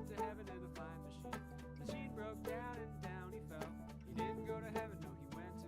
up to heaven in a flying machine. The machine broke down and down he fell. He didn't go to heaven, no, he went to.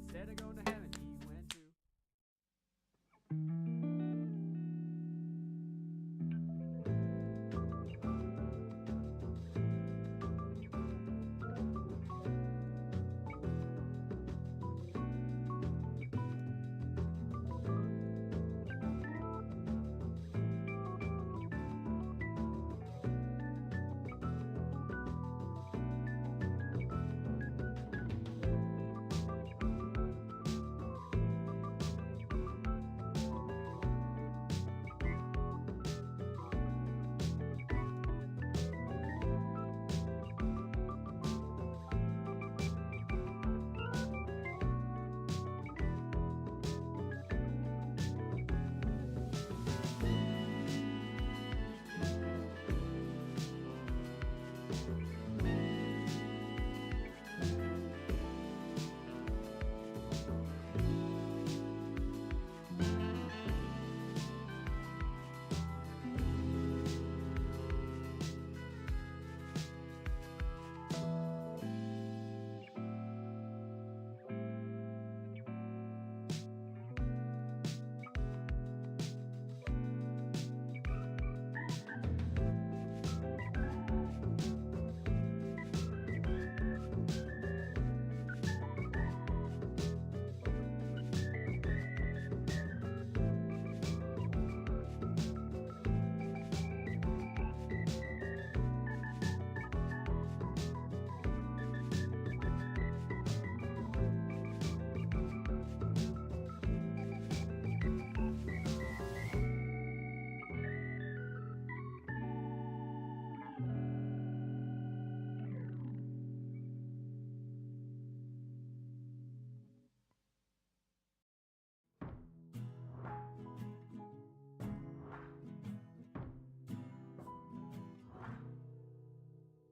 Instead of going to heaven, he went to.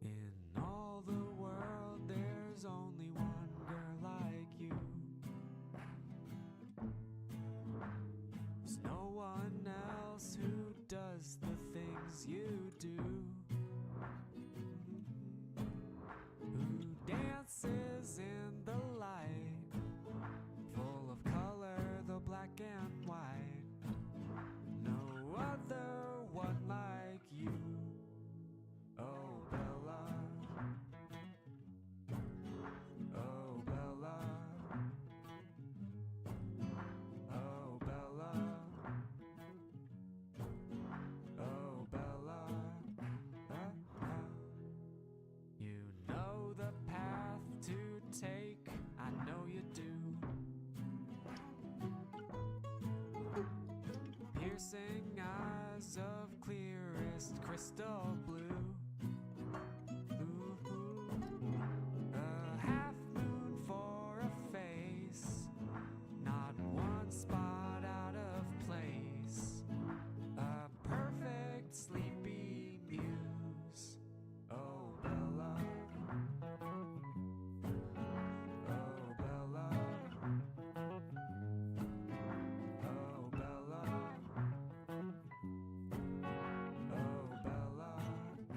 In all the world, there's only one girl like you. There's no one else who does the things you do. Who dances in the light, full of color, though black and white. No other one like you. Oh Bella, oh Bella, oh Bella, oh Bella. You know the path to take, I know you do. Piercing eyes of clearest crystal blue. A half moon for a face, not one spot out of place. A perfect sleepy muse. Oh Bella, oh Bella, oh Bella, oh Bella.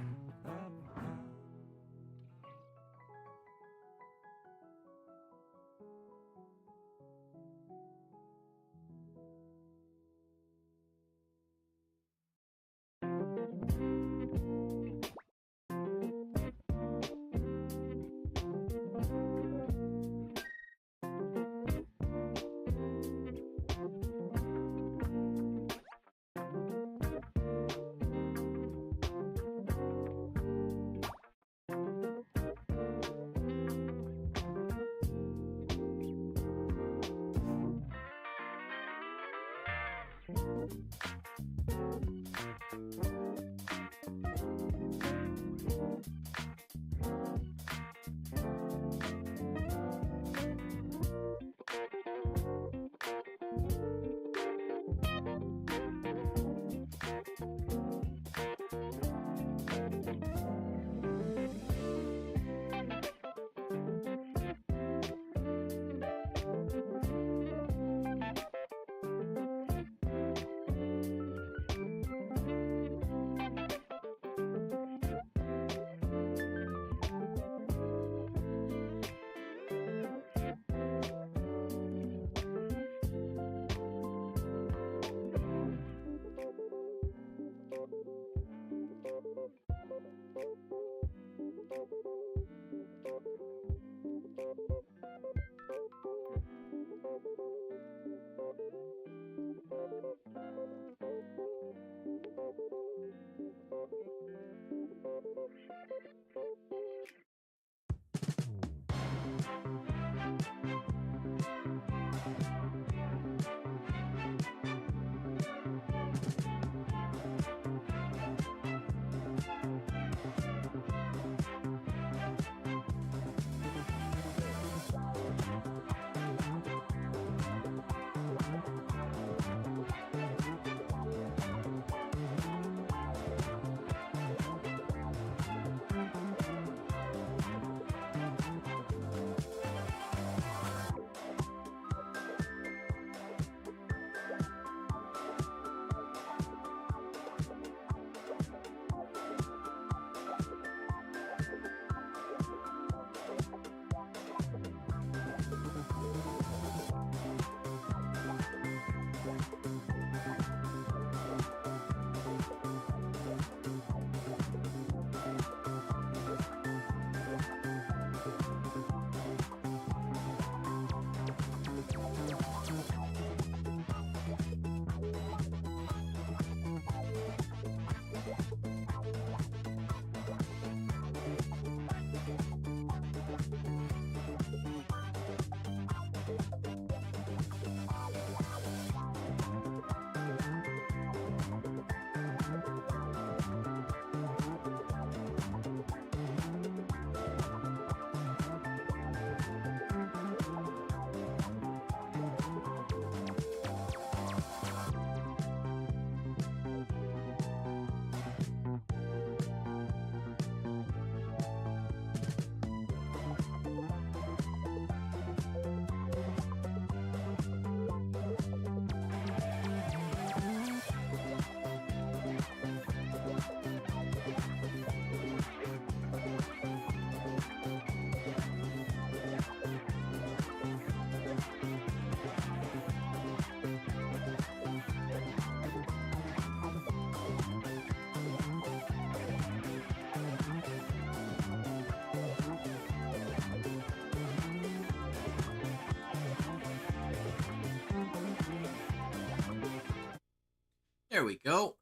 There we go.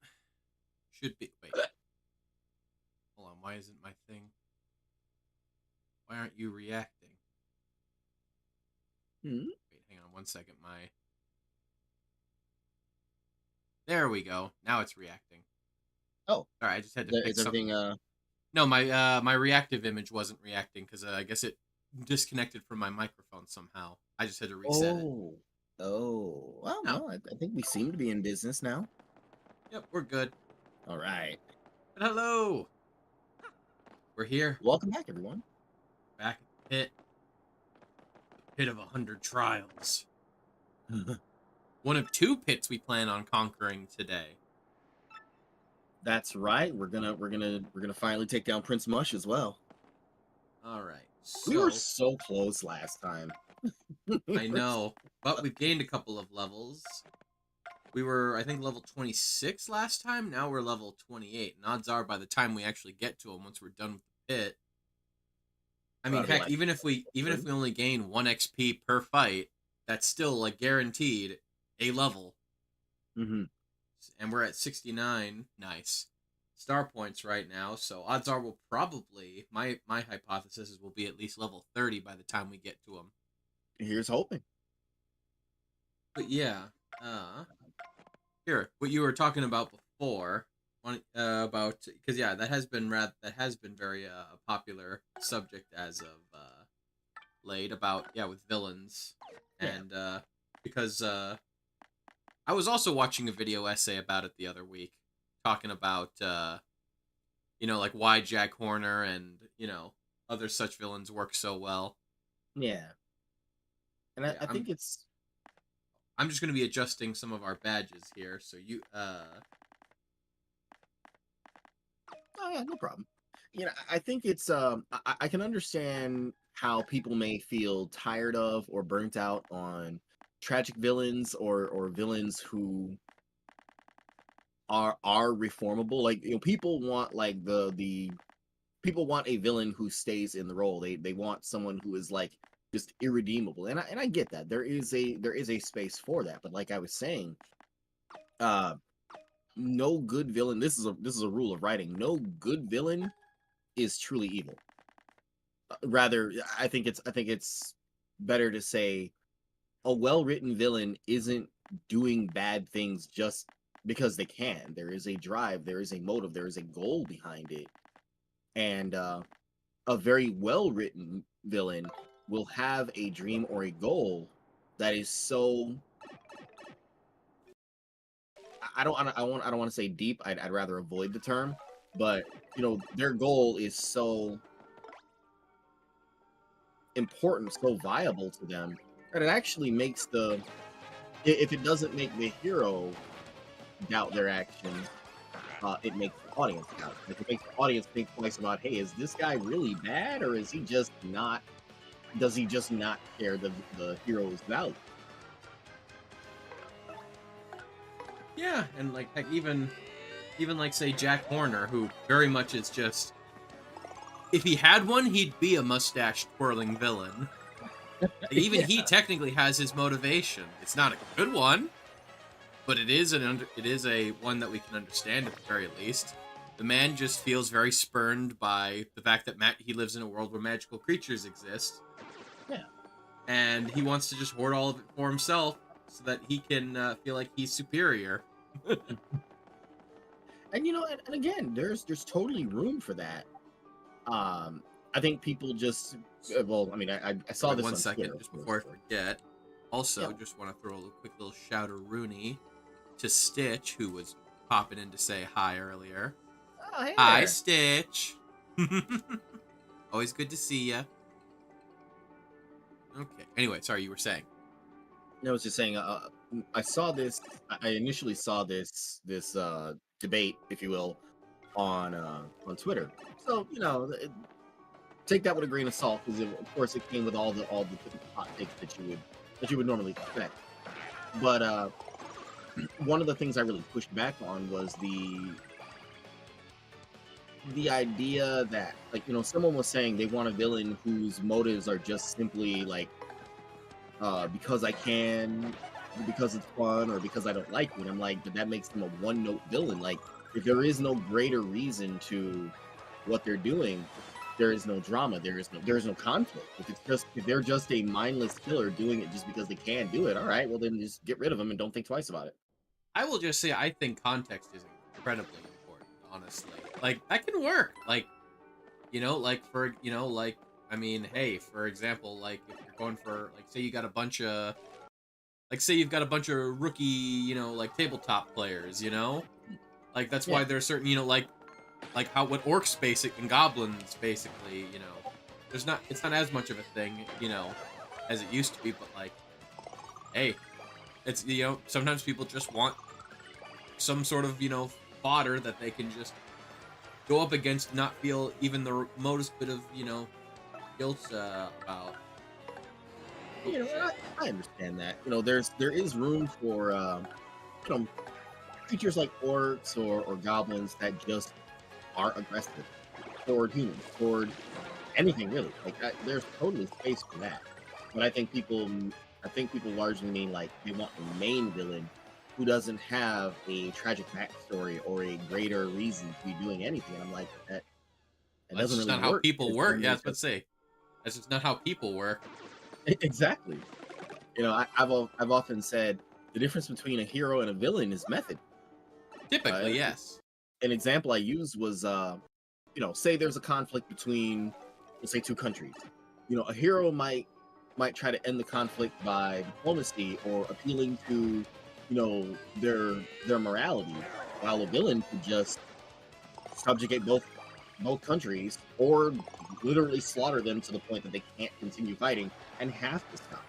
Should be. Wait. Hold on. Why isn't my thing? Why aren't you reacting? Hmm? Wait, hang on 1 second. There we go. Now it's reacting. Oh, Sorry, I just had to is fix something. everything No, my reactive image wasn't reacting because I guess it disconnected from my microphone somehow. I just had to reset it. Oh. Oh. Well, No. no, I think we seem to be in business now. Yep, we're good. All right. But hello. We're here. Welcome back, everyone. Back at the pit. The pit of 100 trials. One of 2 pits we plan on conquering today. That's right. We're gonna finally take down Prince Mush as well. All right. We were So so close last time. I know, but we've gained a couple of levels. We were, I think, level 26 last time. Now we're level 28. And odds are, by the time we actually get to them, once we're done with the pit, I mean, heck, Like, even if we only gain 1 XP per fight, that's still like guaranteed a level. mm-hmm. And we're at 69. Nice star points right now. So odds are we'll probably my hypothesis is we'll be at least level 30 by the time we get to them. Here's hoping. But yeah, here what you were talking about before, about because yeah, that has been very a popular subject as of late about with villains, and because I was also watching a video essay about it the other week, talking about like why Jack Horner and other such villains work so well. Yeah, and I think it's. I'm just going to be adjusting some of our badges here, so you Oh yeah, no problem. I think it's. I can understand how people may feel tired of or burnt out on tragic villains or villains who are reformable. Like people want like the people want a villain who stays in the role. They want someone who is like just irredeemable, and I get that there is a space for that. But like I was saying, uh, no good villain. This is a rule of writing. No good villain is truly evil. Rather, I think it's better to say a well-written villain isn't doing bad things just because they can. There is a drive, there is a motive, there is a goal behind it. And a very well-written villain will have a dream or a goal that is so I don't want to say deep. I'd rather avoid the term, but their goal is so important, so viable to them that it actually makes if it doesn't make the hero doubt their actions, it makes the audience doubt. If it makes the audience think twice about, hey, is this guy really bad, or is he just not? Does he just not care the hero's value? Yeah, and like heck, even like say Jack Horner, who very much is just, if he had one, he'd be a mustache twirling villain. Even he technically has his motivation. It's not a good one, but it is a one that we can understand at the very least. The man just feels very spurned by the fact that he lives in a world where magical creatures exist. Yeah. And he wants to just hoard all of it for himself so that he can feel like he's superior. And and again, there's totally room for that. I think people just well, I mean, I saw Wait this 1 on second, Twitter, just before I forget. Also, Yeah. just want to throw a quick little shout-a-rooney to Stitch, who was popping in to say hi earlier. Oh, hey Hi, there. Stitch. Always good to see ya. Okay. Anyway, sorry, you were saying. I was just saying, I saw this. I initially saw this debate, if you will, on Twitter. So take that with a grain of salt, because of course it came with all the different hot takes that you would normally expect. But one of the things I really pushed back on was the idea that, like, someone was saying they want a villain whose motives are just simply like because I can, because it's fun or because I don't like you. And I'm like, but that makes them a one-note villain. Like, if there is no greater reason to what they're doing, there is no drama. There is no conflict. If they're just a mindless killer doing it just because they can do it, all right, well then just get rid of them and don't think twice about it. I will just say I think context is incredibly important, honestly. Like, that can work. Like, like for, like, I mean, hey, for example, like if you're going for, like, say you got a bunch of, like, say you've got a bunch of rookie, like tabletop players, like that's why Yeah. there's certain, like how what orcs basic and goblins basically, it's not as much of a thing, as it used to be, but like, hey, it's, sometimes people just want some sort of, fodder that they can just go up against, not feel even the remotest bit of, guilt about. Oh, You know, shit. I understand that. There is room for you know creatures like orcs or goblins that just are aggressive toward humans, toward anything really. Like there's totally space for that. But I think people largely mean like they want a main villain who doesn't have a tragic backstory or a greater reason to be doing anything. And I'm like, that That's doesn't just really not how work people because work. then Yeah, I there's was about to say, that's just not how people work. exactly. I've often said the difference between a hero and a villain is method. Uh, Typically, yes. an example I used was, say there's a conflict between, let's say, two countries. A hero might try to end the conflict by diplomacy or appealing to, their morality, while a villain could just subjugate both countries or literally slaughter them to the point that they can't continue fighting and have to stop.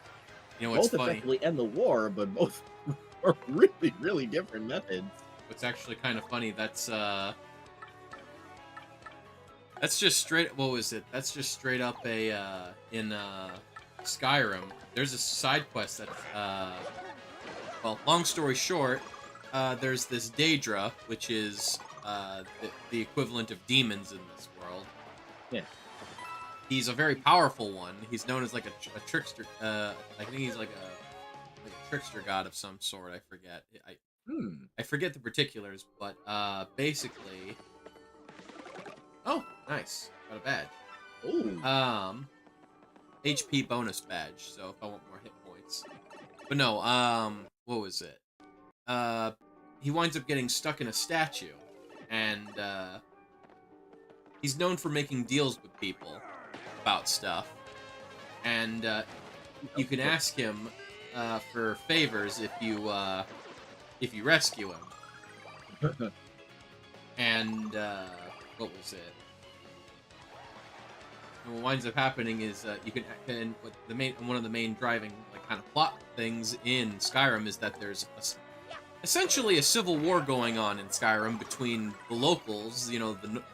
You know what's Both funny? effectively end the war, but both are really, really different methods. What's actually kind of funny? That's just straight. What was it? That's just straight up a in Skyrim. There's a side quest that well, long story short, there's this Daedra, which is the equivalent of demons in this world. Yeah. He's a very powerful one. He's known as like a trickster. I think he's like a trickster god of some sort. I forget. I forget the particulars, but basically. Oh, nice. Got a badge. Ooh. HP bonus badge. So if I want more hit points. But no. What was it? He winds up getting stuck in a statue, and he's known for making deals with people about stuff, and you can ask him for favors if you rescue him. And what was it? And what winds up happening is you can, and one of the main driving like kind of plot things in Skyrim is that there's essentially a civil war going on in Skyrim between the locals, the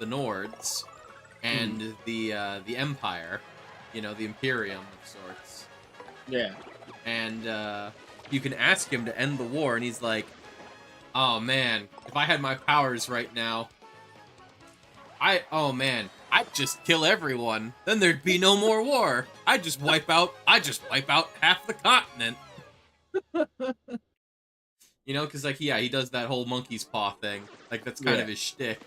Nords, and the Empire, the Imperium of sorts. Yeah. And you can ask him to end the war, and he's like, "Oh man, if I had my powers right now, I'd just kill everyone. Then there'd be no more war. I'd just wipe out half the continent." Because like, yeah, he does that whole monkey's paw thing. Like, that's kind of his shtick.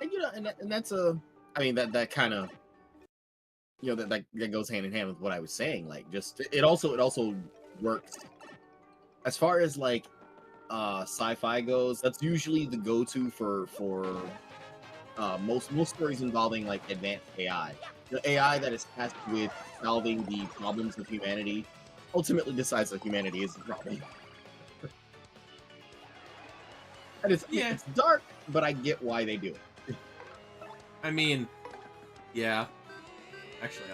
And that's that kind of, that goes hand in hand with what I was saying. Like, just it also works as far as like sci-fi goes. That's usually the go-to for most stories involving like advanced AI. The AI that is tasked with solving the problems of humanity ultimately decides that humanity is the problem. And it's dark, but I get why they do it. I mean, yeah. Actually,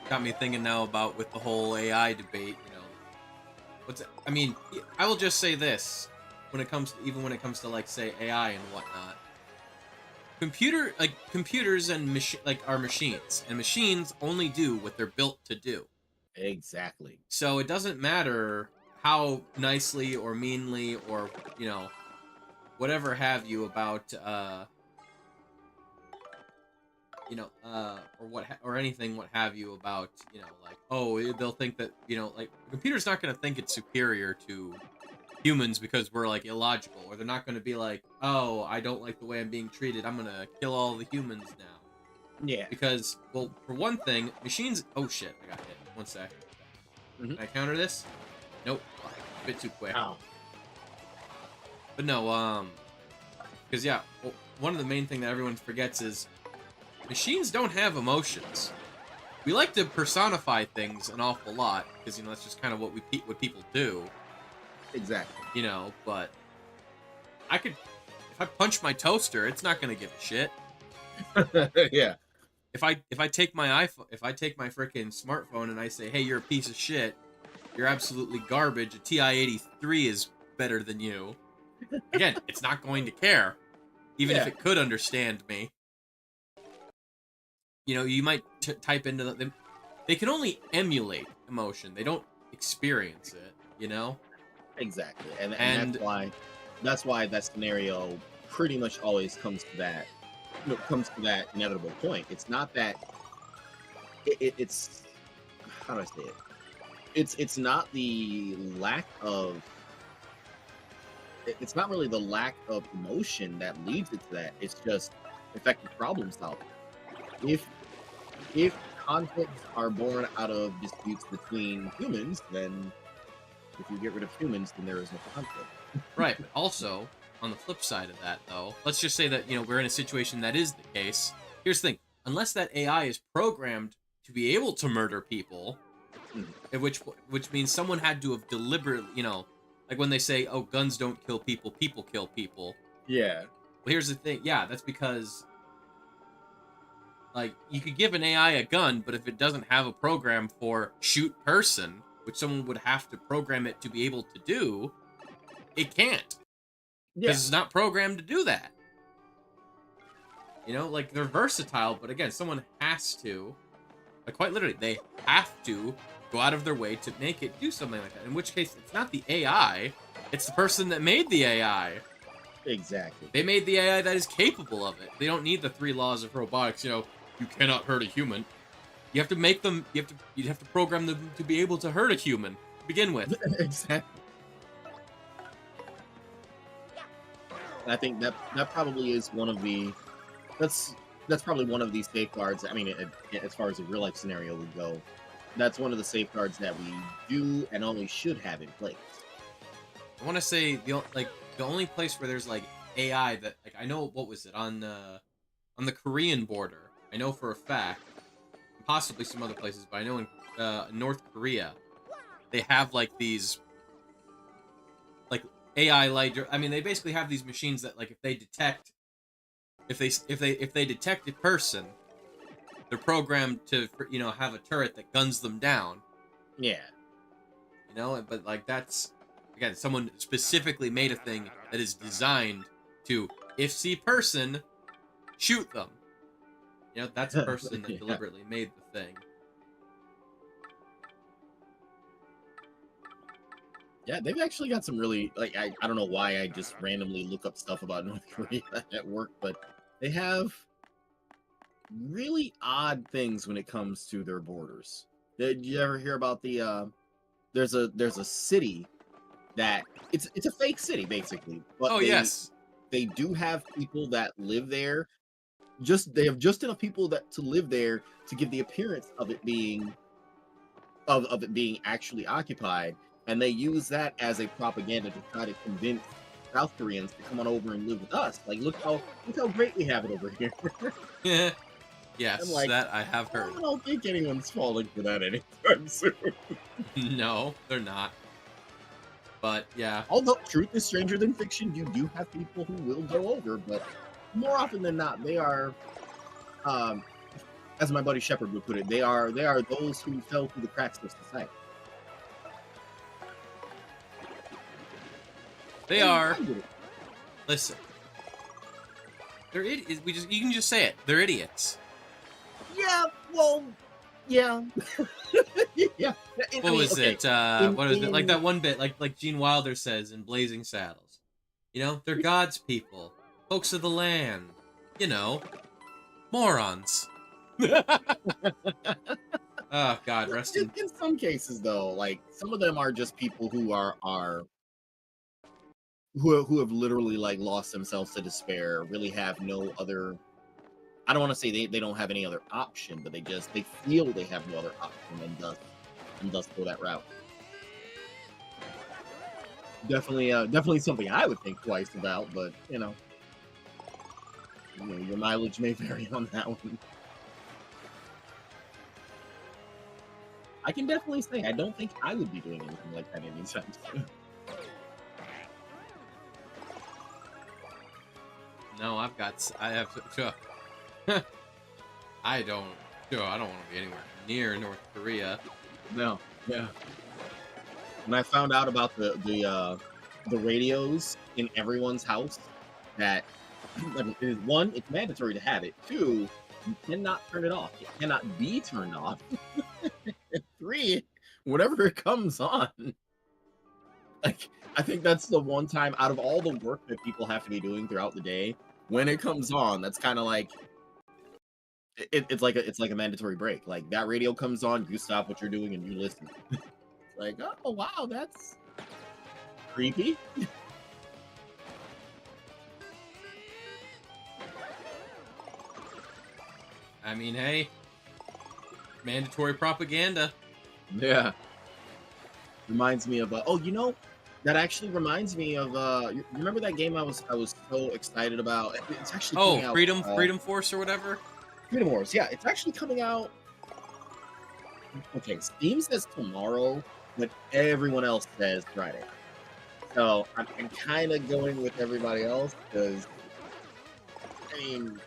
got me thinking now about with the whole AI debate. I mean, I will just say this: when it comes to like say AI and whatnot, computers and are machines, and machines only do what they're built to do. Exactly. So it doesn't matter how nicely or meanly or whatever have you about or anything, what have you, about, like, oh, they'll think that, like, the computer's not going to think it's superior to humans because we're, like, illogical, or they're not going to be like, oh, I don't like the way I'm being treated, I'm going to kill all the humans now. Yeah. Because, well, for one thing, machines, oh shit, I got hit. One sec. Mhm. Can I counter this? Nope. A bit too quick. Ow. But no, because yeah, well, one of the main thing that everyone forgets is machines don't have emotions. We like to personify things an awful lot because that's just kind of what what people do. Exactly. But if I punch my toaster, it's not gonna give a shit. Yeah. If I take my iPhone, if I take my freaking smartphone and I say, hey, you're a piece of shit, you're absolutely garbage, a TI-83 is better than you. Again, it's not going to care, even if it could understand me. You might type into them. They can only emulate emotion. They don't experience it. Exactly. And that's why that scenario pretty much always comes to that. Comes to that inevitable point. It's not that. It's how do I say it? It's not the lack of. It's not really the lack of emotion that leads it to that. It's just effective problem solving. If conflicts are born out of disputes between humans, then if you get rid of humans, then there is no conflict. Right, but also, on the flip side of that, though, let's just say that, we're in a situation that is the case. Here's the thing. Unless that AI is programmed to be able to murder people, which means someone had to have deliberately, like when they say, oh, guns don't kill people, people kill people. Yeah. Well, here's the thing. Yeah, that's because, like, you could give an AI a gun, but if it doesn't have a program for shoot person, which someone would have to program it to be able to do, it can't. Because it's not programmed to do that. Like, they're versatile, but again, someone has to, like, quite literally, they have to go out of their way to make it do something like that. In which case, it's not the AI, it's the person that made the AI. Exactly. They made the AI that is capable of it. They don't need the 3 laws of robotics, you cannot hurt a human. You have to make them, you have to program them to be able to hurt a human to begin with. Exactly. I think that probably is one of the that's probably one of the safeguards. I mean, as far as a real life scenario would go, that's one of the safeguards that we do and always should have in place. I want to say the only place where there's like AI that, like, I know, what was it on the Korean border? I know for a fact, possibly some other places, but I know in North Korea they have like these like AI they basically have these machines that, like, if they detect a person, they're programmed to have a turret that guns them down. Yeah. But like, that's, again, someone specifically made a thing that is designed to, if see person, shoot them. That's a person that deliberately made the thing. Yeah, they've actually got some really, like, I don't know why I just randomly look up stuff about North Korea at work, but they have really odd things when it comes to their borders. Did you ever hear about there's a city that it's a fake city basically, but yes, they do have people that live there. They have just enough people to live there to give the appearance of it being actually occupied, and they use that as a propaganda to try to convince South Koreans to come on over and live with us. Like, look how great we have it over here. Yeah. Yes, like, that I have heard. I don't think anyone's falling for that anytime soon. No, they're not. But yeah. Although truth is stranger than fiction, you do have people who will go over, but more often than not, they are, as my buddy Shepard would put it, they are those who fell through the cracks of society. They are. Listen, they're idiots. You can just say it. They're idiots. Yeah. Well. Yeah. Yeah. What was it? What was it? Like that one bit, like Gene Wilder says in Blazing Saddles. They're God's people, folks of the land. Morons. Oh God, rest in. In some cases, though, like some of them are just people who who have literally like lost themselves to despair, really have no other. I don't want to say they don't have any other option, but they feel they have no other option and thus go that route. Definitely something I would think twice about, but your mileage may vary on that one. I can definitely say I don't think I would be doing anything like that anytime soon. No, I have. I don't. I don't want to be anywhere near North Korea. No, yeah. When I found out about the radios in everyone's house, that I mean, one, it's mandatory to have it. Two, you cannot turn it off. It cannot be turned off. And three, whenever it comes on, like I think that's the one time out of all the work that people have to be doing throughout the day, when it comes on, that's kind of like it's like a mandatory break. Like that radio comes on, you stop what you're doing and you listen. Like, oh wow, that's creepy. I mean, hey, mandatory propaganda. Yeah. Reminds me of that actually reminds me of you remember that game I was so excited about? It's actually coming out, Freedom Force or whatever. Freedom Wars. Yeah, it's actually coming out. Okay, Steam says tomorrow, but everyone else says Friday. So I'm kind of going with everybody else because I mean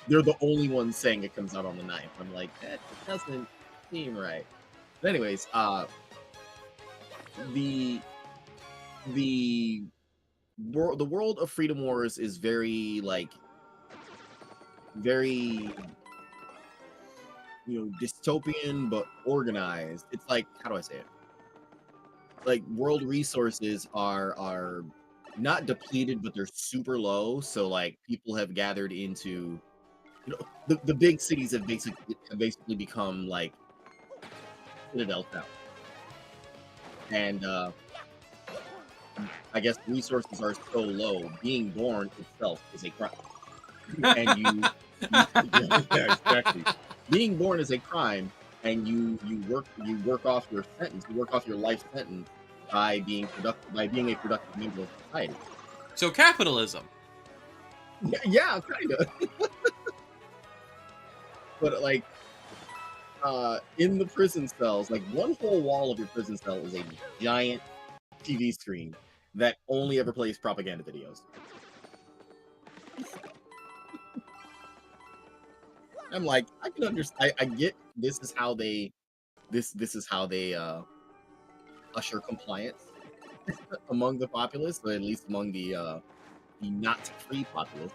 they're the only ones saying it comes out on the 9th. I'm like, that doesn't seem right. But anyways, the world of Freedom Wars is very very dystopian but organized. It's like, how do I say it? Like world resources are not depleted, but they're super low. So like people have gathered into the big cities have basically become like Citadel town, and I guess resources are so low. Being born itself is a crime, and yeah, exactly. Being born is a crime, and you work off your sentence. You work off your life sentence by being a productive member of society. So capitalism. Yeah, kind of. But like, in the prison cells, like one whole wall of your prison cell is a giant TV screen that only ever plays propaganda videos. I'm like, I can understand. I get this is how they usher compliance among the populace, or at least among the not free populace.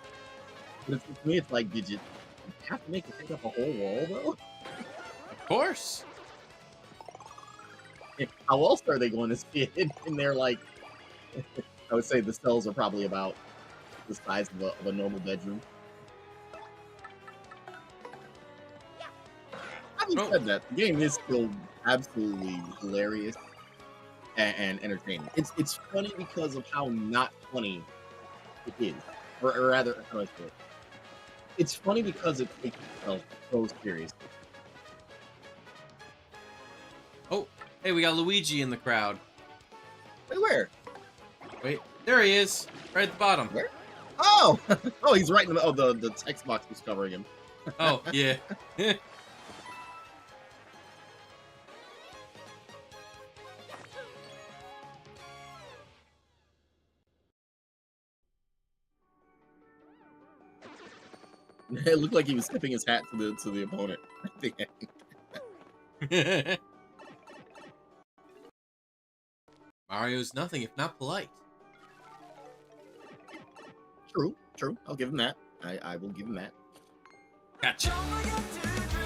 But to me, it's like, did you have to make it take up a whole wall though? Of course. How else are they going to see it in their like? I would say the cells are probably about the size of a normal bedroom. Having said that, the game is still absolutely hilarious and entertaining. It's funny because of how not funny it is, or rather, how do I say it? It's funny because it takes itself so seriously. Oh, hey, we got Luigi in the crowd. Wait, where? Wait, there he is, right at the bottom. Where? Oh, oh, he's right in the. Oh, the text box was covering him. Oh, yeah. It looked like he was tipping his hat to the opponent at the end. Mario's nothing if not polite. True. I'll give him that. I will give him that. Gotcha.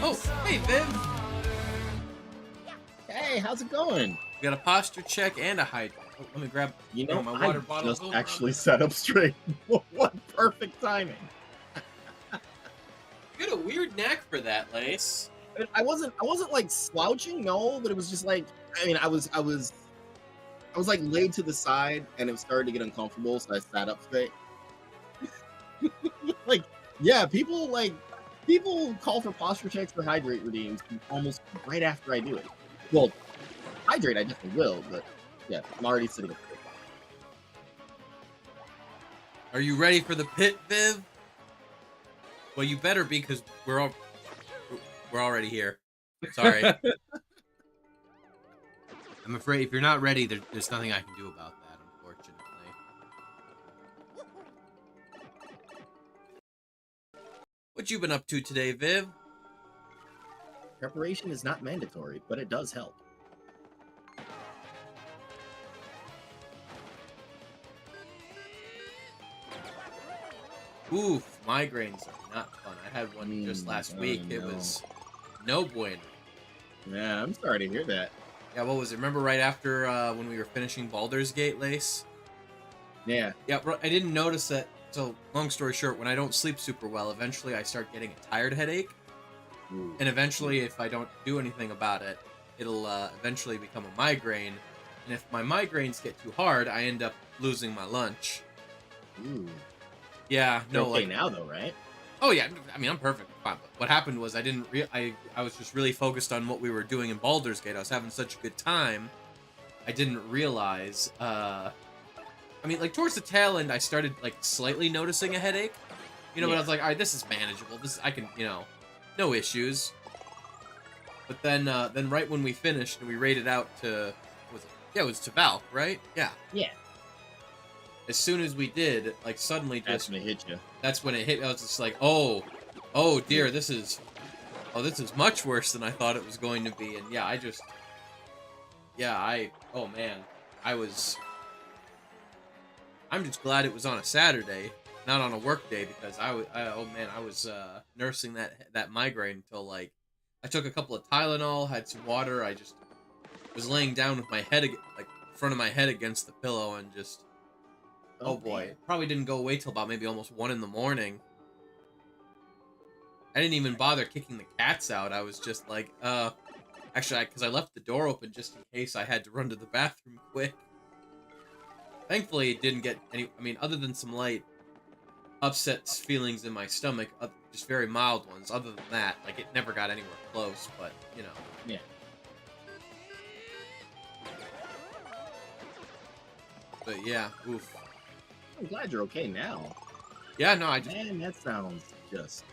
Oh, hey, Viv. Hey, how's it going? We got a posture check and a height. Oh, let me grab my water bottle. Just actually set up straight. What perfect timing. You had a weird knack for that, Lace. I wasn't like slouching, no, but it was just like, I mean, I was like laid to the side, and it started to get uncomfortable, so I sat up straight. Like, yeah, people call for posture checks for hydrate redeems almost right after I do it. Well, hydrate I definitely will, but yeah, I'm already sitting up straight. Are you ready for the pit, Viv? Well, you better be, because we're already here. Sorry. I'm afraid if you're not ready, there's nothing I can do about that, unfortunately. What you been up to today, Viv? Preparation is not mandatory, but it does help. Oof, migraines are not fun. I had one just last week. It was no bueno. Yeah, I'm sorry to hear that. Yeah, what was it? Remember right after when we were finishing Baldur's Gate, Lace? Yeah. Yeah, I didn't notice that. So, long story short, when I don't sleep super well, eventually I start getting a tired headache. Ooh. And eventually, if I don't do anything about it, it'll eventually become a migraine. And if my migraines get too hard, I end up losing my lunch. Ooh. Yeah, You're no, okay like... now, though, right? Oh, yeah, I mean, I'm perfectly fine. But what happened was I was just really focused on what we were doing in Baldur's Gate. I was having such a good time. I didn't realize, I mean, like, towards the tail end, I started, like, slightly noticing a headache. You know, but I was like, all right, this is manageable. I can, no issues. But then right when we finished and we raided out to, what was it? Yeah, it was to Valk, right? Yeah. Yeah. As soon as we did, like, suddenly That's when it hit you. That's when it hit. I was just like, oh dear, this is much worse than I thought it was going to be. And yeah, oh man, I'm just glad it was on a Saturday, not on a work day, because I was nursing that migraine until, like, I took a couple of Tylenol, had some water. I just was laying down with my head, like, front of my head against the pillow, and just, oh boy, it probably didn't go away till about maybe almost 1 in the morning. I didn't even bother kicking the cats out. I was just like, actually, because I left the door open just in case I had to run to the bathroom quick. Thankfully, it didn't get any, I mean, other than some light upset feelings in my stomach, just very mild ones. Other than that, like, it never got anywhere close, but, Yeah. But yeah, oof. I'm glad you're okay now. Yeah, no, Man, that sounds just...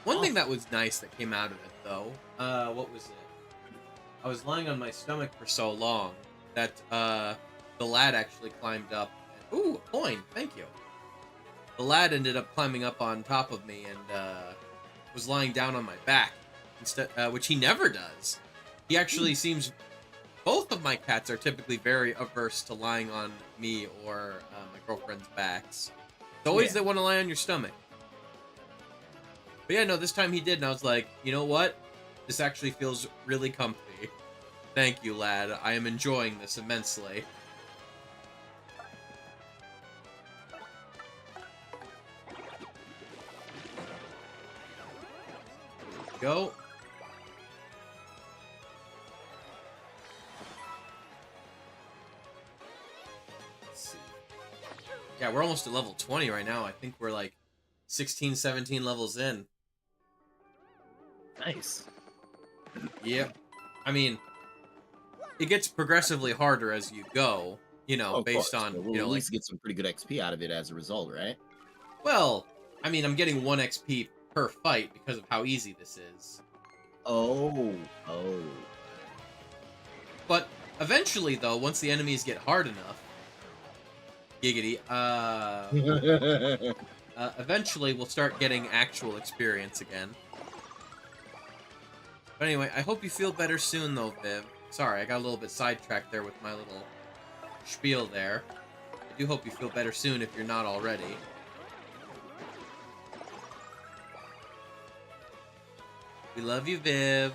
One thing that was nice that came out of it, though, what was it? I was lying on my stomach for so long that, the lad actually climbed up. Ooh, a coin, thank you. The lad ended up climbing up on top of me and, was lying down on my back, instead, which he never does. He actually seems... Both of my cats are typically very averse to lying on me or my girlfriend's backs. It's always they want to lie on your stomach. But yeah, no, this time he did, and I was like, you know what? This actually feels really comfy. Thank you, lad. I am enjoying this immensely. Go. Let's see. Yeah, we're almost at level 20 right now. I think we're like 16, 17 levels in. Nice. Yep. I mean, it gets progressively harder as you go, based on, we'll at least get some pretty good XP out of it as a result, right? Well, I mean, I'm getting 1 XP per fight because of how easy this is. Oh. But eventually, though, once the enemies get hard enough, giggity, eventually we'll start getting actual experience again. But anyway, I hope you feel better soon, though, Viv. Sorry, I got a little bit sidetracked there with my little spiel there. I do hope you feel better soon if you're not already. We love you, Viv.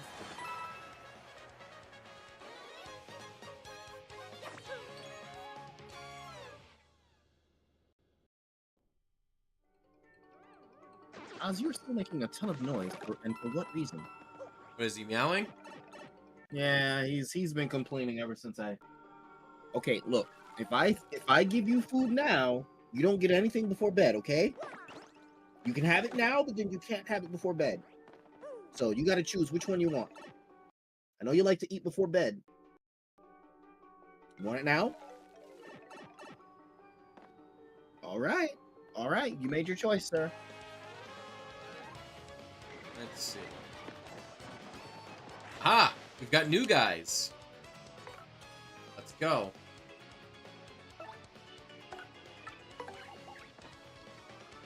Oz, you're still making a ton of noise, and for what reason? What is he meowing? Yeah, he's been complaining ever since I. Okay, look, if I give you food now, you don't get anything before bed, okay? You can have it now, but then you can't have it before bed. So you got to choose which one you want. I know you like to eat before bed. You want it now? All right. All right. You made your choice, sir. Let's see. Ha! We've got new guys. Let's go.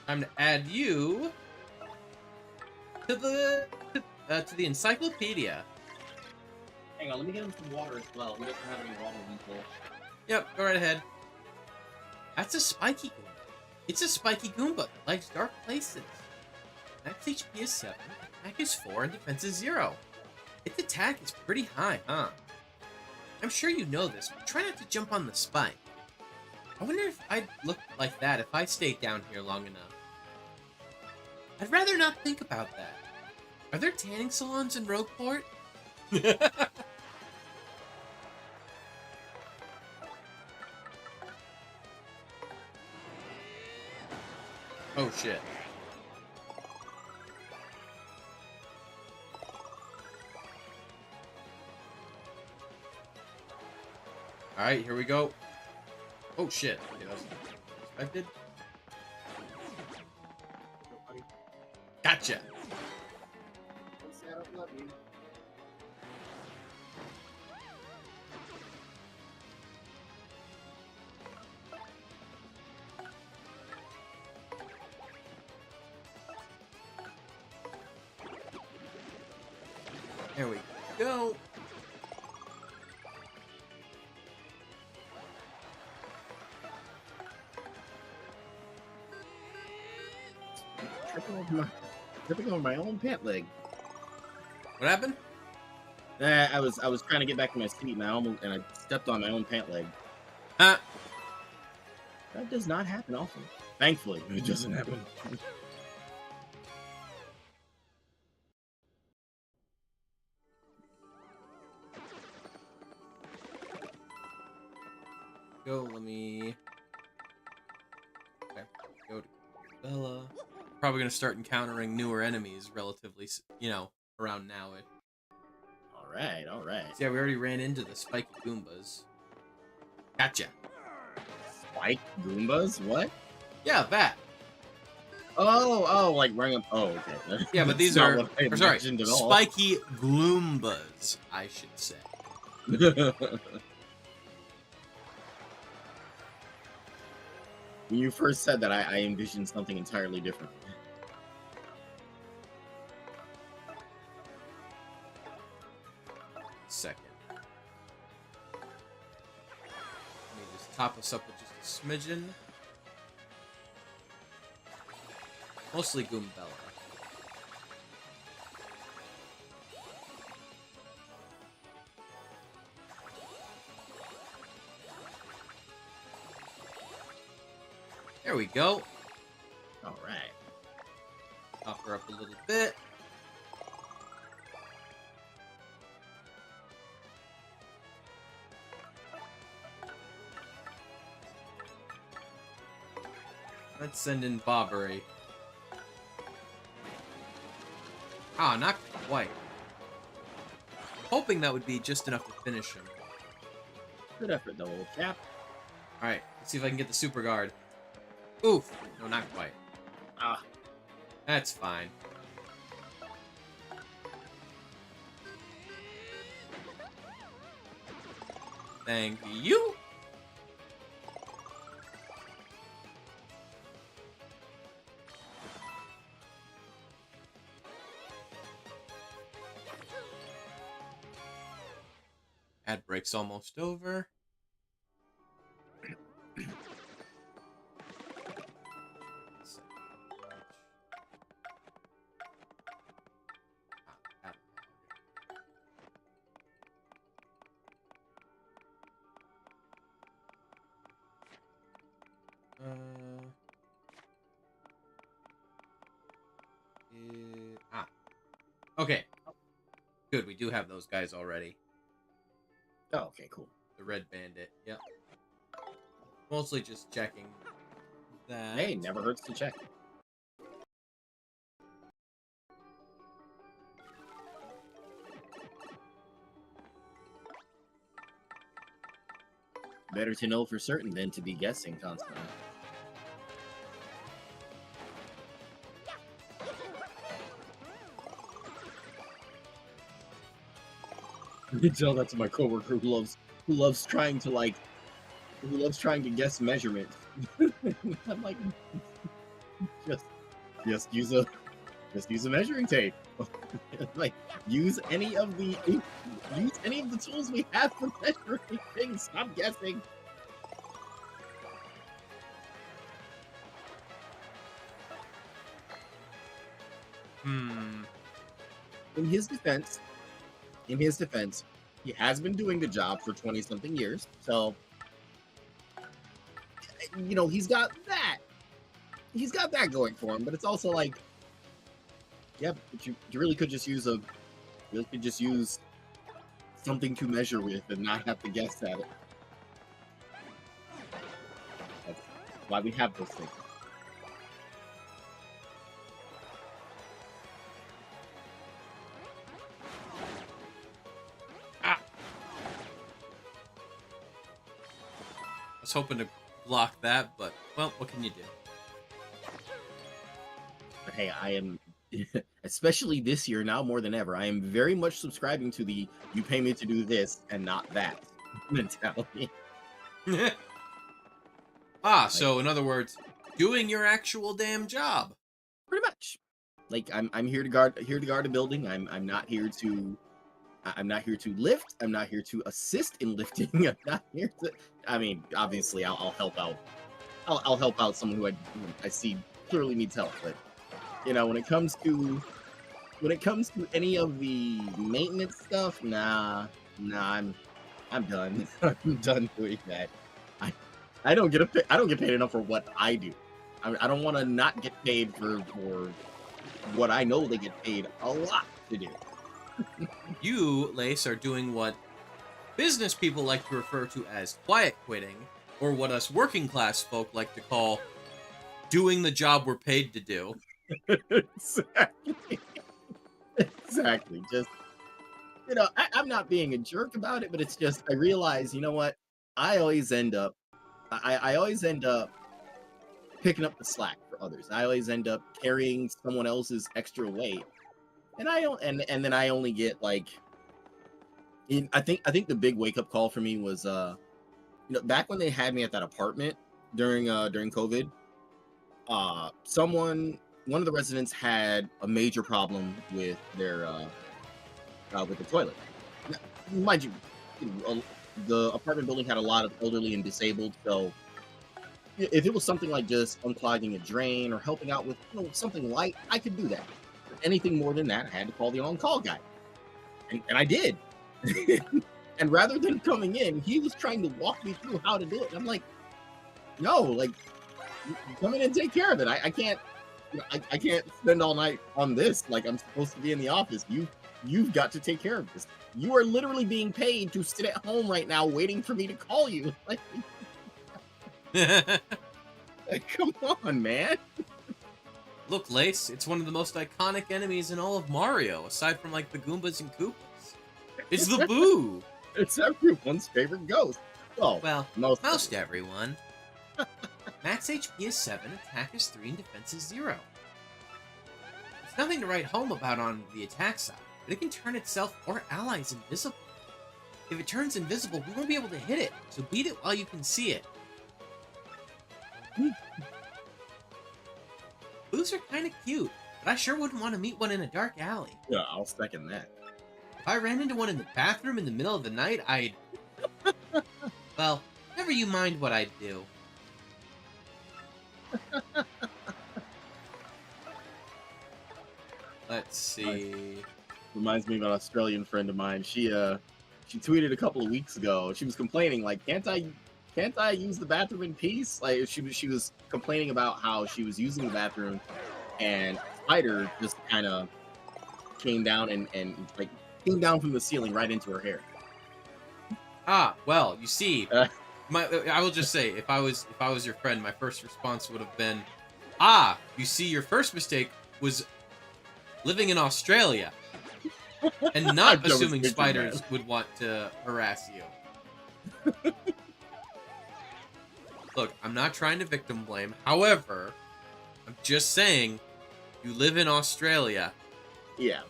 Time to add you to the encyclopedia. Hang on, let me get him some water as well. We don't have any water in full. Yep, go right ahead. That's a spiky Goomba. It's a spiky Goomba that likes dark places. Max HP is 7, attack is 4, and defense is 0. Its attack is pretty high, huh? I'm sure you know this, but try not to jump on the spike. I wonder if I'd look like that if I stayed down here long enough. I'd rather not think about that. Are there tanning salons in Rogueport? Oh shit. Alright, here we go. Oh shit. Okay, that's expected. Gotcha. There we go. Tripping over my own pant leg. What happened? I was trying to get back to my seat, and I stepped on my own pant leg. Huh? That does not happen often. Thankfully, it doesn't happen. Go, let me... Okay, go to Bella. Probably gonna start encountering newer enemies relatively, you know, around now. Alright, alright. Yeah, we already ran into the spiky Goombas. Gotcha. Spike Goombas? What? Yeah, that. Oh, like running up. Oh, okay. Yeah, but these Not are... what I Or sorry, imagined at all. spiky Gloombas, I should say. When you first said that, I envisioned something entirely different. Second. Let me just top us up with just a smidgen. Mostly Goombella. There we go. Alright. Top her up a little bit. Let's send in Bobbery. Ah, not quite. Hoping that would be just enough to finish him. Good effort, though, old chap. Alright, let's see if I can get the super guard. Oof! No, not quite. Ah. That's fine. Thank you! Ad break's almost over. Good, we do have those guys already. Oh, okay, cool. The red bandit. Yep. Mostly just checking that. Hey, never hurts to check. Better to know for certain than to be guessing constantly. You can tell that's my coworker who loves trying to guess measurements. I'm like, just use a measuring tape. Like, use any of the tools we have for measuring things. Stop guessing. In his defense, he has been doing the job for 20-something years. So, you know, he's got that going for him. But it's also like, yeah, but you really could just use something to measure with and not have to guess at it. That's why we have those things. I was hoping to block that, but, well, what can you do? But hey, I am, especially this year now more than ever, I am very much subscribing to the "you pay me to do this and not that" mentality. So in other words, doing your actual damn job. Pretty much. Like, I'm here to guard a building. I'm not here to lift. I'm not here to assist in lifting. I'm not here to. I mean, obviously, I'll help out. I'll help out someone who I see clearly needs help. But you know, when it comes to any of the maintenance stuff, nah, I'm done. I'm done doing that. I don't get paid enough for what I do. I don't want to not get paid for what I know they get paid a lot to do. You, Lace, are doing what business people like to refer to as quiet quitting, or what us working class folk like to call doing the job we're paid to do. Exactly. Just, you know, I'm not being a jerk about it, but it's just, I realize, you know what? I always end up picking up the slack for others. I always end up carrying someone else's extra weight. And I don't, and then I only get like, I think the big wake up call for me was, you know, back when they had me at that apartment during COVID, one of the residents had a major problem with their with the toilet. Now, mind you, the apartment building had a lot of elderly and disabled, so if it was something like just unclogging a drain or helping out with, you know, something light, I could do that. But anything more than that, I had to call the on-call guy, and I did. And rather than coming in, he was trying to walk me through how to do it. And I'm like, no, like, come in and take care of it. I can't, you know, I can't spend all night on this. Like, I'm supposed to be in the office. You've got to take care of this. You are literally being paid to sit at home right now waiting for me to call you. Like, come on, man. Look, Lace, it's one of the most iconic enemies in all of Mario, aside from, like, the Goombas and Koopas. It's the Boo! It's everyone's favorite ghost. Well, most everyone. Max HP is 7, attack is 3, and defense is 0. It's nothing to write home about on the attack side, but it can turn itself or allies invisible. If it turns invisible, we won't be able to hit it, so beat it while you can see it. Boos are kinda cute, but I sure wouldn't want to meet one in a dark alley. Yeah, I'll second that. If I ran into one in the bathroom in the middle of the night, I'd... Well, never you mind what I'd do. Let's see. Reminds me of an Australian friend of mine. She tweeted a couple of weeks ago. She was complaining, like, can't I use the bathroom in peace? Like, she was complaining about how she was using the bathroom and Spider just kind of came down and like came down from the ceiling right into her hair. Ah, well, you see, Uh. I will just say, if I was your friend, my first response would have been, ah, you see, your first mistake was living in Australia and not I was assuming thinking spiders that. would want to harass you. Look, I'm not trying to victim blame. However, I'm just saying, you live in Australia. Yeah.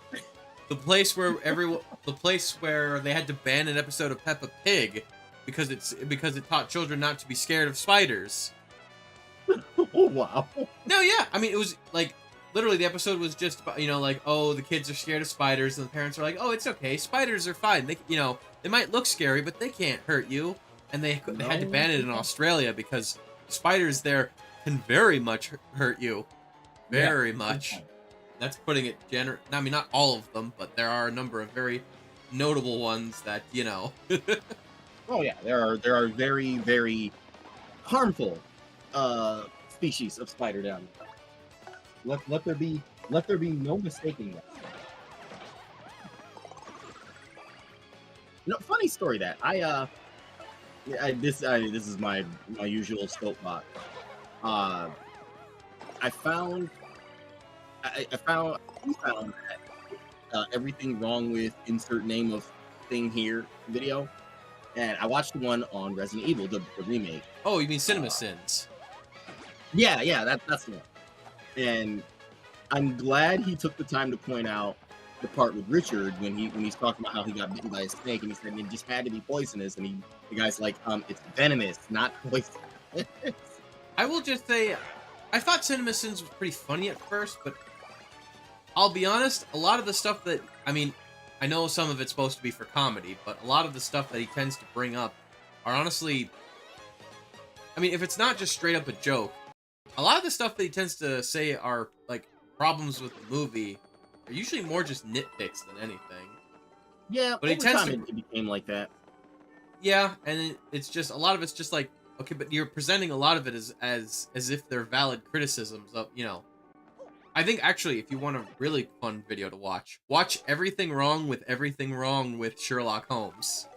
The place where they had to ban an episode of Peppa Pig because it taught children not to be scared of spiders. Oh, wow. No, yeah, I mean, it was like literally the episode was just about, like, oh, the kids are scared of spiders, and the parents are like, oh, it's okay, spiders are fine. They they might look scary, but they can't hurt you. And they had to ban it in Australia because spiders there can very much hurt you, very much. That's putting it I mean, not all of them, but there are a number of very notable ones that Oh yeah, there are very, very harmful species of spider down there. Let there be no mistaking that. Funny story that this is my usual soapbox. We found that everything wrong with insert name of thing here video, and I watched one on Resident Evil, the remake. Oh, you mean Cinema Sins? Yeah, that's the one. And I'm glad he took the time to point out the part with Richard when he's talking about how he got bitten by a snake, and he said it just had to be poisonous, and the guy's like, it's venomous, not poisonous. I will just say, I thought Cinema Sins was pretty funny at first, but I'll be honest, a lot of the stuff that, I mean, I know some of it's supposed to be for comedy, but a lot of the stuff that he tends to bring up are honestly, I mean, if it's not just straight up a joke, a lot of the stuff that he tends to say are, like, problems with the movie are usually more just nitpicks than anything. Yeah, but he tends to... it became like that. Yeah, and it's just, a lot of it's just like, okay, but you're presenting a lot of it as if they're valid criticisms of, I think, actually, if you want a really fun video to watch Everything Wrong with Sherlock Holmes.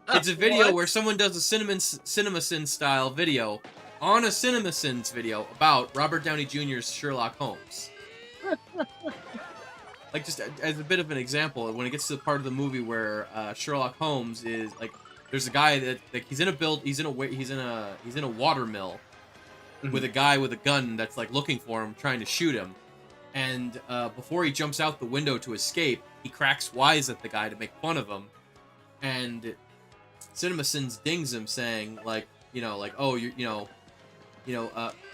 It's a video where someone does a CinemaSins style video on a CinemaSins video about Robert Downey Jr.'s Sherlock Holmes. Like, just as a bit of an example, when it gets to the part of the movie where Sherlock Holmes is like, there's a guy that, like, he's in a water mill with a guy with a gun that's, like, looking for him, trying to shoot him. And before he jumps out the window to escape, he cracks wise at the guy to make fun of him. And CinemaSins dings him, saying, like, oh,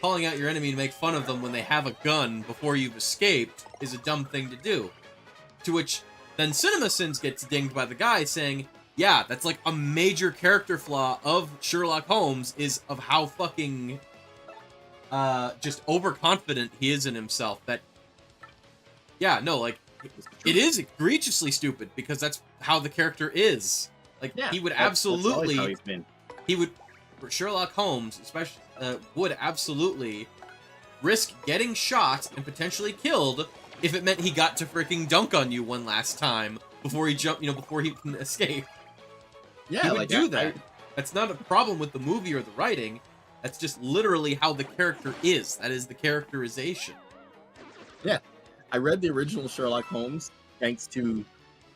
calling out your enemy to make fun of them when they have a gun before you've escaped is a dumb thing to do. To which then CinemaSins gets dinged by the guy saying, yeah, that's like a major character flaw of Sherlock Holmes, is of how fucking just overconfident he is in himself. That, yeah, no, like, it is egregiously stupid because that's how the character is. Like, he would absolutely, that's how he's been. Sherlock Holmes, especially, would absolutely risk getting shot and potentially killed if it meant he got to freaking dunk on you one last time before he before he can escape. Yeah, he would do that. That's not a problem with the movie or the writing. That's just literally how the character is. That is the characterization. Yeah. I read the original Sherlock Holmes thanks to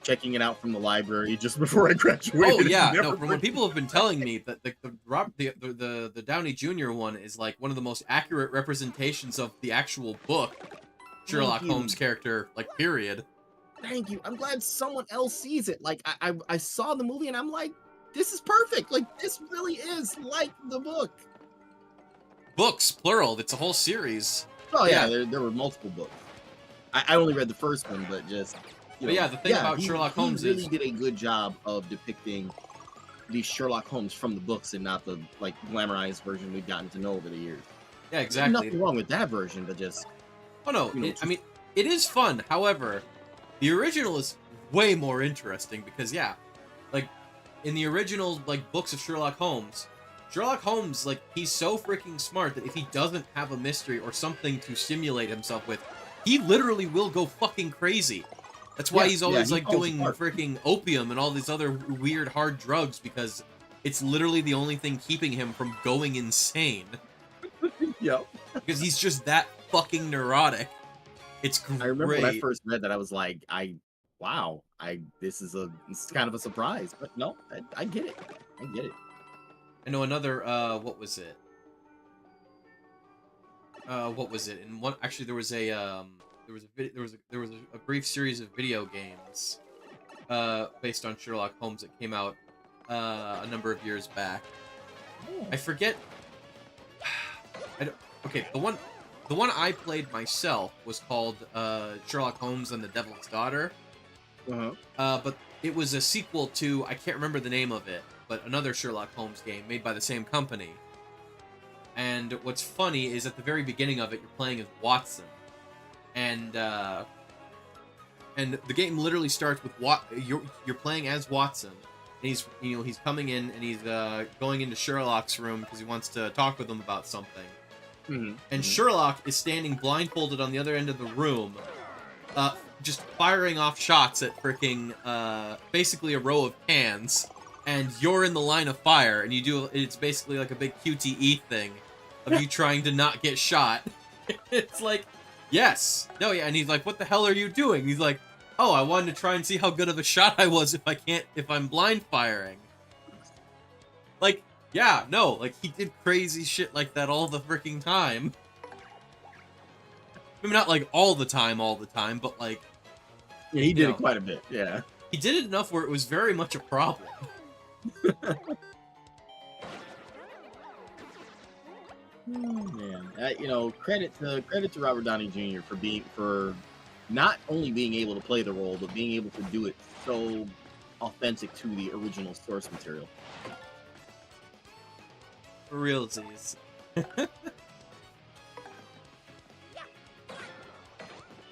checking it out from the library just before I graduated. Oh yeah, no. From what people have been telling me, that the Downey Jr. one is like one of the most accurate representations of the actual book Sherlock Holmes character, like, period. Thank you. I'm glad someone else sees it. Like, I saw the movie and I'm like, this is perfect. Like, this really is like the book. Books, plural. It's a whole series. Oh yeah, there were multiple books. I only read the first one, but just. But yeah, the thing about Sherlock Holmes is he really did a good job of depicting the Sherlock Holmes from the books and not the, like, glamorized version we've gotten to know over the years. Yeah, exactly. There's nothing wrong with that version, but just. Oh no, I mean, it is fun. However, the original is way more interesting because, yeah, like, in the original, like, books of Sherlock Holmes, like, he's so freaking smart that if he doesn't have a mystery or something to stimulate himself with, he literally will go fucking crazy. That's why Yeah, he's yeah, always he like falls doing apart. freaking opium and all these other weird hard drugs because it's literally the only thing keeping him from going insane. Yep. Because he's just that fucking neurotic. It's I remember when I great. first read that, I was like, wow, this is kind of a surprise, but no, I get it. I get it. I know another, what was it? What was it? And one, actually, there was a brief series of video games, based on Sherlock Holmes that came out, a number of years back. Oh. I forget. Okay, the one I played myself was called Sherlock Holmes and the Devil's Daughter. But it was a sequel to, I can't remember the name of it, but another Sherlock Holmes game made by the same company. And what's funny is at the very beginning of it, you're playing as Watson, and the game literally starts with you're playing as Watson. And he's coming in and he's going into Sherlock's room because he wants to talk with him about something. And Sherlock is standing blindfolded on the other end of the room, just firing off shots at freaking basically a row of cans, and you're in the line of fire, and it's basically like a big QTE thing of you trying to not get shot. It's like, yes, no, yeah, and he's like, what the hell are you doing? He's like, oh, I wanted to try and see how good of a shot I was if I'm blind firing. Like, yeah, no, like, he did crazy shit like that all the freaking time. Maybe not, like, all the time, but, like... Yeah, he did it quite a bit, yeah. He did it enough where it was very much a problem. Oh, man. Credit to Robert Downey Jr. for not only being able to play the role, but being able to do it so authentic to the original source material. For realsies.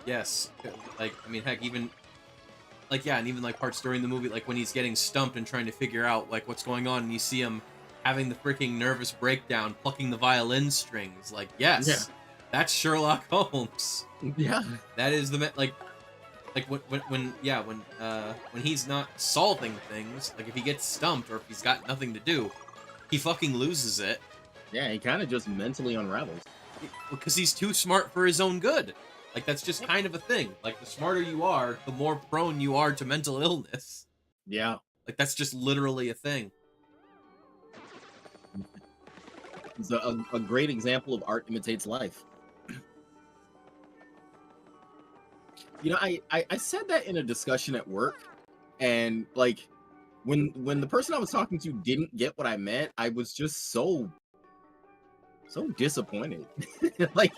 Yes. Like, I mean, heck, even... Like, yeah, and even, like, parts during the movie, like, when he's getting stumped and trying to figure out, like, what's going on, and you see him having the freaking nervous breakdown, plucking the violin strings. Like, yes, that's Sherlock Holmes. Yeah. That is when he's not solving things, like, if he gets stumped or if he's got nothing to do, he fucking loses it. Yeah, he kind of just mentally unravels. Because he's too smart for his own good. Like, that's just kind of a thing. Like, the smarter you are, the more prone you are to mental illness. Yeah. Like, that's just literally a thing. It's a great example of art imitates life. I said that in a discussion at work, and, like, when the person I was talking to didn't get what I meant, I was just so disappointed. Like,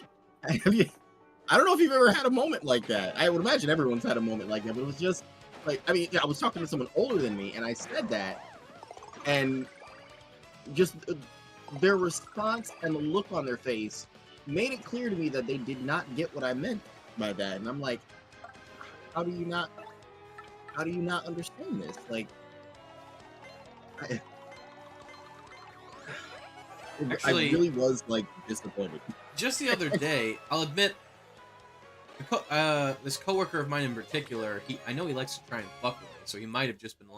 I don't know if you've ever had a moment like that. I would imagine everyone's had a moment like that, but it was just like, I mean, I was talking to someone older than me, and I said that, and just their response and the look on their face made it clear to me that they did not get what I meant by that. And I'm like, how do you not understand this? Like, Actually, I really was, like, disappointed. Just the other day, I'll admit, this coworker of mine in particular, I know he likes to try and fuck with me, so he might have just been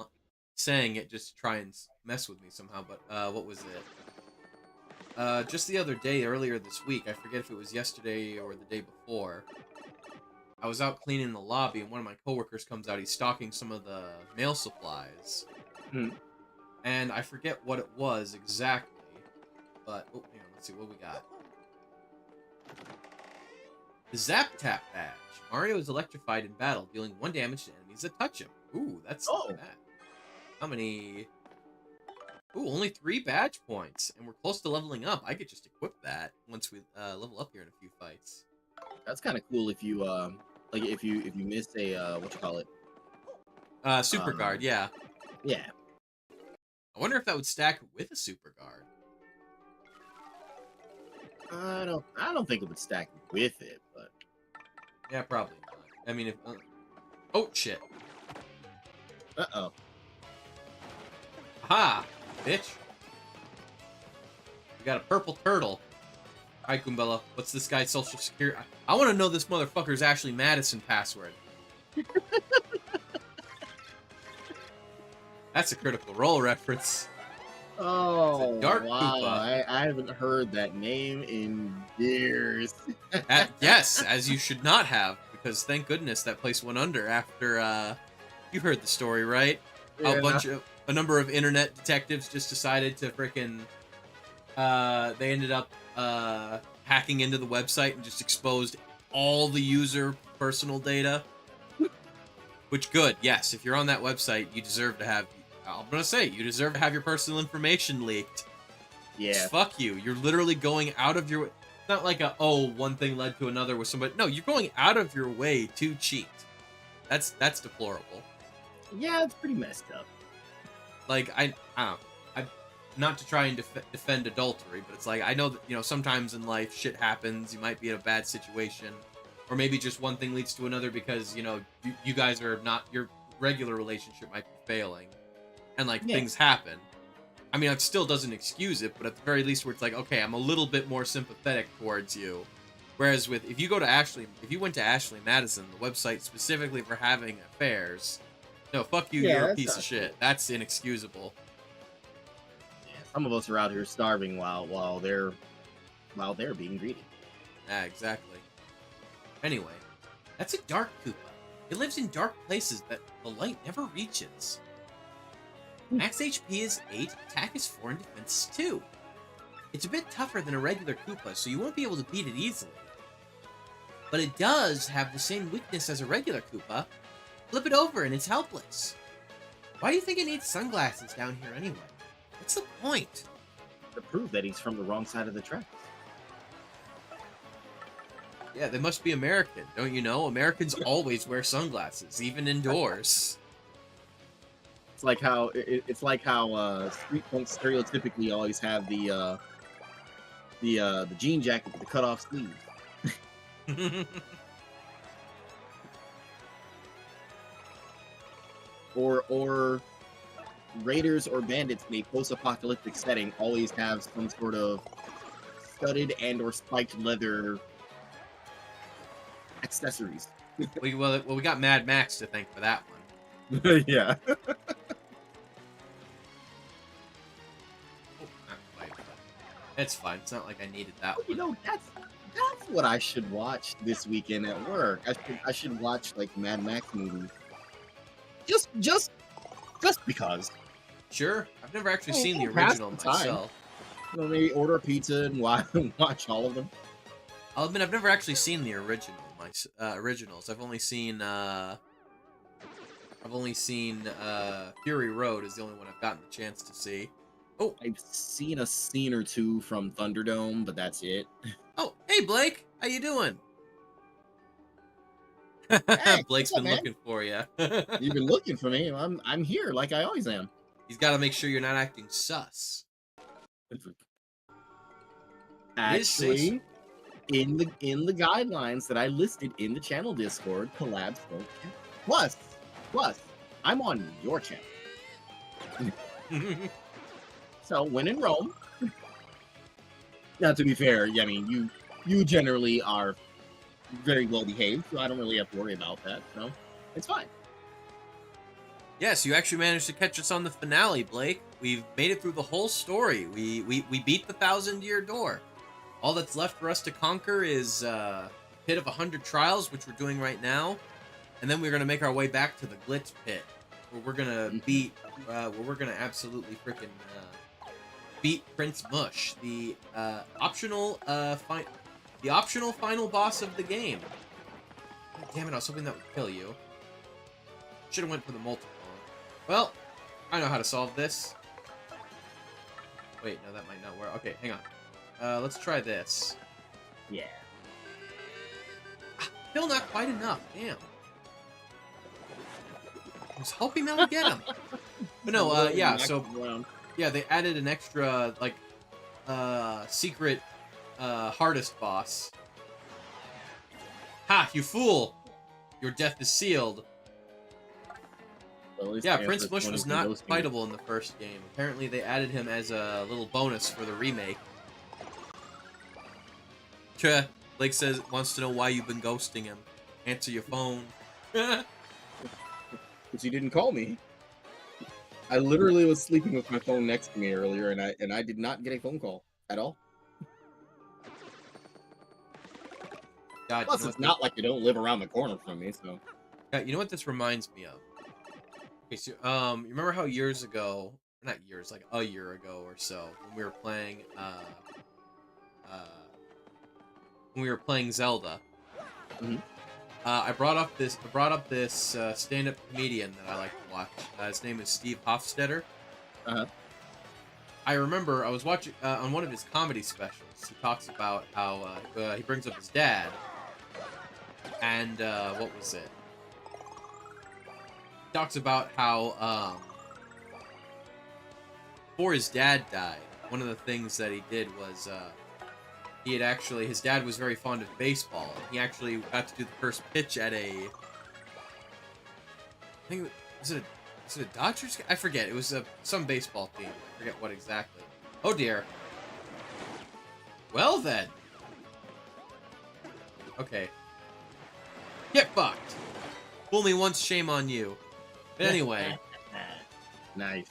saying it just to try and mess with me somehow, but, what was it? Just the other day, earlier this week, I forget if it was yesterday or the day before, I was out cleaning the lobby, and one of my coworkers comes out, he's stocking some of the mail supplies, and I forget what it was exactly, but, oh, hang on, let's see what we got. The Zap Tap badge. Mario is electrified in battle, dealing 1 damage to enemies that touch him. Ooh, that's not bad. How many? Ooh, only 3 badge points, and we're close to leveling up. I could just equip that once we level up here in a few fights. That's kind of cool if you like if you miss a what you call it? Super guard, yeah. Yeah. I wonder if that would stack with a super guard. I don't think it would stack with it, but yeah, probably not. I mean, if oh shit. Uh-oh. Ha! Bitch. We got a purple turtle. Alright, Goombella. What's this guy's social security? I want to know this motherfucker's Ashley Madison password. That's a Critical Role reference. Oh, Dark wow. Koopa. I haven't heard that name in years. Yes, as you should not have, because thank goodness that place went under after, you heard the story, right? How Yeah. a number of internet detectives just decided to frickin', they ended up, hacking into the website and just exposed all the user personal data. Which, good, yes, if you're on that website, you deserve to have, I'm gonna say, you deserve to have your personal information leaked. Yeah. Fuck you. You're literally going out of your. It's not like one thing led to another with somebody. No, you're going out of your way to cheat. That's deplorable. Yeah, it's pretty messed up. Like I don't know. I not to try and defend adultery, but it's like I know that sometimes in life shit happens. You might be in a bad situation, or maybe just one thing leads to another because you guys are not, your regular relationship might be failing, and like things happen. I mean, it still doesn't excuse it, but at the very least, where it's like, okay, I'm a little bit more sympathetic towards you. Whereas if you went to Ashley Madison, the website specifically for having affairs, no, fuck you, you're a piece of shit. That's inexcusable. Yeah, some of us are out here starving while they're being greedy. Yeah, exactly. Anyway, that's a dark Koopa. It lives in dark places that the light never reaches. Max HP is 8, attack is 4, and defense is 2. It's a bit tougher than a regular Koopa, so you won't be able to beat it easily. But it does have the same weakness as a regular Koopa. Flip it over and it's helpless. Why do you think it needs sunglasses down here anyway? What's the point? To prove that he's from the wrong side of the tracks. Yeah, they must be American, don't you know? Americans always wear sunglasses, even indoors. It's like how street punks stereotypically always have the jean jacket with the cut off sleeves. or raiders or bandits in a post-apocalyptic setting always have some sort of studded and or spiked leather accessories. we got Mad Max to thank for that one. Yeah. It's fine. It's not like I needed that Well, one. that's what I should watch this weekend at work. I should watch like Mad Max movies. Just because. Sure. I've never actually seen the pass original the time. myself. Maybe order a pizza and watch all of them. I'll admit I've never actually seen the originals. I've only seen Fury Road is the only one I've gotten the chance to see. Oh, I've seen a scene or two from Thunderdome, but that's it. Oh, hey Blake, how you doing? Hey, Blake's what's up, been man? looking for you. You've been looking for me. I'm here, like I always am. He's got to make sure you're not acting sus. Actually, in the guidelines that I listed in the channel Discord, collabs don't count. Plus, I'm on your channel. So when in Rome. Now, to be fair, I mean you generally are very well behaved, so I don't really have to worry about that. So it's fine. Yes, you actually managed to catch us on the finale, Blake. We've made it through the whole story. We beat the 1,000-year door. All that's left for us to conquer is Pit of 100 Trials, which we're doing right now, and then we're gonna make our way back to the Glitz Pit, where we're gonna beat, where we're gonna absolutely freaking beat Prince Mush, the optional final boss of the game. God damn it! I was hoping that would kill you. Should have went for the multiple. Well, I know how to solve this. Wait, no, that might not work. Okay, hang on. Let's try this. Yeah. Still not quite enough. Damn. I was hoping that would get him. But no, yeah, so yeah, they added an extra like secret hardest boss. Ha, you fool! Your death is sealed. Well, Yeah, Prince Mush was not fightable in the first game. Apparently they added him as a little bonus for the remake. Blake wants to know why you've been ghosting him. Answer your phone. Because you didn't call me. I literally was sleeping with my phone next to me earlier, and I did not get a phone call at all. God, Plus, you know it's what not like you don't live around the corner from me, so. yeah, you know what this reminds me of? Okay, so you remember how years ago, not years, like a year ago or so, when we were playing Zelda, Mhm. I brought up this stand-up comedian that I like to watch. His name is Steve Hofstetter. Uh-huh. I remember I was watching on one of his comedy specials. He talks about how he brings up his dad, and what was it? He talks about how before his dad died, one of the things that he did was his dad was very fond of baseball. And he actually got to do the first pitch at I think was it a Dodgers? I forget. It was some baseball team. I forget what exactly. Oh dear. Well then. Okay. Get fucked. Fool me once, shame on you. But anyway. Nice.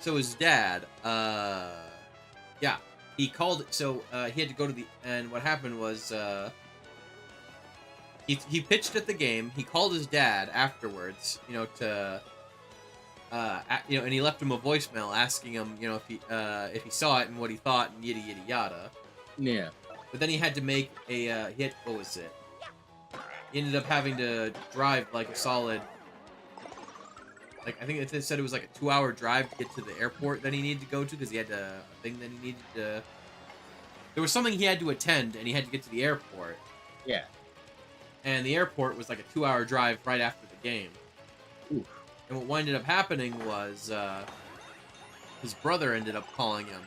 So his dad, yeah, he called. So he had to go to and what happened was he pitched at the game. He called his dad afterwards, to and he left him a voicemail asking him, if he saw it and what he thought and yada yada yada. Yeah. But then he had to make what was it? He ended up having to drive like a solid. Like, I think it said it was like a 2-hour drive to get to the airport that he needed to go to because he had a thing that he needed to. There was something he had to attend, and he had to get to the airport. Yeah. And the airport was like a 2-hour drive right after the game. Oof. And what winded up happening was his brother ended up calling him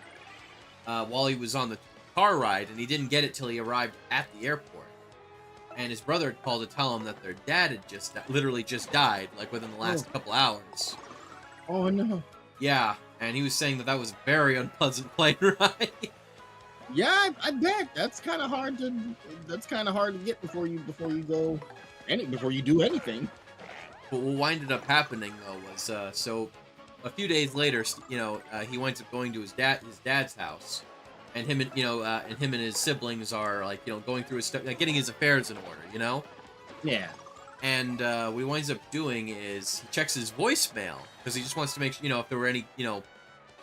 while he was on the car ride, and he didn't get it till he arrived at the airport. And his brother had called to tell him that their dad had literally just died, like within the last couple hours. Oh no. Yeah, and he was saying that was a very unpleasant plane ride. Yeah, I bet that's kind of hard to. That's kind of hard to get before you go, before you do anything. But what winded up happening though was so a few days later, he winds up going to his dad's house. And him and his siblings are like, going through his stuff, like getting his affairs in order, Yeah. And what he winds up doing is he checks his voicemail because he just wants to make sure, if there were any,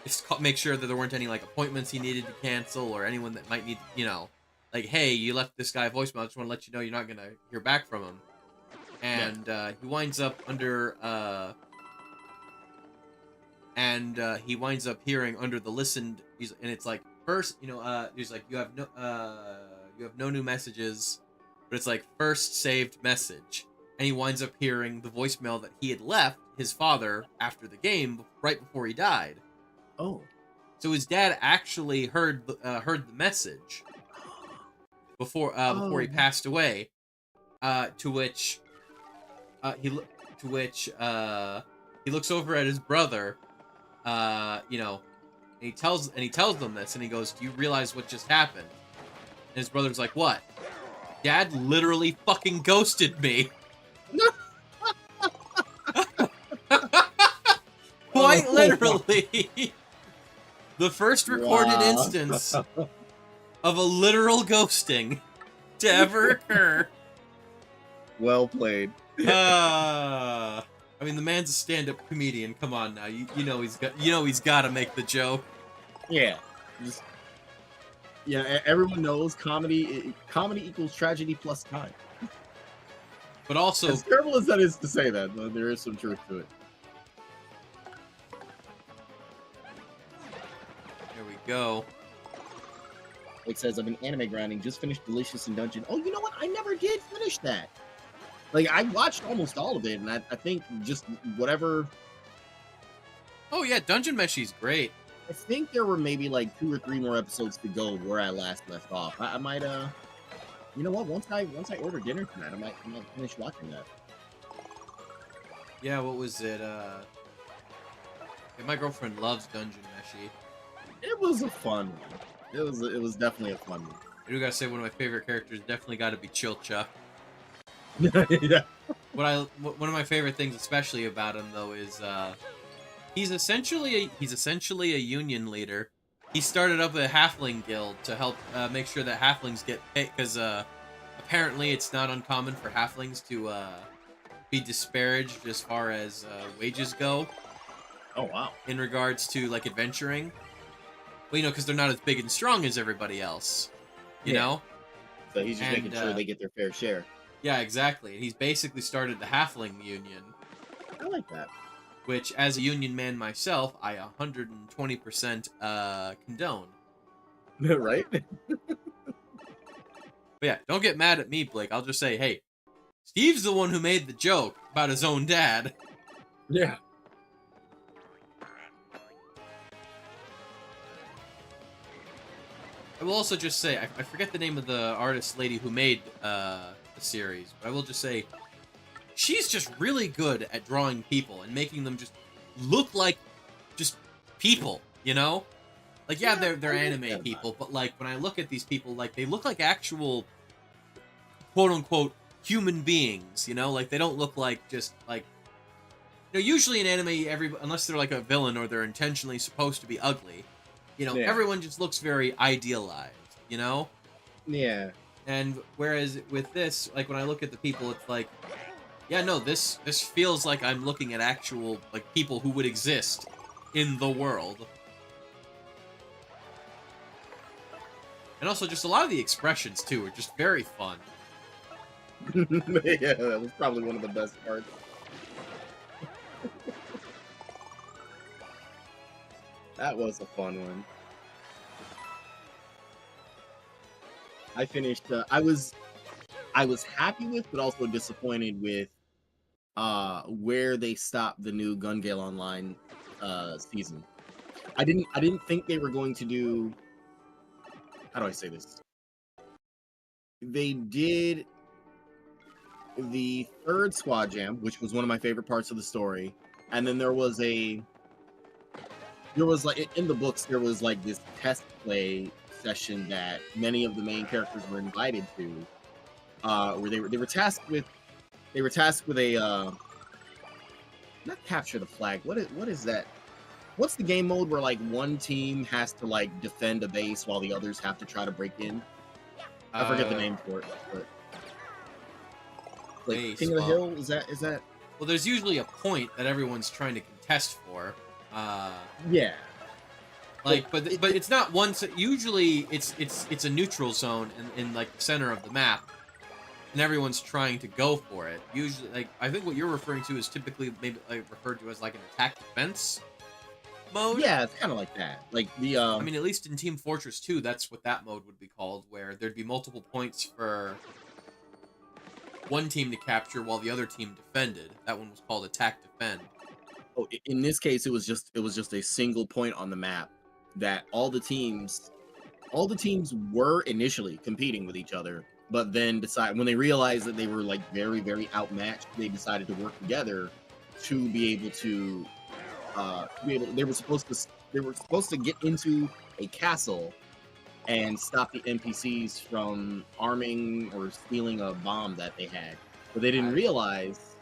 just make sure that there weren't any like appointments he needed to cancel or anyone that might need, like, hey, you left this guy a voicemail. I just want to let you know you're not gonna hear back from him. And he winds up he winds up hearing under the listened, and it's like. First, there's like you have no new messages, but it's like first saved message, and he winds up hearing the voicemail that he had left his father after the game, right before he died. Oh. So his dad actually heard the message before he passed away. To which he looks over at his brother, And he tells them this, and he goes, "Do you realize what just happened?" And his brother's like, "What?" "Dad literally fucking ghosted me." Quite literally. The first recorded instance of a literal ghosting to ever occur. Well played. I mean, the man's a stand-up comedian. Come on now, you know he's got to make the joke. Yeah, everyone knows comedy equals tragedy plus time. But also, as terrible as that is to say that, there is some truth to it. There we go. It says, I've been anime grinding, just finished Delicious in Dungeon. Oh, you know what? I never did finish that. Like, I watched almost all of it, and I think just whatever... Oh, yeah, Dungeon Meshi's great. I think there were maybe, like, 2 or 3 more episodes to go where I last left off. I might, you know what? Once I order dinner tonight, I might finish watching that. Yeah, what was it? Yeah, my girlfriend loves Dungeon Meshi. It was a fun one. It was definitely a fun one. I do gotta say, one of my favorite characters definitely gotta be Chilcha. Yeah. one of my favorite things, especially about him, though, is he's essentially a union leader. He started up a halfling guild to help make sure that halflings get paid, because apparently it's not uncommon for halflings to be disparaged as far as wages go. Oh wow. In regards to like adventuring, well, you know, because they're not as big and strong as everybody else, you know. So he's just making sure they get their fair share. Yeah, exactly. And he's basically started the halfling union. I like that. Which, as a union man myself, I 120% condone. Right? But yeah, don't get mad at me, Blake. I'll just say, hey, Steve's the one who made the joke about his own dad. Yeah. I will also just say, I forget the name of the artist lady who made the series, but I will just say, she's just really good at drawing people and making them just look like just people, you know? Like, yeah, they're anime people, but like when I look at these people, like they look like actual quote unquote human beings, you know? Like they don't look like just like, you know, usually in anime, unless they're like a villain or they're intentionally supposed to be ugly, you know, everyone just looks very idealized, you know? Yeah. And whereas with this, like when I look at the people, it's like, yeah, no, this feels like I'm looking at actual like people who would exist in the world. And also just a lot of the expressions too are just very fun. Yeah, that was probably one of the best parts. That was a fun one. I finished. I was happy with, but also disappointed with where they stopped the new Gun Gale Online season. I didn't think they were going to do. How do I say this? They did the third squad jam, which was one of my favorite parts of the story, and then there was like in the books there was like this test play session that many of the main characters were invited to, where they were tasked with a not capture the flag. What is that? What's the game mode where like one team has to like defend a base while the others have to try to break in? I forget the name for it. But like base, King of the Hill, is that? Well, there's usually a point that everyone's trying to contest for. Yeah. Like, but it's not one. Usually, it's a neutral zone in like the center of the map, and everyone's trying to go for it. Usually, like I think what you're referring to is typically maybe like referred to as like an attack defense mode. Yeah, it's kind of like that. Like the I mean, at least in Team Fortress 2, that's what that mode would be called, where there'd be multiple points for one team to capture while the other team defended. That one was called attack defend. Oh, in this case, it was just a single point on the map that all the teams were initially competing with each other, but then when they realized that they were like very, very outmatched, they decided to work together to be able to they were supposed to get into a castle and stop the NPCs from arming or stealing a bomb that they had. But they didn't realize,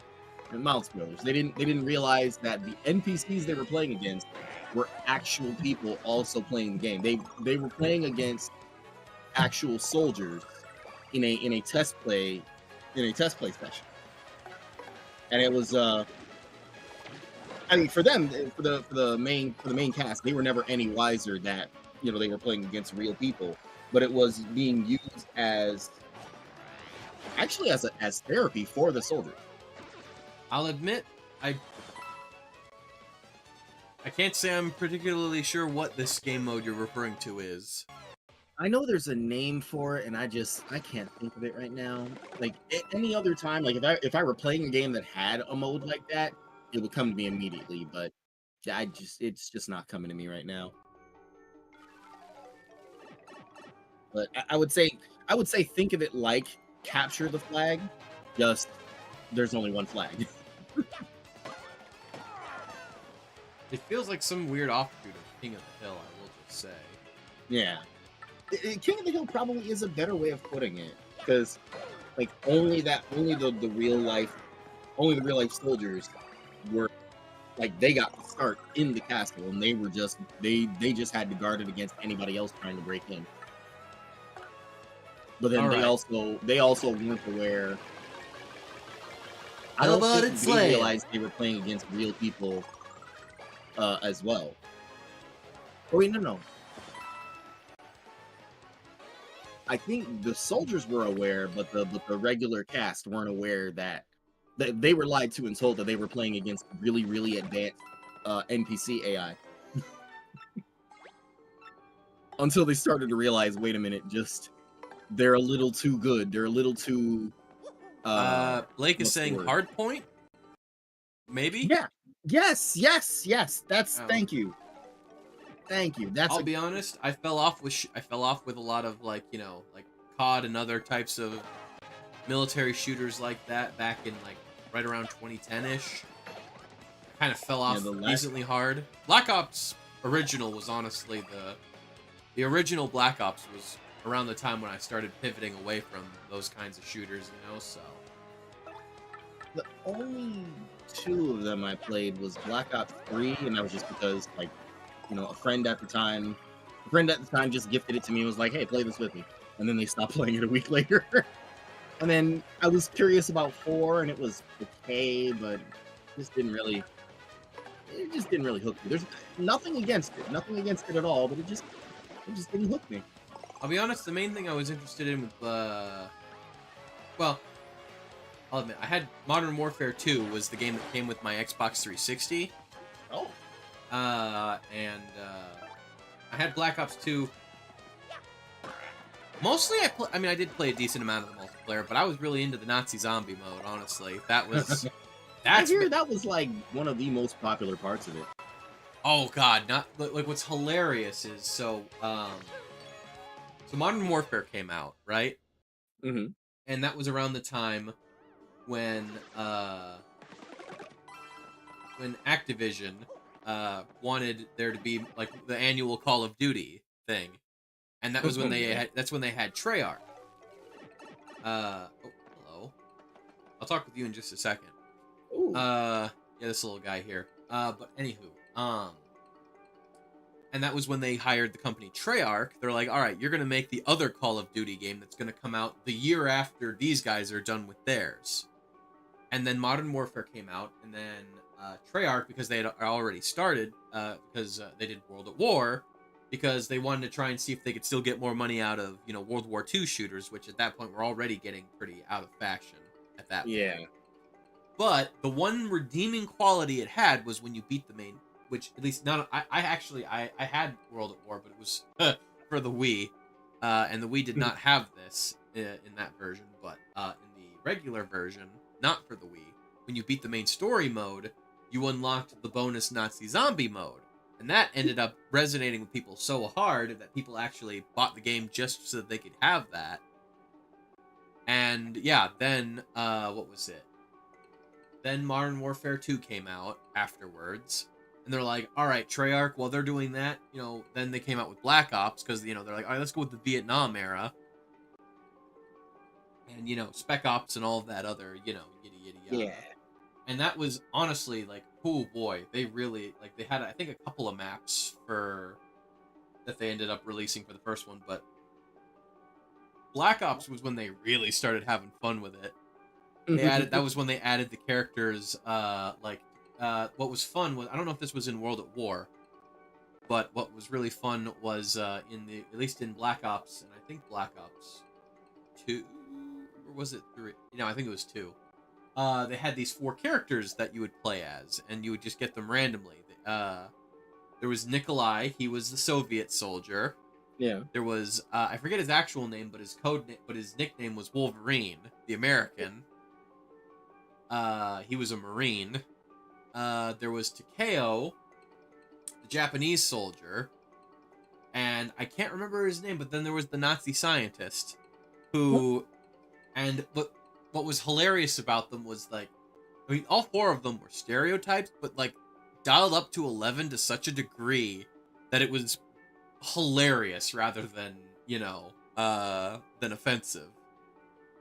mild spoilers, they didn't realize that the NPCs they were playing against were actual people also playing the game. They were playing against actual soldiers in a test play session. And it was I mean, for them, for the main cast, they were never any wiser that, you know, they were playing against real people, but it was being used as therapy for the soldiers. I'll admit, I can't say I'm particularly sure what this game mode you're referring to is. I know there's a name for it, and I can't think of it right now. Like any other time, like if I were playing a game that had a mode like that, it would come to me immediately. But it's just not coming to me right now. But I would say think of it like capture the flag. Just there's only one flag. It feels like some weird offshoot of King of the Hill, I will just say. Yeah. King of the Hill probably is a better way of putting it, because like only the real life only the real life soldiers were like they got the start in the castle, and they were just they just had to guard it against anybody else trying to break in. But then Alright. they also weren't aware. I How don't about think it's they land? realized they were playing against real people as well. Oh wait, no. I think the soldiers were aware, but the regular cast weren't aware that they were lied to and told that they were playing against really, really advanced NPC AI. Until they started to realize, wait a minute, just they're a little too good. They're a little too. Blake is What's the saying word? hard point? Maybe? Yeah. Yes. That's Oh. thank you. That's I'll be honest, I fell off with a lot of like, you know, like COD and other types of military shooters like that back in like right around 2010-ish. I kind of fell off decently hard. Black Ops original was honestly the original Black Ops was around the time when I started pivoting away from those kinds of shooters, you know, so the only two of them I played was Black Ops 3, and that was just because, like, you know, a friend at the time just gifted it to me and was like, "Hey, play this with me," and then they stopped playing it a week later. And then I was curious about 4, and it was okay, but it just didn't really hook me. There's nothing against it at all, but it just didn't hook me. I'll be honest, the main thing I was interested in with well, I'll admit, I had Modern Warfare 2 was the game that came with my Xbox 360. Oh. And I had Black Ops 2. Mostly, I did play a decent amount of the multiplayer, but I was really into the Nazi zombie mode. Honestly, that was that was like one of the most popular parts of it. Oh God, not like what's hilarious is so Modern Warfare came out, right? Mm-hmm. And that was around the time when Activision wanted there to be like the annual Call of Duty thing, and that was when they had Treyarch. Hello. I'll talk with you in just a second. Ooh. Yeah, this little guy here. But anywho, and that was when they hired the company Treyarch. They're like, all right, you're gonna make the other Call of Duty game that's gonna come out the year after these guys are done with theirs. And then Modern Warfare came out, and then Treyarch, because they had already started, because they did World at War, because they wanted to try and see if they could still get more money out of, you know, World War II shooters, which at that point were already getting pretty out of fashion at that point. But the one redeeming quality it had was when you beat the main, which at least not, I had World at War, but it was for the Wii, and the Wii did not have this in that version, but in the regular version, not for the Wii, when you beat the main story mode, you unlocked the bonus Nazi zombie mode. And that ended up resonating with people so hard that people actually bought the game just so that they could have that. And yeah, then, what was it? Then Modern Warfare 2 came out afterwards. And they're like, all right, Treyarch, while they're doing that, you know, then they came out with Black Ops because, you know, they're like, all right, let's go with the Vietnam era. And, you know, Spec Ops and all of that other, you know, yada. Yeah. And that was honestly like, oh boy, they really, like, they had, I think, a couple of maps that they ended up releasing for the first one, but Black Ops was when they really started having fun with it. That was when they added the characters, what was fun was, I don't know if this was in World at War, but what was really fun was, at least in Black Ops, and I think Black Ops 2, or was it 3? No, I think it was 2. They had these 4 characters that you would play as, and you would just get them randomly. There was Nikolai, he was the Soviet soldier. Yeah. There was, I forget his actual name, but his nickname was Wolverine, the American. He was a Marine. There was Takeo, the Japanese soldier, and I can't remember his name, but then there was the Nazi scientist, who, and what was hilarious about them was, like, I mean, all 4 of them were stereotypes, but, like, dialed up to 11 to such a degree that it was hilarious rather than, you know, than offensive.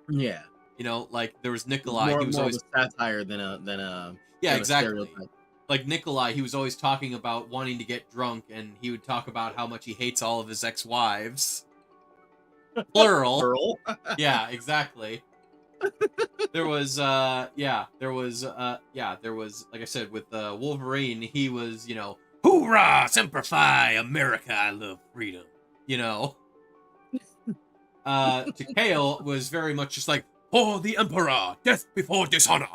Yeah. You know, like there was Nikolai. More He was more always of a satire than a yeah, than a exactly. stereotype. Like Nikolai, he was always talking about wanting to get drunk, and he would talk about how much he hates all of his ex-wives. Plural. Earl. Yeah, exactly. There was like I said with Wolverine, he was, you know, hoorah, semper fi, America, I love freedom. You know. Takeo was very much just like, oh, the Emperor, death before dishonor.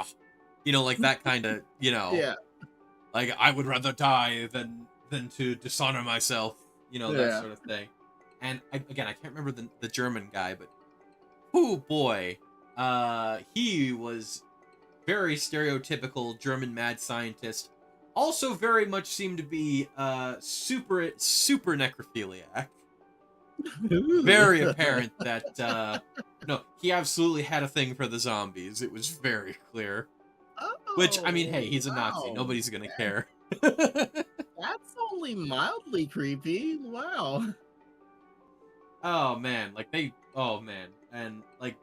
You know, like that kind of, you know, Yeah. like I would rather die than to dishonor myself. You know, that Yeah. sort of thing. And again, I can't remember the German guy, but oh boy, he was very stereotypical German mad scientist. Also, very much seemed to be super necrophiliac. Very apparent that no, he absolutely had a thing for the zombies. It was very clear. Which, I mean, hey, he's a Nazi. Wow. Nobody's gonna care. That's only mildly creepy. Wow. Oh man, oh man, and like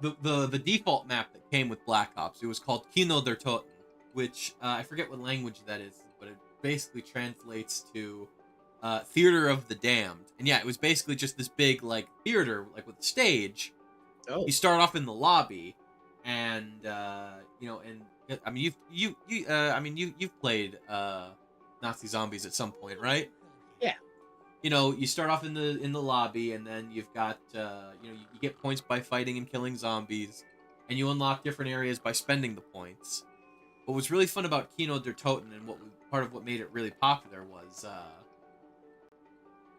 the default map that came with Black Ops, it was called Kino der Toten, which I forget what language that is, but it basically translates to Theater of the Damned. And yeah, it was basically just this big like theater, like with a stage. Oh. You start off in the lobby, and you know, and I mean you've played Nazi zombies at some point, right? Yeah. You know, you start off in the lobby, and then you've got you know, you get points by fighting and killing zombies, and you unlock different areas by spending the points. What was really fun about Kino der Toten, and part of what made it really popular, was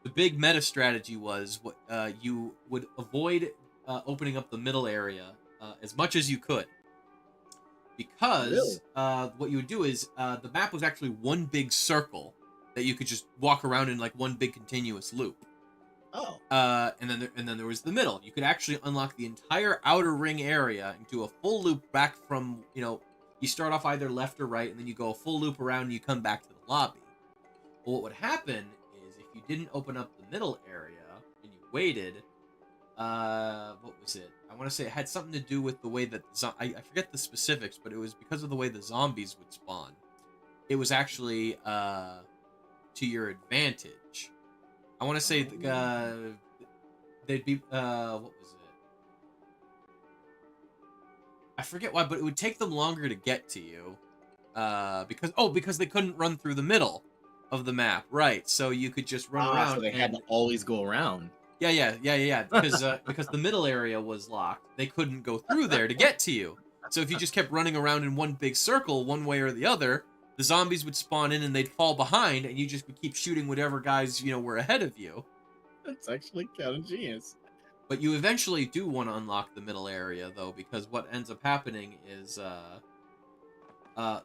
the big meta strategy was what you would avoid opening up the middle area as much as you could, because what you would do is the map was actually one big circle that you could just walk around in like one big continuous loop. Oh. And then there was the middle. You could actually unlock the entire outer ring area into a full loop back from, you know, you start off either left or right, and then you go a full loop around and you come back to the lobby. Well, what would happen is if you didn't open up the middle area and you waited, what was it? I want to say it had something to do with the way that I forget the specifics, but it was because of the way the zombies would spawn. It was actually to your advantage. I want to say they'd be what was it? I forget why, but it would take them longer to get to you because they couldn't run through the middle of the map, right? So you could just run around. So they had to always go around. Yeah. Because the middle area was locked, they couldn't go through there to get to you. So if you just kept running around in one big circle, one way or the other, the zombies would spawn in and they'd fall behind, and you just would keep shooting whatever guys, you know, were ahead of you. That's actually kind of genius. But you eventually do want to unlock the middle area, though, because what ends up happening is that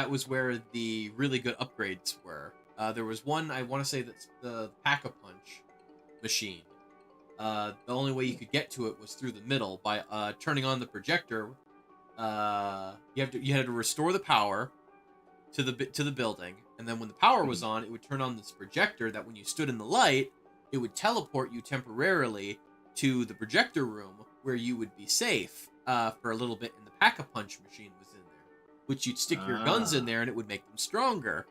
was where the really good upgrades were. There was one, I want to say, that's the Pack-a-Punch machine. The only way you could get to it was through the middle by turning on the projector. You had to restore the power to the building, and then when the power was on, it would turn on this projector that when you stood in the light, it would teleport you temporarily to the projector room where you would be safe for a little bit, and the Pack-a-Punch machine was in there, which you'd stick your guns in there and it would make them stronger.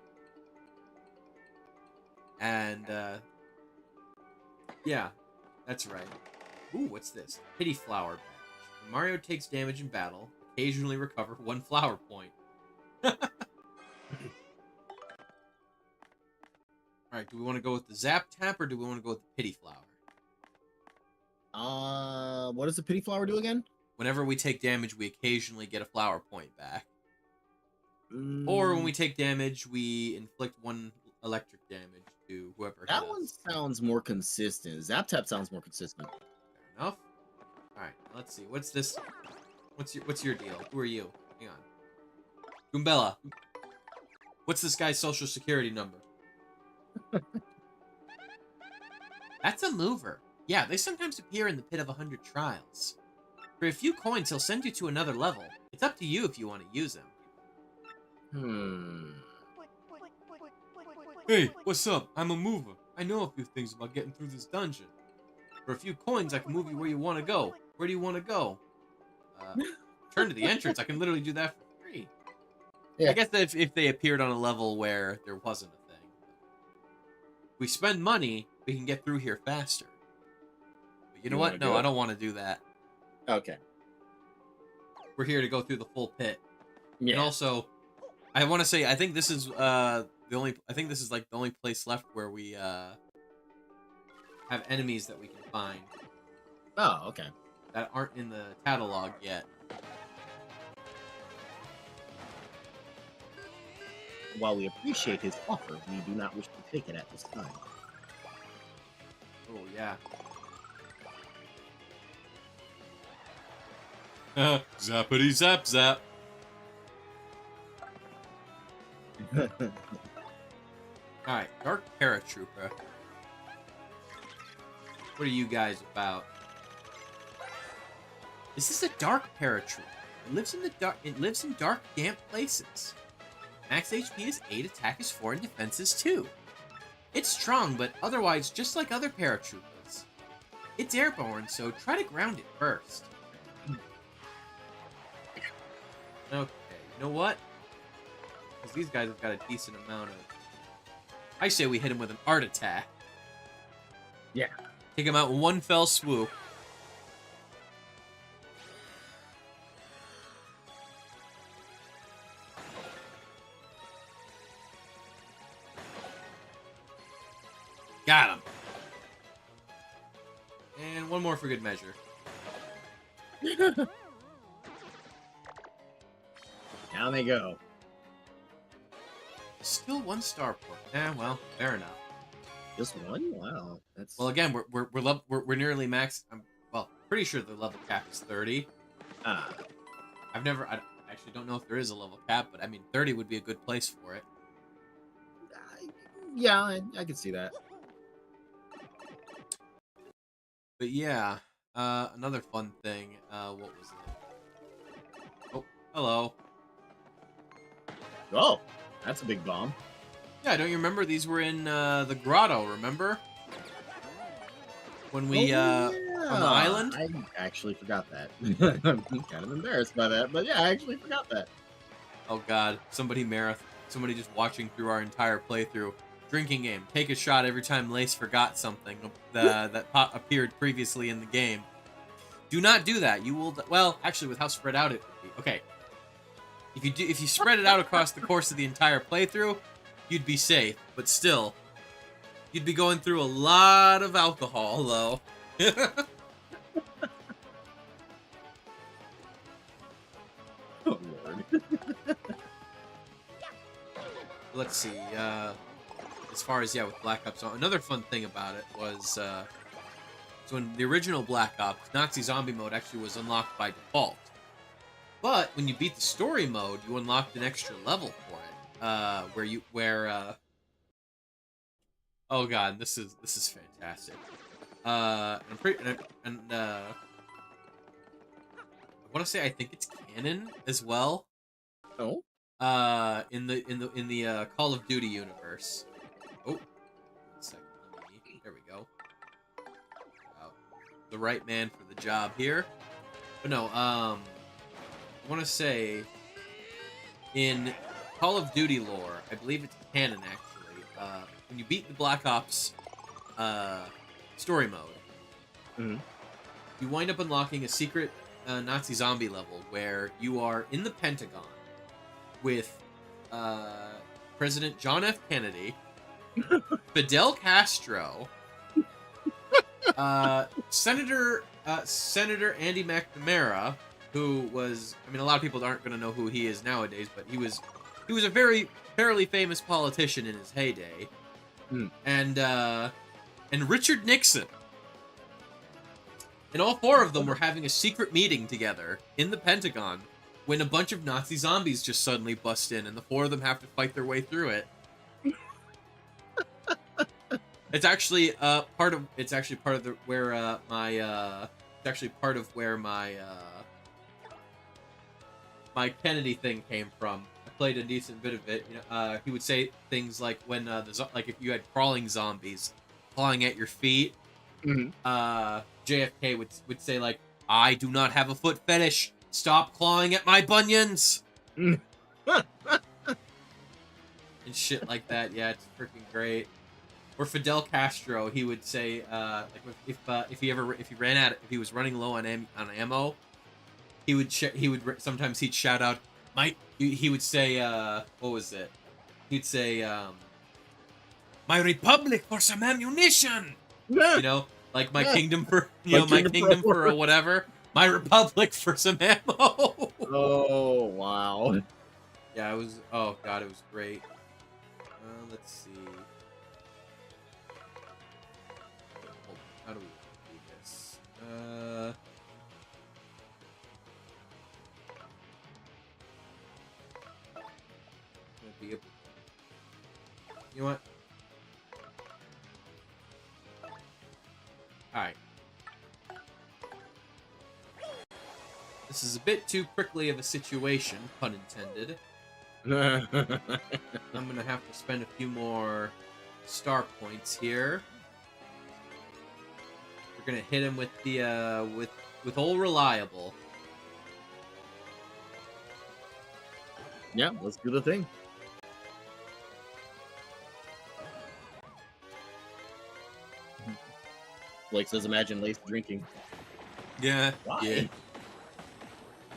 And yeah, that's right. Ooh, what's this? Pity Flower badge. When Mario takes damage in battle, occasionally recover 1 flower point. Alright, do we want to go with the Zap Tap, or do we want to go with the Pity Flower? What does the Pity Flower do again? Whenever we take damage, we occasionally get a flower point back. Or when we take damage, we inflict 1 electric damage to whoever hit us. That one sounds more consistent. Zap Tap sounds more consistent. Fair enough. Alright, let's see. What's this? What's your deal? Who are you? Hang on. Goombella. What's this guy's social security number? That's a mover. Yeah, they sometimes appear in the pit of 100 trials. For a few coins, he'll send you to another level. It's up to you if you want to use him. Hey, what's up? I'm a mover. I know a few things about getting through this dungeon. For a few coins, I can move you where you want to go. Where do you want to go? Turn to the entrance. I can literally do that for free. Yeah. I guess that if they appeared on a level where there wasn't a thing. If we spend money, we can get through here faster. But you know what? No, I don't want to do that. Okay. We're here to go through the full pit. Yeah. And also, I want to say, I think this is the only place left where we have enemies that we can find Oh, okay. that aren't in the catalog yet. While we appreciate his offer, we do not wish to take it at this time. Oh yeah. Zappity zap zap. Alright, Dark Paratrooper. What are you guys about? Is this a Dark Paratrooper? It lives in dark, damp places. Max HP is 8, attack is 4, and defense is 2. It's strong, but otherwise just like other paratroopers. It's airborne, so try to ground it first. Okay, you know what? Because these guys have got a decent amount of... I say we hit him with an art attack. Yeah. Take him out in one fell swoop. Got him. And one more for good measure. Down they go. Still 1 starport. Well, fair enough. Just one? Wow. That's Well, again, we're nearly max. I'm pretty sure the level cap is 30. I actually don't know if there is a level cap, but I mean 30 would be a good place for it. yeah, I can see that. But yeah, another fun thing. What was it? Oh, hello. Oh, that's a big bomb. Yeah, don't you remember these were in the grotto? Remember when we on the island? I actually forgot that. I'm kind of embarrassed by that, but yeah, I actually forgot that. Oh God, somebody just watching through our entire playthrough. Drinking game. Take a shot every time Lace forgot something that appeared previously in the game. Do not do that. You will. Well, actually, with how spread out it would be. Okay. If you spread it out across the course of the entire playthrough, you'd be safe. But still, you'd be going through a lot of alcohol, though. Oh Lord. Let's see. As far as with Black Ops, another fun thing about it was so in the original Black Ops, Nazi zombie mode actually was unlocked by default. But when you beat the story mode, you unlocked an extra level for it, oh God, this is fantastic. I want to say I think it's canon as well. Oh. In the Call of Duty universe. Oh, 1 second. There we go. The right man for the job here. But no, I want to say in Call of Duty lore, I believe it's canon actually. When you beat the Black Ops story mode, you wind up unlocking a secret Nazi zombie level where you are in the Pentagon with President John F. Kennedy, Fidel Castro, Senator Andy McNamara, who was, I mean, a lot of people aren't going to know who he is nowadays, but he was a fairly famous politician in his heyday, and Richard Nixon. And all 4 of them were having a secret meeting together in the Pentagon when a bunch of Nazi zombies just suddenly bust in, and the 4 of them have to fight their way through it. It's actually part of where my Kennedy thing came from. I played a decent bit of it. You know, he would say things like when if you had crawling zombies clawing at your feet, Mhm. JFK would say like, "I do not have a foot fetish. Stop clawing at my bunions." Mm. And shit like that. Yeah, it's freaking great. Or Fidel Castro, he would say, like if he was running low on ammo, sometimes he'd shout out, he would say, what was it? He'd say, "My republic for some ammunition." You know, like my kingdom for my kingdom for a whatever. My republic for some ammo. Oh wow. Yeah, it was. Oh god, it was great. Let's see. Hold on, how do we do this? Gonna be able. You know what? All right. This is a bit too prickly of a situation, pun intended. I'm gonna have to spend a few more star points here. We're gonna hit him with the with old reliable. Yeah, let's do the thing. Blake says, "Imagine Lace drinking." Yeah. Why? Yeah.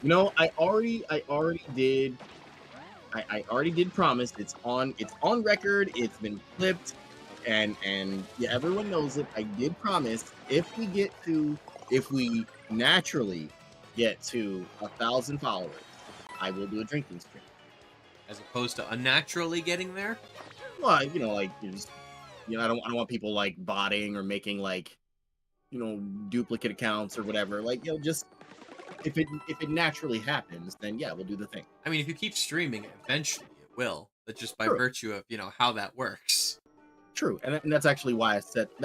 You know, I already did. I already did promise. It's on record. It's been clipped, and yeah, everyone knows it. I did promise if we naturally get to 1,000 followers, I will do a drinking stream. As opposed to unnaturally getting there. Well, you know, like I don't want people like botting or making like duplicate accounts or whatever. Like just if it naturally happens, then yeah, we'll do the thing. I mean, if you keep streaming, eventually it will. But just by True. virtue of how that works. True, and that's actually why I set the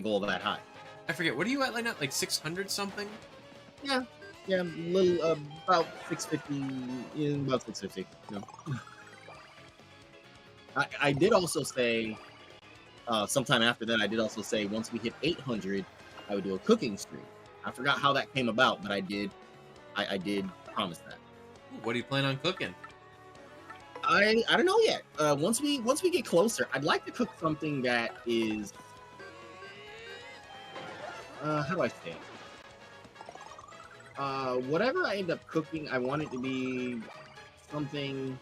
goal that high. I forget, what are you at right now? Like 600 something? Yeah, little about 650. Yeah, about 650. I did also say sometime after that. I did also say once we hit 800, I would do a cooking stream. I forgot how that came about, but I did promise that. Ooh, what do you plan on cooking? I don't know yet. Once we get closer, I'd like to cook something that is how do I say it? Whatever I end up cooking, I want it to be something.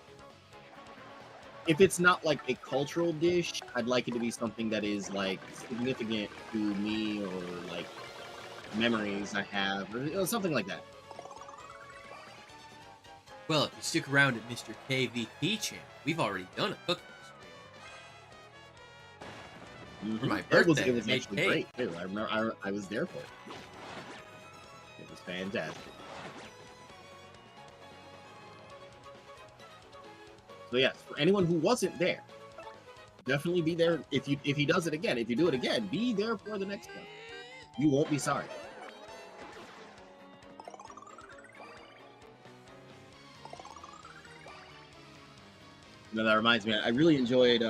If it's not like a cultural dish, I'd like it to be something that is like significant to me or like memories I have or something like that. Well, if you stick around at Mr. KVP channel, we've already done a cooking stream. For my birthday, It was made actually cake. great too. I remember I was there for it. It was fantastic. So yes, for anyone who wasn't there, definitely be there. If he does it again, if you do it again, be there for the next one. You won't be sorry. You know, that reminds me, I really enjoyed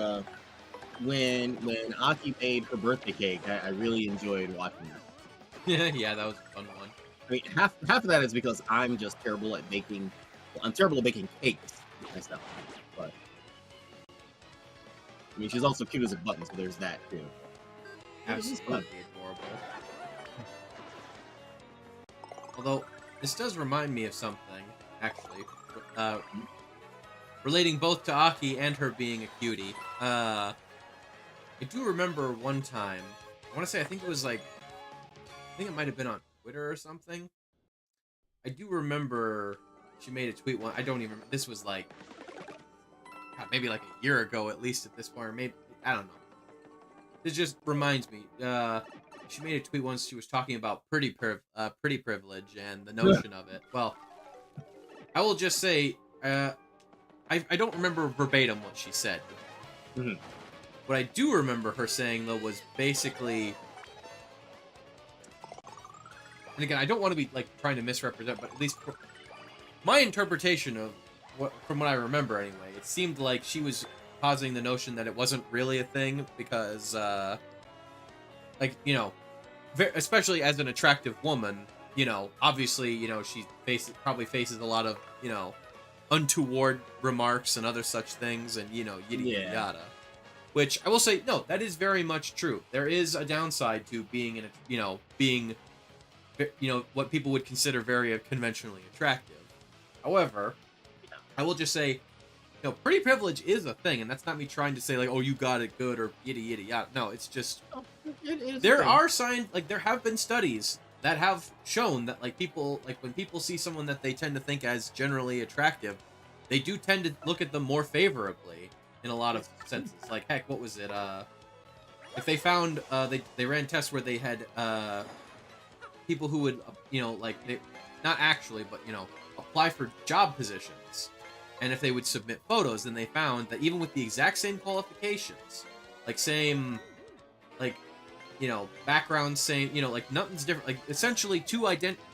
when Aki made her birthday cake. I really enjoyed watching that. Yeah, that was a fun one. I mean, half of that is because I'm just terrible at baking. Well, I'm terrible at baking cakes myself. But I mean, she's also cute as a button, so there's that too. Absolutely adorable. Although, this does remind me of something, actually. Relating both to Aki and her being a cutie. I do remember one time, I want to say, I think it might have been on Twitter or something. I do remember she made a tweet one. I don't even remember. This was like, God, maybe like a year ago at least at this point. Or maybe, I don't know. This just reminds me. She made a tweet once. She was talking about pretty privilege and the notion of it. Well, I will just say, I don't remember verbatim what she said. Mhm. What I do remember her saying, though, was basically... And again, I don't want to be, like, trying to misrepresent, but at least my interpretation of from what I remember, anyway, it seemed like she was positing the notion that it wasn't really a thing because, like, you know, especially as an attractive woman, you know, obviously, you know, she probably faces a lot of, you know, untoward remarks and other such things, and, you know, yada yada yada. Which I will say, no, that is very much true. There is a downside to being in a, you know, being, you know, what people would consider very conventionally attractive. However, I will just say, you know, pretty privilege is a thing, and that's not me trying to say like, oh, you got it good or yada yada yada. No, it's just there are signs, like there have been studies that have shown that like people, like when people see someone that they tend to think as generally attractive, they do tend to look at them more favorably in a lot of senses. Like heck, what was it? If they found they ran tests where they had people who would you know like they not actually but you know apply for job positions, and if they would submit photos, then they found that even with the exact same qualifications, like same like you know background, same you know like nothing's different, like essentially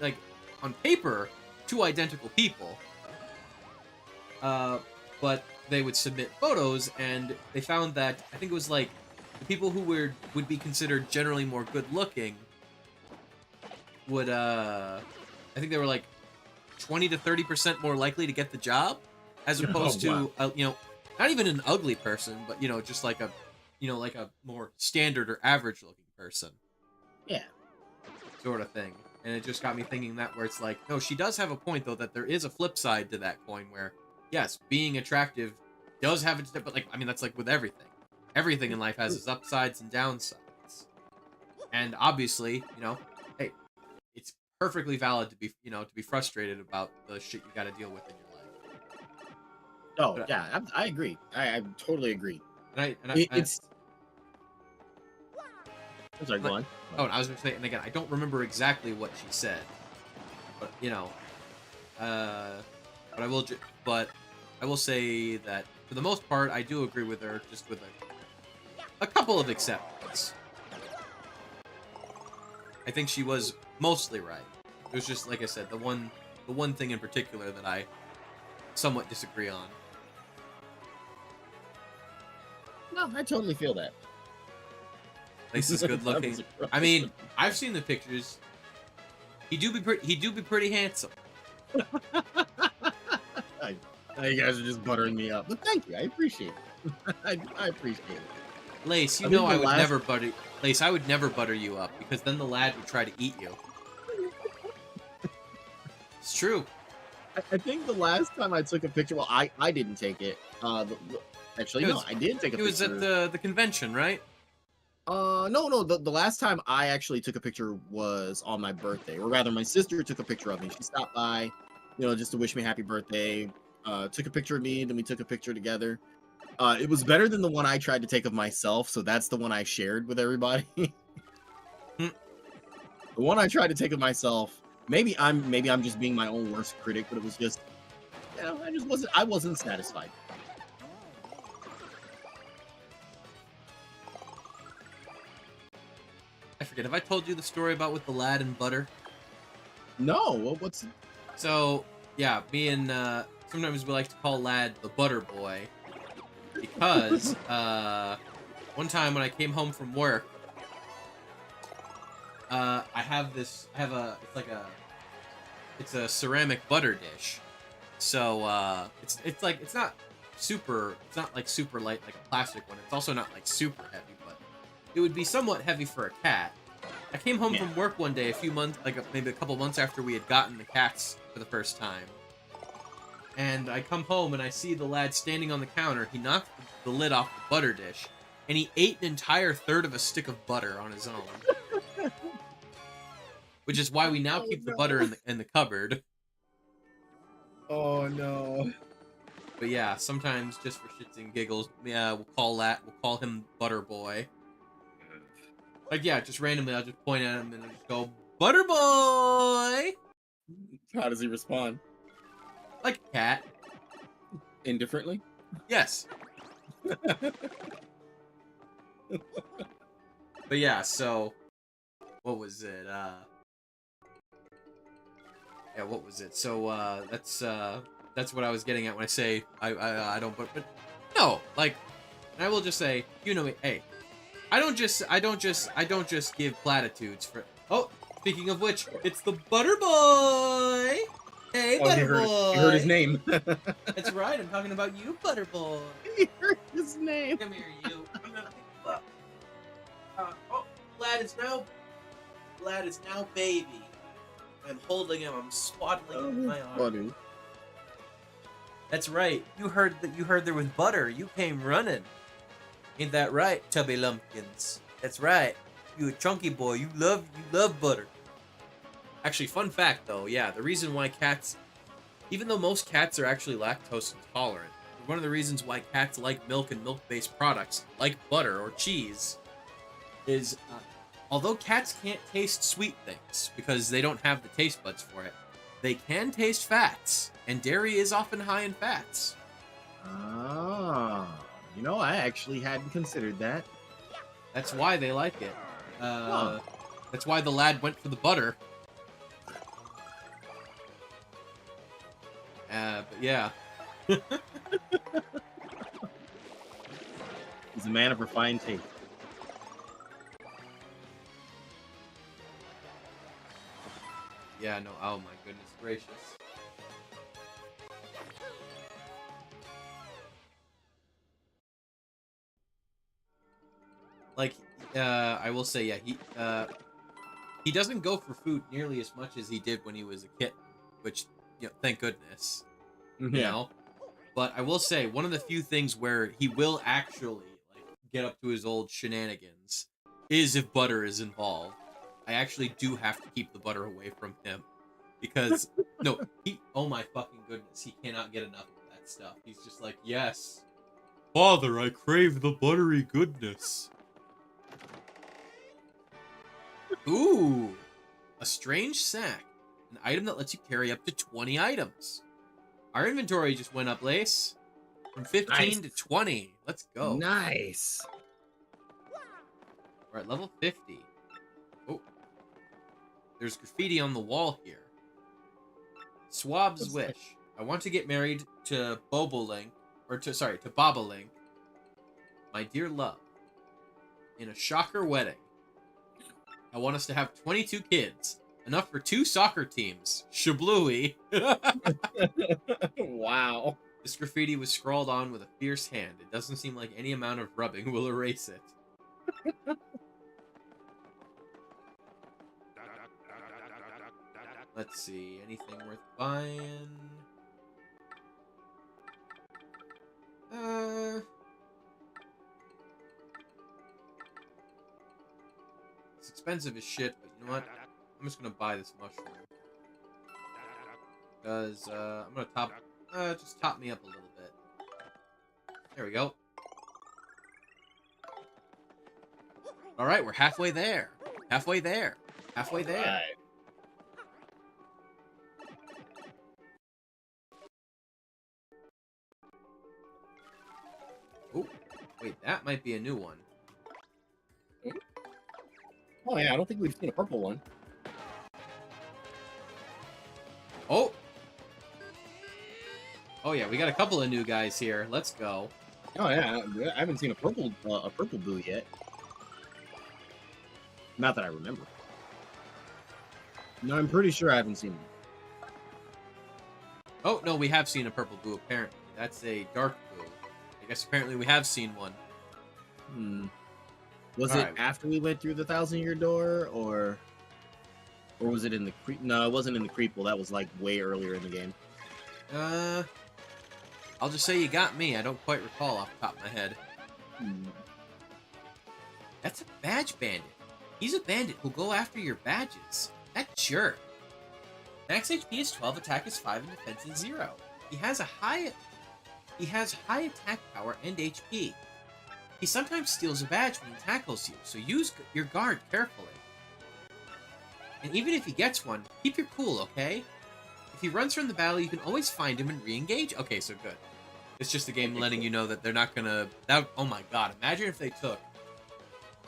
like on paper two identical people, but they would submit photos, and they found that I think it was like the people who would be considered generally more good looking would I think they were like 20 to 30% more likely to get the job, as opposed to you know not even an ugly person, but you know just like a you know like a more standard or average looking person, sort of thing. And it just got me thinking that where it's like, no, she does have a point though, that there is a flip side to that coin where yes, being attractive does have its, but like I mean that's like with everything in life has its upsides and downsides, and obviously you know hey, it's perfectly valid to be you know to be frustrated about the shit you got to deal with in your life. Oh But, yeah, I agree. I totally agree. It's I'm sorry, go on. oh, and I was gonna say, and again, I don't remember exactly what she said, but you know, but I will say that for the most part, I do agree with her, just with a couple of exceptions. I think she was mostly right. It was just like I said, the one thing in particular that I somewhat disagree on. No, I totally feel that. Lace is good looking. I mean, I've seen the pictures. He do be pretty handsome. You guys are just buttering me up, but thank you. I appreciate it. I appreciate it. Lace, you know I would never butter. Lace, I would never butter you up because then the lad would try to eat you. It's true. I think the last time I took a picture, well, I didn't take it. Actually, no, I did take a picture. It was at the convention, right? No. The last time I actually took a picture was on my birthday, or rather, my sister took a picture of me. She stopped by, you know, just to wish me happy birthday. Took a picture of me, then we took a picture together. It was better than the one I tried to take of myself, so that's the one I shared with everybody. The one I tried to take of myself, maybe I'm just being my own worst critic, but it was just, you know, I wasn't satisfied. I forget. Have I told you the story about with the lad and butter? No, what's? So yeah, me and sometimes we like to call lad the butter boy because one time when I came home from work, it's a ceramic butter dish. So it's like it's not like super light like a plastic one. It's also not like super heavy, but it would be somewhat heavy for a cat. I came home from work one day, maybe a couple months after we had gotten the cats for the first time. And I come home and I see the lad standing on the counter. He knocked the lid off the butter dish, and he ate an entire third of a stick of butter on his own. Which is why we now keep the butter in the cupboard. Oh no. But yeah, sometimes just for shits and giggles, we'll call him Butter Boy. Like yeah, just randomly I'll just point at him and I'll just go, Butter Boy! How does he respond? Like a cat. Indifferently? Yes. But yeah, so what was it? Yeah, what was it? So that's what I was getting at when I say I don't but no, like And I will just say, you know me, hey, I don't just give platitudes for. Oh, speaking of which, it's the Butter Boy. Hey, Oh, Butter Boy. you heard his name. That's right. I'm talking about you, Butter Boy. You heard his name. Come here, you. I'm gonna pick you up. Oh, Lad is now baby. I'm holding him. I'm swaddling him in my arms. Funny. That's right. You heard there was butter. You came running. Ain't that right, Tubby Lumpkins? That's right. You a chunky boy. You love butter. Actually, fun fact though, yeah, the reason why cats, even though most cats are actually lactose intolerant, one of the reasons why cats like milk and milk-based products, like butter or cheese, is although cats can't taste sweet things because they don't have the taste buds for it, they can taste fats, and dairy is often high in fats. Ah, you know, I actually hadn't considered that. That's why they like it. Huh. That's why the lad went for the butter. But yeah. He's a man of refined taste. Yeah, no, oh my goodness gracious. Like, I will say, yeah, he doesn't go for food nearly as much as he did when he was a kid, which, you know, thank goodness, you know? But I will say, one of the few things where he will actually, like, get up to his old shenanigans is if butter is involved. I actually do have to keep the butter away from him. Because, no, oh my fucking goodness, he cannot get enough of that stuff. He's just like, yes, Father, I crave the buttery goodness. Ooh, a strange sack. An item that lets you carry up to 20 items. Our inventory just went up, Lace. From 15 to 20. Let's go. Nice. We're at level 50. Oh. There's graffiti on the wall here. Swab's wish. I want to get married to Bobolink. To Bobolink. My dear love. In a shocker wedding. I want us to have 22 kids. Enough for 2 soccer teams. Shablooey. Wow. This graffiti was scrawled on with a fierce hand. It doesn't seem like any amount of rubbing will erase it. Let's see. Anything worth buying? It's expensive as shit, but you know what? I'm just gonna buy this mushroom. Because, I'm gonna just top me up a little bit. There we go. Alright, we're halfway there. Halfway there. Halfway there. Right. Oh, wait, that might be a new one. Oh yeah, I don't think we've seen a purple one. Oh! Oh yeah, we got a couple of new guys here. Let's go. Oh yeah, I haven't seen a purple boo yet. Not that I remember. No, I'm pretty sure I haven't seen one. Oh, no, we have seen a purple boo, apparently. That's a dark boo. I guess apparently we have seen one. Was it after we went through the 1,000-year door, or was it in the creep? No, it wasn't in the creeple. That was like way earlier in the game. I'll just say you got me. I don't quite recall off the top of my head. That's a badge bandit. He's a bandit who'll go after your badges. That jerk. Max HP is 12, attack is 5, and defense is 0. He has high attack power and HP. He sometimes steals a badge when he tackles you, so use your guard carefully. And even if he gets one, keep your cool, okay? If he runs from the battle, you can always find him and re-engage. Okay, so good. It's just the game letting you know that they're not gonna... oh my god, imagine if they took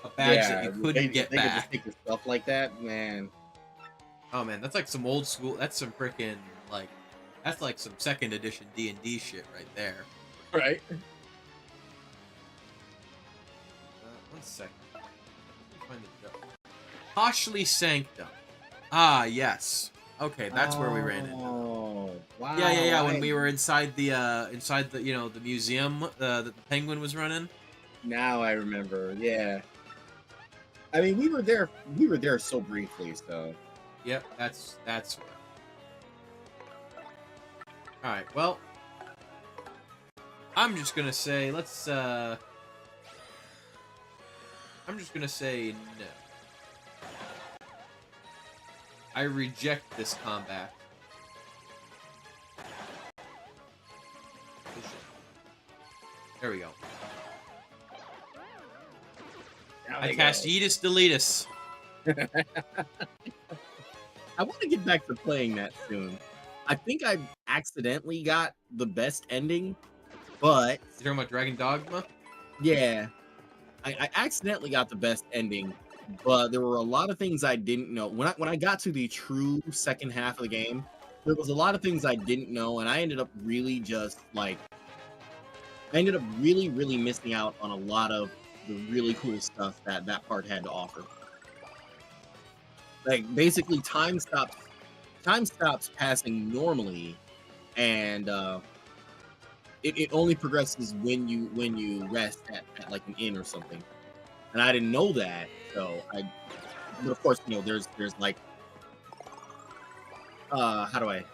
a badge that you couldn't get back. They could just take the stuff like that, man. Oh man, that's like some old school... That's some freaking, like... That's like some 2nd edition D&D shit right there. Right. 1 second. Let me find the joke. Poshly Sanctum. Ah, yes. Okay, that's where we ran into them. Oh, wow. Yeah. When we were inside the the museum that the penguin was running. Now I remember. Yeah. I mean, we were there. We were there so briefly. So. Yep, that's where. All right. Well, I'm just gonna say I'm just gonna say no. I reject this combat. There we go. I cast Yeetus Deletus. I want to get back to playing that soon. I think I accidentally got the best ending, but You talking about Dragon Dogma? yeah, I accidentally got the best ending, but there were a lot of things I didn't know. When I got to the true second half of the game, there was a lot of things I didn't know, and I ended up really really missing out on a lot of the really cool stuff that part had to offer. Like basically, time stops passing normally, and it only progresses when you rest at like an inn or something. And I didn't know that, but of course, there's like how do I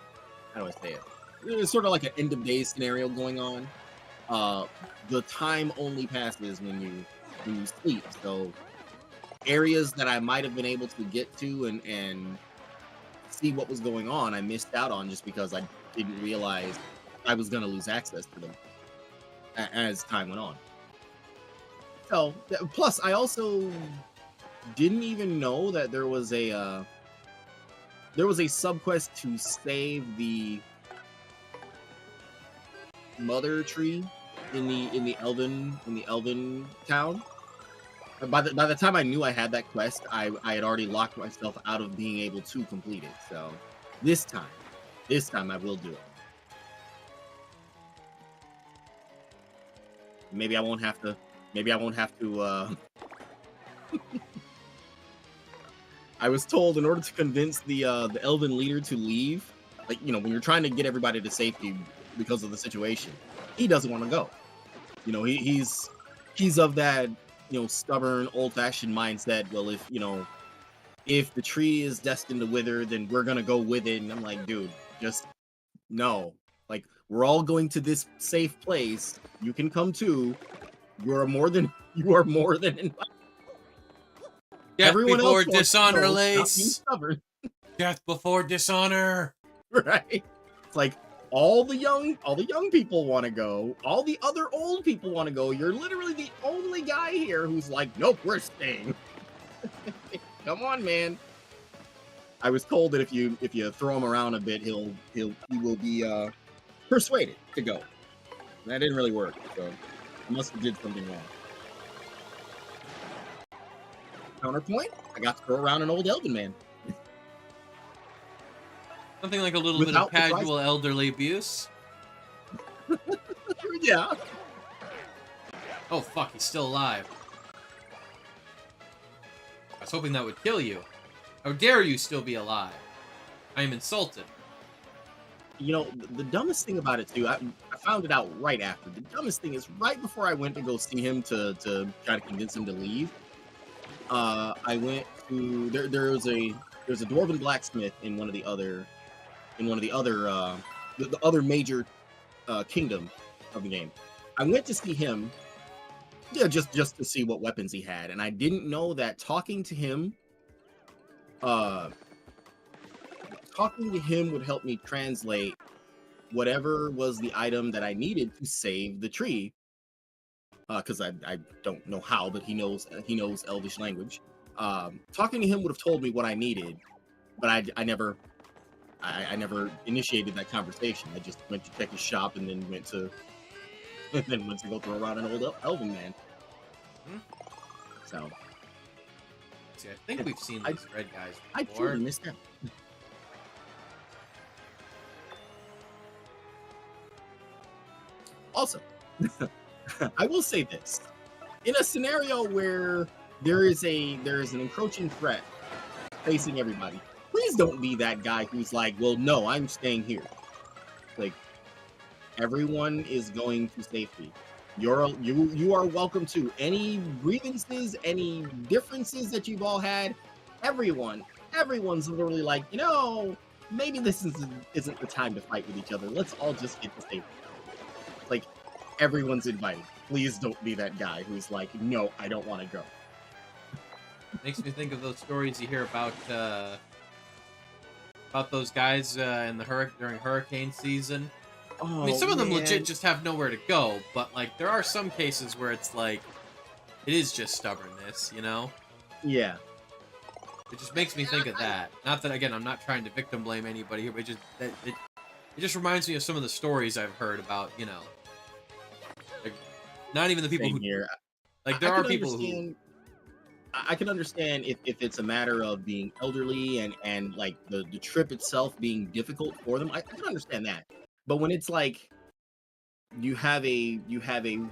say it? It's sort of like an end of day scenario going on. The time only passes when you sleep, so areas that I might have been able to get to and see what was going on, I missed out on just because I didn't realize I was going to lose access to them as time went on. So, plus I also didn't even know that there was a subquest to save the mother tree in the elven town. By the time I knew I had that quest, I had already locked myself out of being able to complete it. So this time I will do it. Maybe I won't have to. I was told in order to convince the elven leader to leave, like when you're trying to get everybody to safety because of the situation, he doesn't want to go. He's of that stubborn, old-fashioned mindset. Well, if the tree is destined to wither, then we're gonna go with it. And I'm like, dude, just no. Like, we're all going to this safe place. You can come too. You are more than invited. Death Everyone before else wants to dishonor, go, stop being Lace. stubborn. Death before dishonor. Right? It's like all the young people want to go. All the other old people want to go. You're literally the only guy here who's like, nope, we're staying. Come on, man. I was told that if you throw him around a bit, he will be persuaded to go. That didn't really work, so I must have did something wrong. Counterpoint: I got to throw around an old elven man. Something like a little Without bit of casual elderly abuse. Yeah. Oh fuck, he's still alive. I was hoping that would kill you. How dare you still be alive? I am insulted. The dumbest thing about it too, I found it out right after. The dumbest thing is right before I went to go see him to try to convince him to leave. I went to there's a dwarven blacksmith in one of the other the other major kingdom of the game. I went to see him, just to see what weapons he had, and I didn't know that talking to him would help me translate whatever was the item that I needed to save the tree. Because I don't know how, but he knows Elvish language. Talking to him would have told me what I needed, but I never initiated that conversation. I just went to check his shop and then went to go throw around an old elven man. So, see, I think we've seen these red guys before. I totally missed out. Also, I will say this. in a scenario where there is an encroaching threat facing everybody, please don't be that guy who's like, well, no, I'm staying here. Like, everyone is going to safety. You are welcome to any grievances, any differences that you've all had. Everyone's literally like, maybe this isn't the time to fight with each other. Let's all just get to safety. Like, everyone's invited. Please don't be that guy who's like, no, I don't want to go. Makes me think of those stories you hear about those guys during hurricane season. Oh, I mean, some of them man. legit just have nowhere to go, but like there are some cases where it's like it is just stubbornness, Yeah. It just makes me think of that. Not that again, I'm not trying to victim blame anybody here, but it just reminds me of some of the stories I've heard about, like not even the people Same who here. like there I are can people understand, I can understand if it's a matter of being elderly and like the trip itself being difficult for them. I can understand that. But when it's like you have a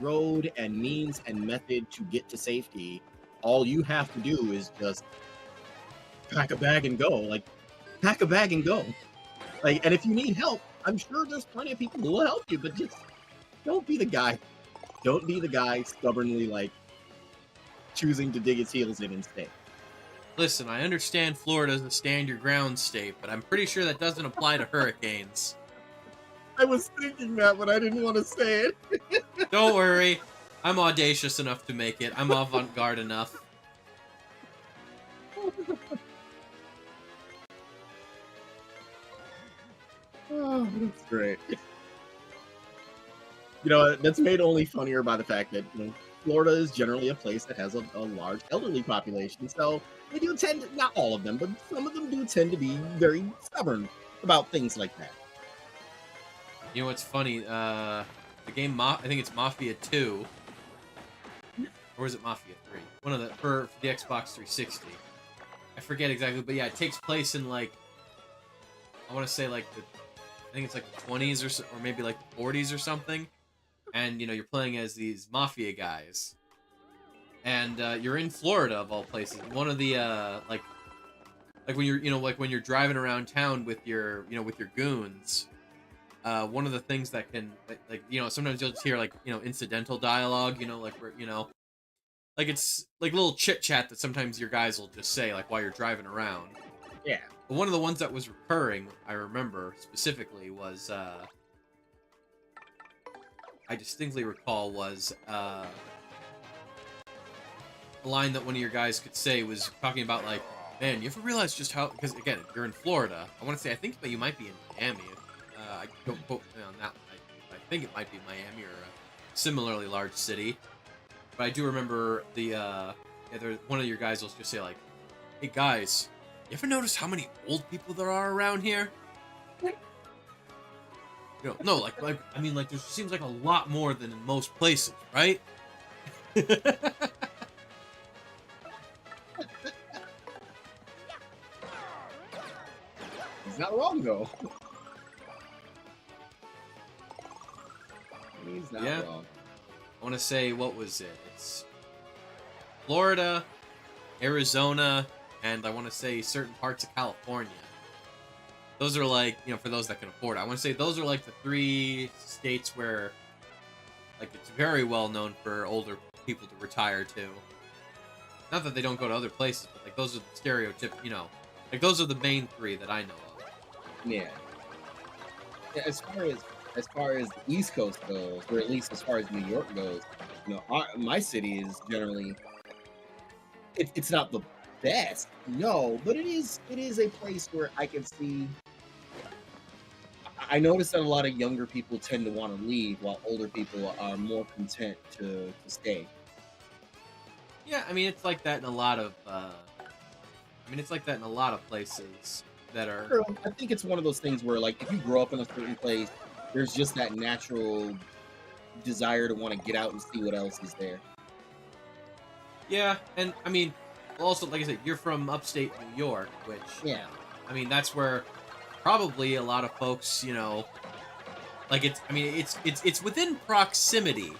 road and means and method to get to safety, all you have to do is just pack a bag and go. Like, pack a bag and go. Like, and if you need help, I'm sure there's plenty of people who will help you, but just don't be the guy. Don't be the guy stubbornly like choosing to dig his heels in and stay. Listen, I understand Florida's a stand your ground state, but I'm pretty sure that doesn't apply to hurricanes. I was thinking that, but I didn't want to say it. Don't worry. I'm audacious enough to make it. I'm avant-garde enough. Oh, that's great. That's made only funnier by the fact that Florida is generally a place that has a large elderly population. So they do tend to, not all of them, but some of them do tend to be very stubborn about things like that. You know what's funny? The game, I think it's Mafia 2. Or is it Mafia 3? One of the, for the Xbox 360. I forget exactly, but yeah, it takes place in like, I want to say like I think it's like the 20s or maybe like the 40s or something. And, you're playing as these Mafia guys. And you're in Florida, of all places. One of the, like when you're, when you're driving around town with your, with your goons, one of the things that can, like, sometimes you'll just hear, like, incidental dialogue, like, where, like, it's, like, little chit-chat that sometimes your guys will just say, like, while you're driving around. Yeah. But one of the ones that was recurring, I remember, specifically, was, I distinctly recall was, a line that one of your guys could say was talking about, like, man, you ever realize just how, because, again, you're in Florida, I want to say, I think that you might be in Miami, I don't quote me on that one, I think it might be Miami or a similarly large city, but I do remember one of your guys will just say, like, hey, guys, you ever notice how many old people there are around here? No, like, I mean, like, there seems like a lot more than in most places, right? He's not wrong, though. He's not wrong. I want to say, what was it? It's Florida, Arizona, and I want to say certain parts of California. Those are like, for those that can afford it. I want to say those are like the 3 states where, like, it's very well known for older people to retire to. Not that they don't go to other places, but like those are the stereotype, like those are the main 3 that I know of. Yeah. As far as the East Coast goes, or at least as far as New York goes, my city is generally it's not the best, no, but it is a place where I can see. I notice that a lot of younger people tend to want to leave, while older people are more content to stay. Yeah, I mean it's like that in a lot of. It's like that in a lot of places that are. True. I think it's one of those things where, like, if you grow up in a certain place, there's just that natural desire to want to get out and see what else is there. Yeah, and I mean, also, like I said, you're from upstate New York, which, Yeah. I mean, that's where probably a lot of folks, like it's within proximity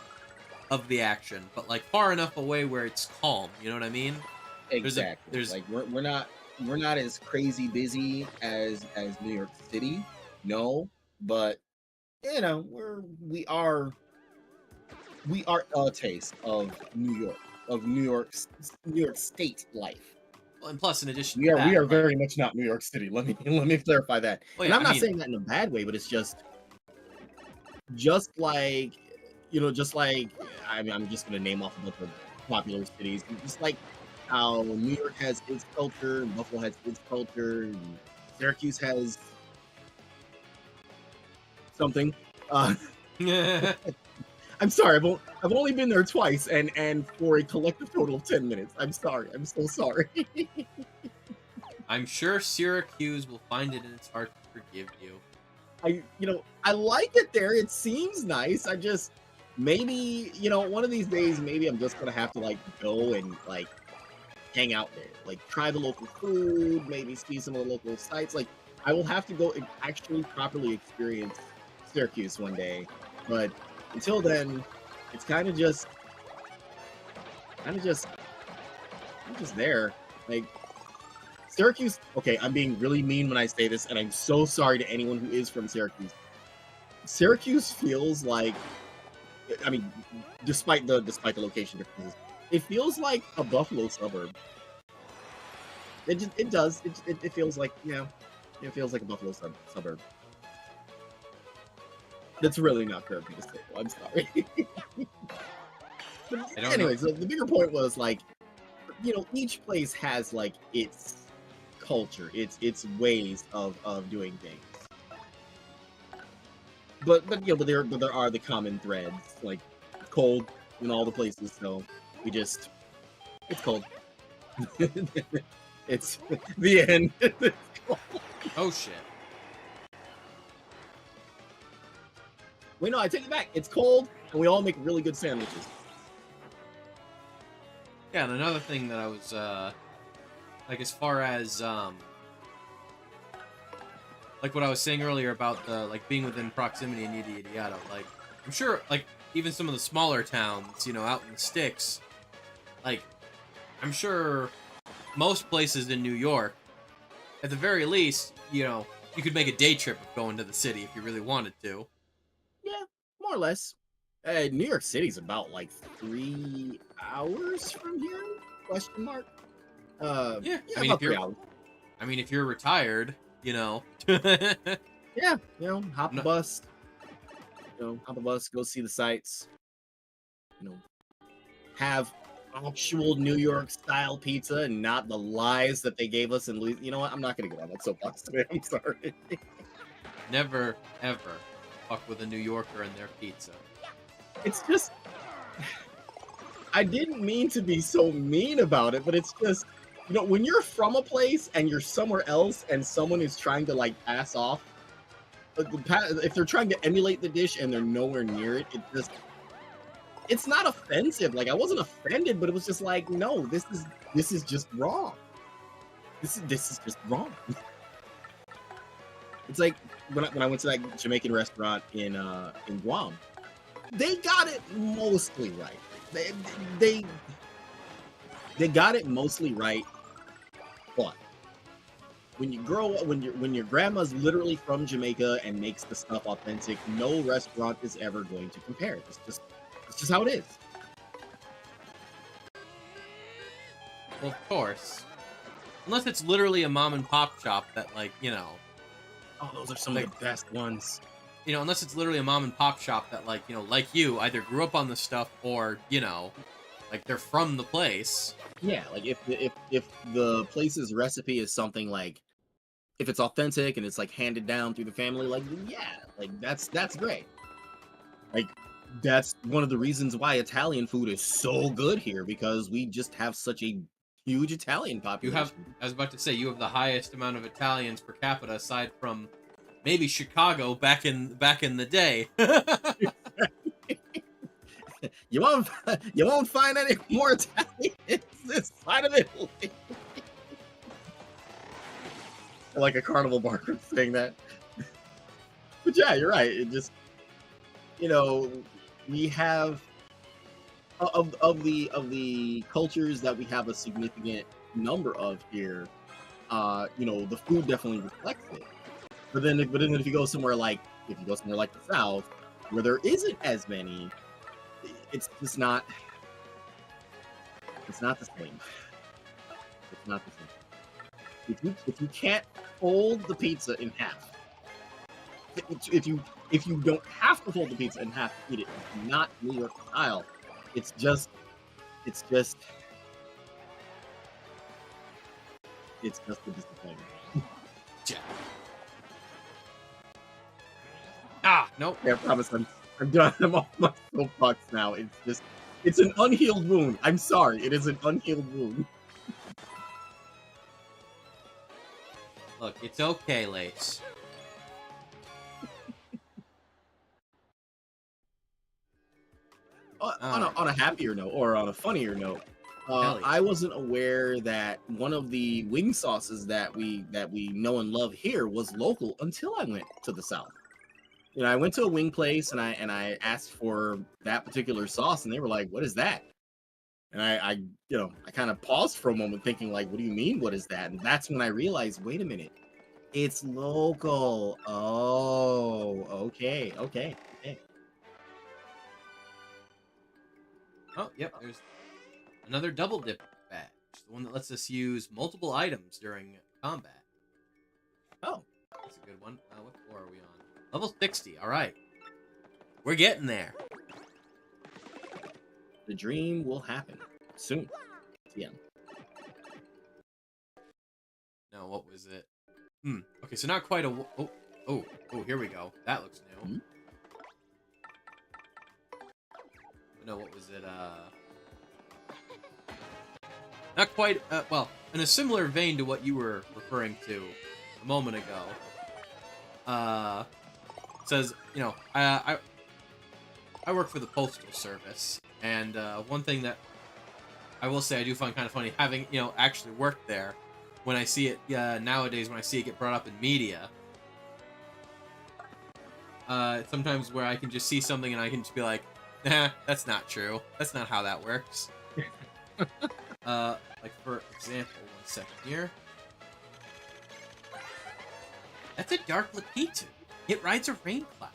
of the action, but like far enough away where it's calm. You know what I mean? Exactly. There's Like we're not as crazy busy as New York City, no, but you know we are a taste of New York State life. and plus in addition We to are that, like, very much not New York City. Let me clarify that. well, And yeah, I'm I not mean, saying that in a bad way, but it's just like you know, just like I mean, I'm just gonna name off a bunch of popular cities. Just like how New York has its culture, and Buffalo has its culture, and Syracuse has something. Uh, I'm sorry, I've only been there twice, and for a collective total of 10 minutes. I'm sorry. I'm so sorry. I'm sure Syracuse will find it in its heart to forgive you. I like it there. It seems nice. I just maybe one of these days maybe I'm just gonna have to like go and like hang out there, like try the local food, maybe see some of the local sites. Like I will have to go and actually properly experience Syracuse one day. But until then, it's kind of just I'm just there. Like Syracuse, okay, I'm being really mean when I say this, and I'm so sorry to anyone who is from Syracuse. Syracuse feels like, I mean, despite the location differences, it feels like a Buffalo suburb. It does. It feels like it feels like a Buffalo suburb. That's really not fair of me to say. I'm sorry. But I don't anyways, know. the bigger point was like, each place has like its culture, its ways of doing things. But there are the common threads, like cold in all the places. So it's cold. It's the end. Oh shit. Wait, no, I take it back. It's cold, and we all make really good sandwiches. Yeah, and another thing that I was like, as far as like what I was saying earlier about the like being within proximity and yada yada yada. Like, I'm sure like even some of the smaller towns, out in the sticks, like I'm sure most places in New York, at the very least, you could make a day trip of going to the city if you really wanted to. Yeah, more or less. New York City's about like 3 hours from here? Question mark. Yeah, Yeah, about 3 hours. I mean, if you're retired, Yeah, hop the No. bus. Hop the bus, go see the sights. Have actual New York style pizza and not the lies that they gave us in Louisiana. You know what? I'm not gonna get on that soapbox today. I'm sorry. Never ever fuck with a New Yorker and their pizza. It's just I didn't mean to be so mean about it, but it's just when you're from a place and you're somewhere else and someone is trying to like pass off if they're trying to emulate the dish and they're nowhere near it, it's not offensive. Like I wasn't offended, but it was just like, no, this is just wrong. This is just wrong. It's like when I went to that Jamaican restaurant in Guam, they got it mostly right. They got it mostly right, but when your grandma's literally from Jamaica and makes the stuff authentic, no restaurant is ever going to compare. It's just how it is. Well, of course. Unless it's literally a mom and pop shop that, like, Oh, those are some of the best ones. Unless it's literally a mom and pop shop that, like, like you, either grew up on the stuff or, like they're from the place. Yeah, like if the place's recipe is something like, if it's authentic and it's like handed down through the family, like yeah, like that's great. Like that's one of the reasons why Italian food is so good here, because we just have such a huge Italian population. I was about to say, you have the highest amount of Italians per capita aside from maybe Chicago back in the day. You won't find any more Italians this side of Italy. Like a carnival barker saying that. But yeah, you're right. It just we have of the cultures that we have a significant number of here, the food definitely reflects it. But then if you go somewhere like the South, where there isn't as many, it's just not it's not the same. It's not the same. If you can't fold the pizza in half, if you don't have to fold the pizza in half to eat it, it's not New York style. It's just it's just it's just a disappointment. Yeah. Ah, nope. Yeah, I promise I'm done. I'm off my soapbox now. It's an unhealed wound. I'm sorry. It is an unhealed wound. Look, it's okay, Lace. On a happier note, or on a funnier note, Hell yeah. I wasn't aware that one of the wing sauces that we know and love here was local until I went to the South. I went to a wing place and I asked for that particular sauce, and they were like, "What is that?" And I kind of paused for a moment, thinking like, "What do you mean? What is that?" And that's when I realized, wait a minute, it's local. Oh, okay. Oh, yep, there's another double dip badge. The one that lets us use multiple items during combat. Oh, That's a good one. What floor are we on? Level 60. All right. We're getting there. the dream will happen soon. Yeah. No, what was it? Okay, so not quite a... Oh, here we go. That looks new. Hmm? No, what was it? Not quite... well, in a similar vein to what you were referring to a moment ago. Says, I work for the Postal Service, and one thing that I will say I do find kind of funny, having, actually worked there, when I see it, nowadays, when I see it get brought up in media, sometimes where I can just see something and I can just be like, nah, that's not true. That's not how that works. Like, for example, 1 second here. That's a Dark Lakitu. It rides a rain cloud.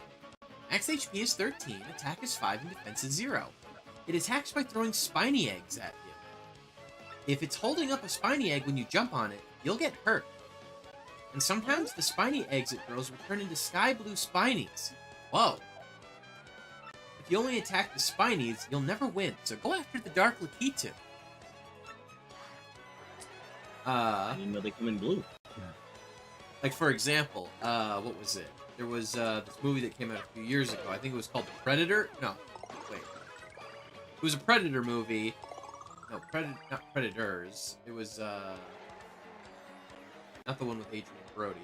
Max HP is 13, attack is 5, and defense is 0. It attacks by throwing spiny eggs at you. If it's holding up a spiny egg when you jump on it, you'll get hurt. And sometimes the spiny eggs it throws will turn into sky blue spinies. Whoa. If you only attack the spinies, you'll never win, so go after the Dark Lakitu. I didn't know they come in blue. Like, for example, what was it? There was this movie that came out a few years ago. I think it was called The Predator. No, wait. It was a Predator movie. No, not Predators. It was, not the one with Adrian Brody.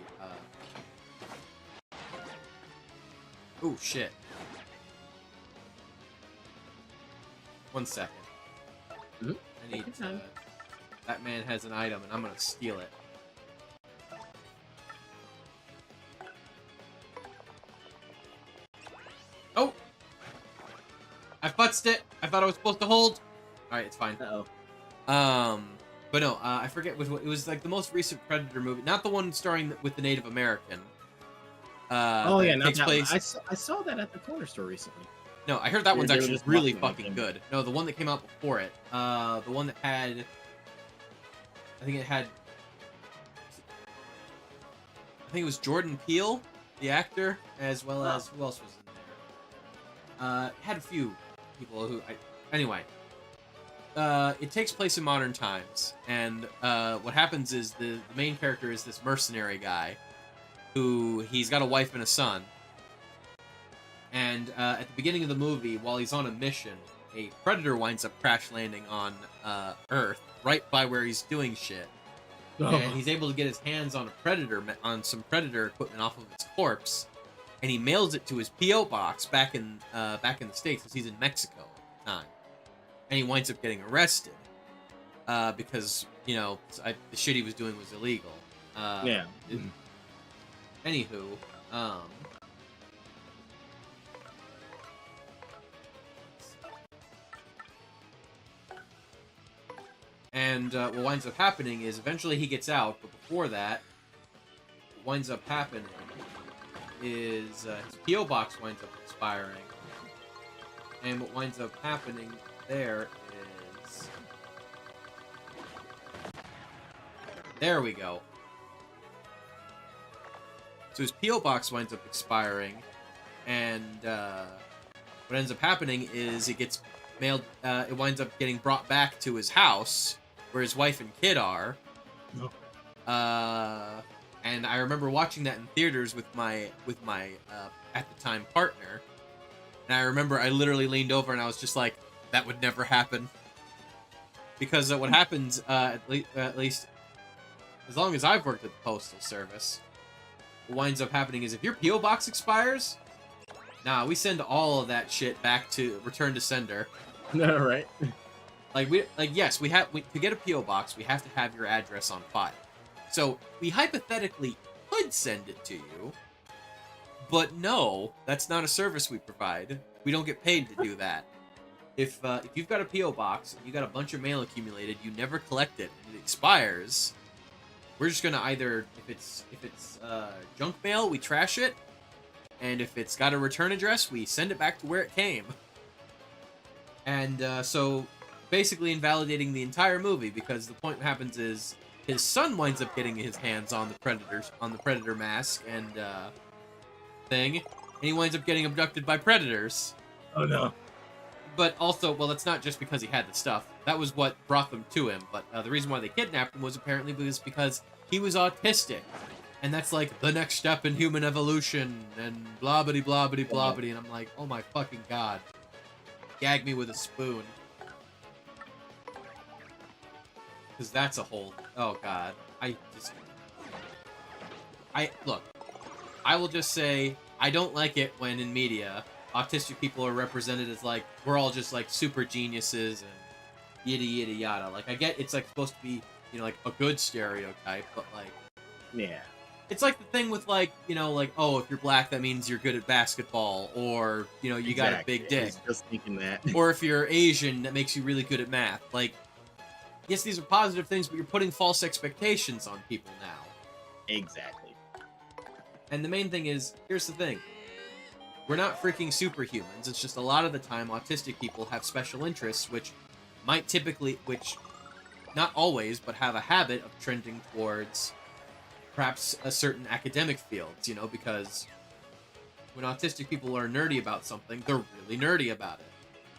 Oh, shit. 1 second. Mm-hmm. I need to... That man has an item, and I'm gonna steal it. Oh! I futzed it! I thought I was supposed to hold! Alright, it's fine. Uh-oh. But no, I forget which one. It was like the most recent Predator movie. Not the one starring with the Native American. Oh yeah, not takes that place... one. I saw that at the corner store recently. No, I heard that one's They were actually just really mocking fucking him. good. No, the one that came out before it. The one that had... I think it was Jordan Peele, the actor, as well as... Who else was in there? Had a few people who... Anyway. It takes place in modern times, and what happens is the main character is this mercenary guy, who he's got a wife and a son, and at the beginning of the movie, while he's on a mission, a predator winds up crash landing on Earth, right by where he's doing shit, and he's able to get his hands on some predator equipment off of his corpse, and he mails it to his P.O. box back in the States, because he's in Mexico at the time. And he winds up getting arrested because, the shit he was doing was illegal. Yeah. Anywho, And what winds up happening is eventually he gets out, but before that, what winds up happening is his P.O. box winds up expiring. And what winds up happening there is... There we go. So his P.O. box winds up expiring, and what ends up happening is it gets mailed, it winds up getting brought back to his house, where his wife and kid are. No. And I remember watching that in theaters with my at the time partner. And I remember I literally leaned over and I was just like, that would never happen. Because what happens, at least as long as I've worked at the Postal Service, what winds up happening is if your P.O. box expires, nah, we send all of that shit back to return to sender. No, right? Yes, to get a P.O. box, we have to have your address on file. So we hypothetically could send it to you, but no, that's not a service we provide. We don't get paid to do that. If you've got a P.O. box and you got a bunch of mail accumulated, you never collect it, and it expires, we're just gonna either, if it's junk mail, we trash it, and if it's got a return address, we send it back to where it came. And so basically invalidating the entire movie, because the point happens is his son winds up getting his hands on the predator mask and thing, and he winds up getting abducted by predators. Oh no. But also, well, it's not just because he had the stuff. That was what brought them to him. But the reason why they kidnapped him was apparently because he was autistic. And that's like the next step in human evolution and blah-bitty, blah-bitty, blah-bitty. And I'm like, oh my fucking god. Gag me with a spoon. Because that's a whole... Oh god. Look. I will just say, I don't like it when in media... autistic people are represented as like, we're all just like super geniuses and yada yada yada. Like, I get it's like supposed to be, you know, like a good stereotype, but like, Yeah. it's like the thing with like, you know, like, oh, if you're black, that means you're good at basketball, or, you know, you got a big dick. I was just thinking that. Or if you're Asian, that makes you really good at math. Like, yes, these are positive things, but you're putting false expectations on people now. Exactly. And the main thing is, here's the thing. We're not freaking superhumans. It's just a lot of the time autistic people have special interests, which not always, but have a habit of trending towards perhaps a certain academic fields, you know, because when autistic people are nerdy about something, they're really nerdy about it.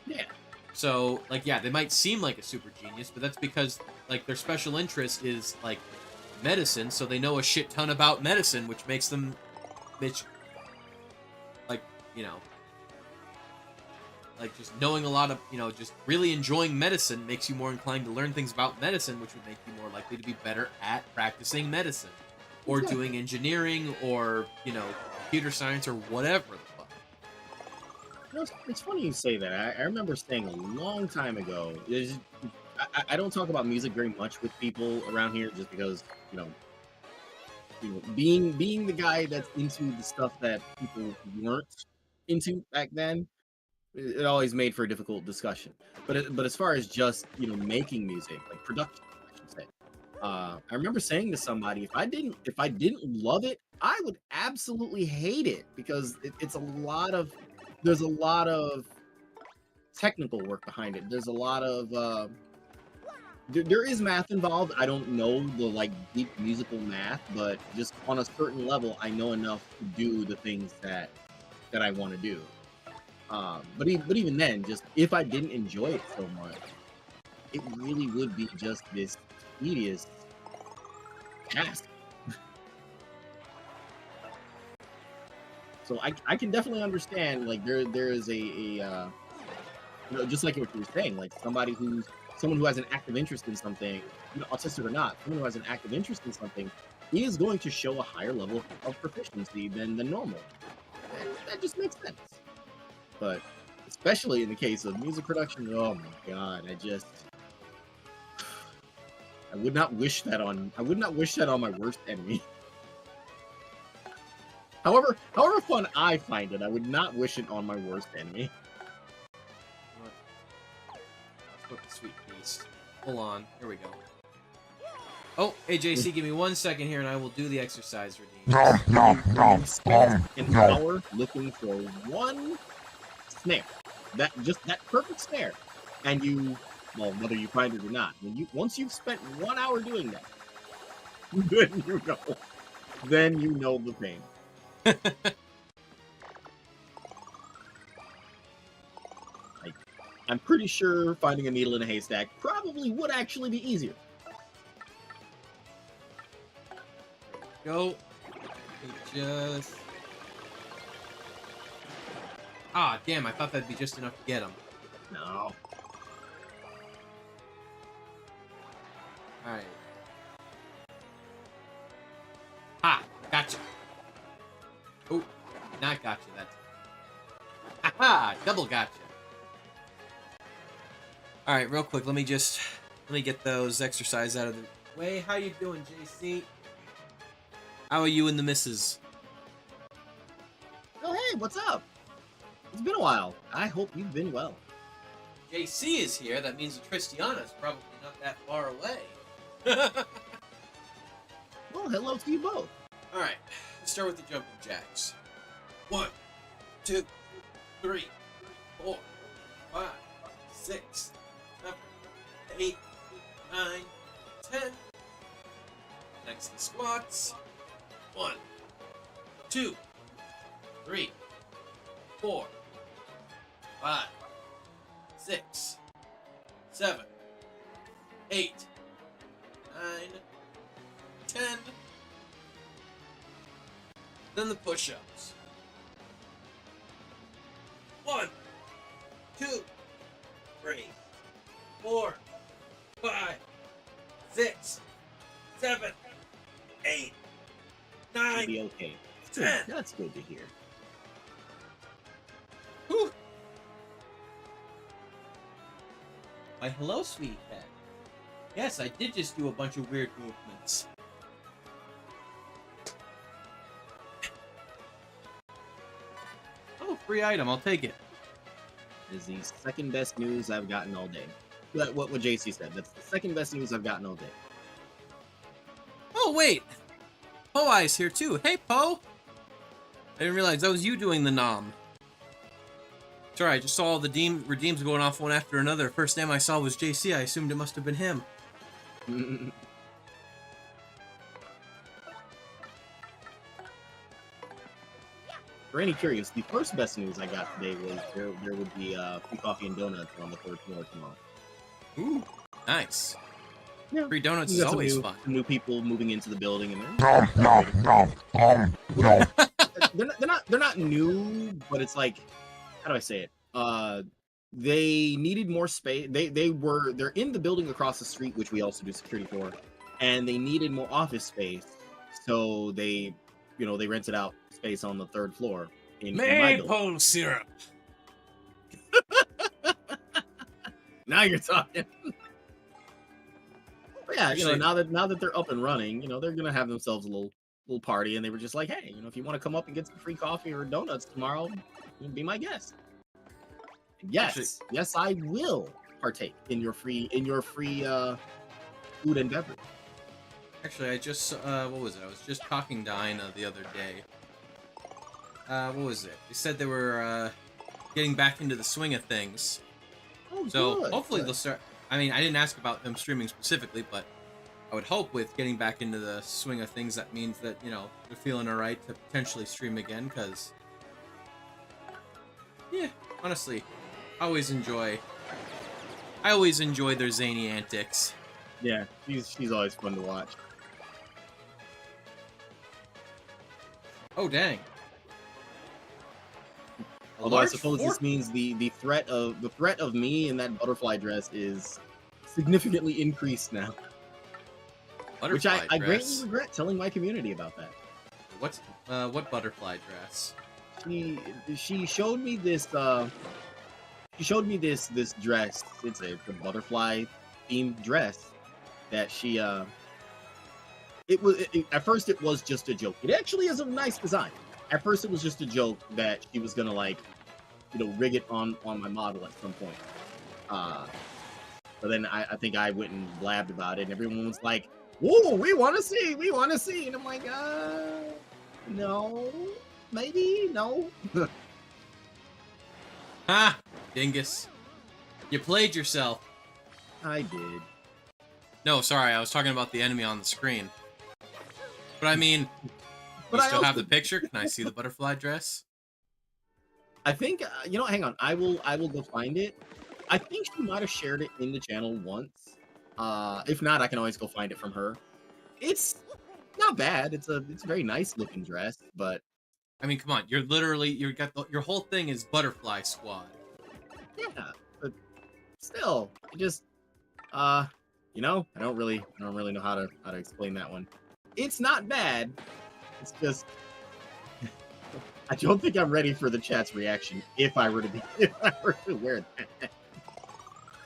Yeah. So, like, yeah, they might seem like a super genius, but that's because, like, their special interest is, like, medicine, so they know a shit ton about medicine, which makes them... you know, like just knowing a lot of, you know, just really enjoying medicine makes you more inclined to learn things about medicine, which would make you more likely to be better at practicing medicine or doing engineering or, you know, computer science or whatever the fuck. You know, it's funny you say that. I remember saying a long time ago, I don't talk about music very much with people around here just because, you know, being the guy that's into the stuff that people weren't into back then, it always made for a difficult discussion. But as far as just, you know, making music, like production, I should say, I remember saying to somebody, if I didn't love it, I would absolutely hate it, because there's a lot of technical work behind it. There's a lot of there is math involved. I don't know the like deep musical math, but just on a certain level, I know enough to do the things that I want to do. But even then, just if I didn't enjoy it so much, it really would be just this tedious task. So I can definitely understand, like, there is you know, just like what you were saying, like someone who has an active interest in something, you know, autistic or not, someone who has an active interest in something is going to show a higher level of proficiency than normal. That just makes sense. But especially in the case of music production, oh my god, I would not wish that on my worst enemy. However fun I find it, I would not wish it on my worst enemy. Let's put the sweet beast. Hold on. Here we go. Oh, hey JC, give me 1 second here, and I will do the exercise routine. You spent an hour looking for one snare, that perfect snare, and well, whether you find it or not, once you've spent 1 hour doing that, then you know the pain. I'm pretty sure finding a needle in a haystack probably would actually be easier. Go. Just. Ah, damn! I thought that'd be just enough to get him. No. All right. Ha! Gotcha. Oh, not gotcha. That's. Ha! Double gotcha. All right, real quick. Let me get those exercises out of the way. How you doing, JC? How are you and the missus? Oh, hey, what's up? It's been a while. I hope you've been well. JC is here. That means the Tristiana's probably not that far away. Well, hello to you both. All right, let's start with the jumping jacks. 1, 2, 3, 4, 5, 6, 7, 8, 9, 10. Next, the squats. 1, 2, 3, 4, 5, 6, 7, 8, 9, 10. Then the push-ups. 1, 2, 3, 4, 5, 6, 7, 8, 9. You'll be okay. 10. That's good to hear. Whew. Why, hello, sweet pet. Yes, I did just do a bunch of weird movements. Oh, free item. I'll take it. Is the second best news I've gotten all day. What JC said. That's the second best news I've gotten all day. Oh, wait. Po Eye's here, too. Hey, Po. I didn't realize that was you doing the nom. Sorry, I just saw all the redeems going off one after another. First name I saw was JC. I assumed it must have been him. For any curious, the first best news I got today was there would be free coffee and donuts on the 3rd floor tomorrow. Ooh, nice. Yeah. Free donuts We is got always some fun. new people moving into the building, and they're not new, but it's like, how do I say it? They needed more space. They're in the building across the street, which we also do security for, and they needed more office space, so they rented out space on the 3rd floor in my building. Maple syrup. Now you're talking. But yeah, Actually- now that they're up and running, they're gonna have themselves a little party, and they were just like, hey, if you want to come up and get some free coffee or donuts tomorrow, be my guest. Yes, yes, I will partake in your free food and beverage. Actually, I just, what was it? I was just talking to Ina the other day. What was it? They said they were, getting back into the swing of things. Oh, So, good, hopefully good. they'll start... I mean, I didn't ask about them streaming specifically, but I would hope with getting back into the swing of things, that means that, they're feeling alright to potentially stream again, because... Yeah, honestly, I always enjoy their zany antics. Yeah, she's always fun to watch. Oh, dang. A Although I large suppose fort? this means the threat of me in that butterfly dress is significantly increased now, which Butterfly I greatly dress. regret telling my community about that. What butterfly dress? She showed me this this dress. It's a butterfly themed dress that she at first it was just a joke. It actually is a nice design. At first it was just a joke that she was gonna rig it on my model at some point. But then I think I went and blabbed about it, and everyone was like, "Whoa, we want to see, we want to see," and I'm like, no, maybe no. Ha! Dingus. You played yourself. I did. No, sorry, I was talking about the enemy on the screen. But I mean, But you I still have also- the picture? Can I see the butterfly dress? I think you know. Hang on, I will go find it. I think she might have shared it in the channel once. If not, I can always go find it from her. It's not bad. It's a very nice looking dress, but I mean, come on, you're literally your whole thing is butterfly squad. yeah, but still, it just you know, I don't really know how to explain that one. It's not bad. It's just I don't think I'm ready for the chat's reaction if I were to wear that.